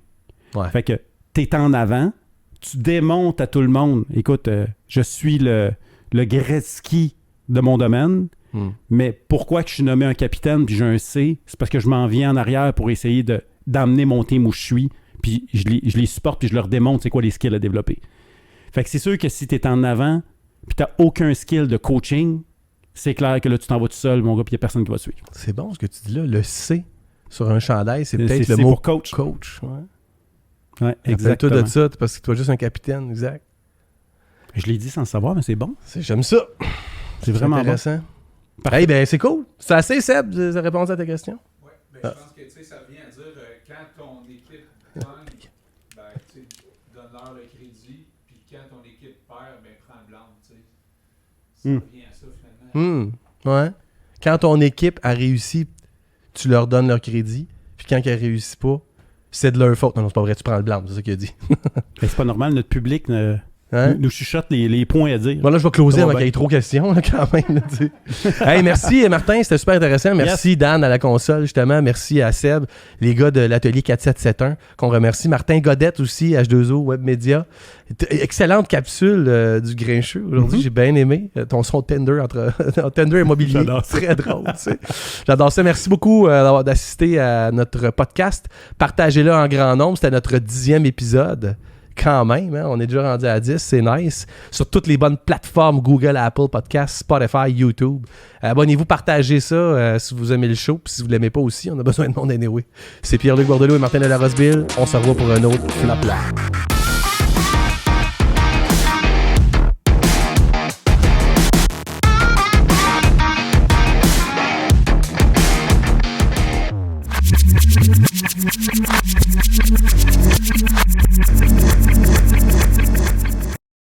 [SPEAKER 5] Ouais.
[SPEAKER 3] Fait que t'es en avant, tu démontes à tout le monde. Écoute, je suis le Gretzky de mon domaine, mais pourquoi que je suis nommé un capitaine puis j'ai un C? C'est parce que je m'en viens en arrière pour essayer d'emmener mon team où je suis, puis je les supporte puis je leur démontre c'est quoi les skills à développer. Fait que c'est sûr que si t'es en avant puis t'as aucun skill de coaching, c'est clair que là, tu t'en vas tout seul, mon gars, puis il n'y a personne qui va te suivre.
[SPEAKER 5] C'est bon ce que tu dis là. Le C sur un chandail, c'est peut-être
[SPEAKER 3] C'est
[SPEAKER 5] le mot
[SPEAKER 3] pour coach.
[SPEAKER 5] coach. Ouais.
[SPEAKER 3] Ouais,
[SPEAKER 5] Exactement.
[SPEAKER 3] exactement.
[SPEAKER 5] De ça, parce que tu es juste un capitaine, exact.
[SPEAKER 3] Je l'ai dit sans le savoir, mais c'est bon.
[SPEAKER 5] J'aime ça.
[SPEAKER 3] C'est vraiment bon.
[SPEAKER 5] intéressant.
[SPEAKER 3] Parfait.
[SPEAKER 5] Hey, ben c'est cool. C'est assez, Seb, de répondre à ta question.
[SPEAKER 6] Oui, ben, je pense que ça vient à dire quand ton équipe gagne, ben, donne-leur le crédit, puis quand ton équipe perd, ben, prends le blanc. Ça revient à ça finalement.
[SPEAKER 5] Ouais. Quand ton équipe a réussi, tu leur donnes leur crédit, puis quand elle réussit pas, c'est de leur faute. Non, c'est pas vrai, tu prends le blanc, c'est ça qu'il a dit.
[SPEAKER 3] C'est pas normal, notre public
[SPEAKER 5] Hein?
[SPEAKER 3] nous chuchote les points à dire.
[SPEAKER 5] Bon, là, je vais closer
[SPEAKER 3] Ça va
[SPEAKER 5] avant
[SPEAKER 3] bien.
[SPEAKER 5] qu'il y ait trop de questions, là, quand même. Là, tu sais. Hey, merci, Martin, c'était super intéressant. Merci, Dan, à la console, justement. Merci à Seb, les gars de l'atelier 4771, qu'on remercie. Martin Godette aussi, H2O Web Media. Excellente capsule du Grincheux. Aujourd'hui, j'ai bien aimé ton son Tinder entre Tinder et Mobilier.
[SPEAKER 3] J'adore ça.
[SPEAKER 5] Très drôle, tu sais. J'adore ça. Merci beaucoup d'assister à notre podcast. Partagez-le en grand nombre. C'était notre 10e épisode. Quand même, hein? On est déjà rendu à 10, c'est nice. Sur toutes les bonnes plateformes, Google, Apple Podcasts, Spotify, YouTube. Abonnez-vous, partagez ça si vous aimez le show. Puis si vous l'aimez pas aussi, on a besoin de monde anyway. C'est Pierre-Luc Bordelot et Martin de la Roseville. On se revoit pour un autre flap-là.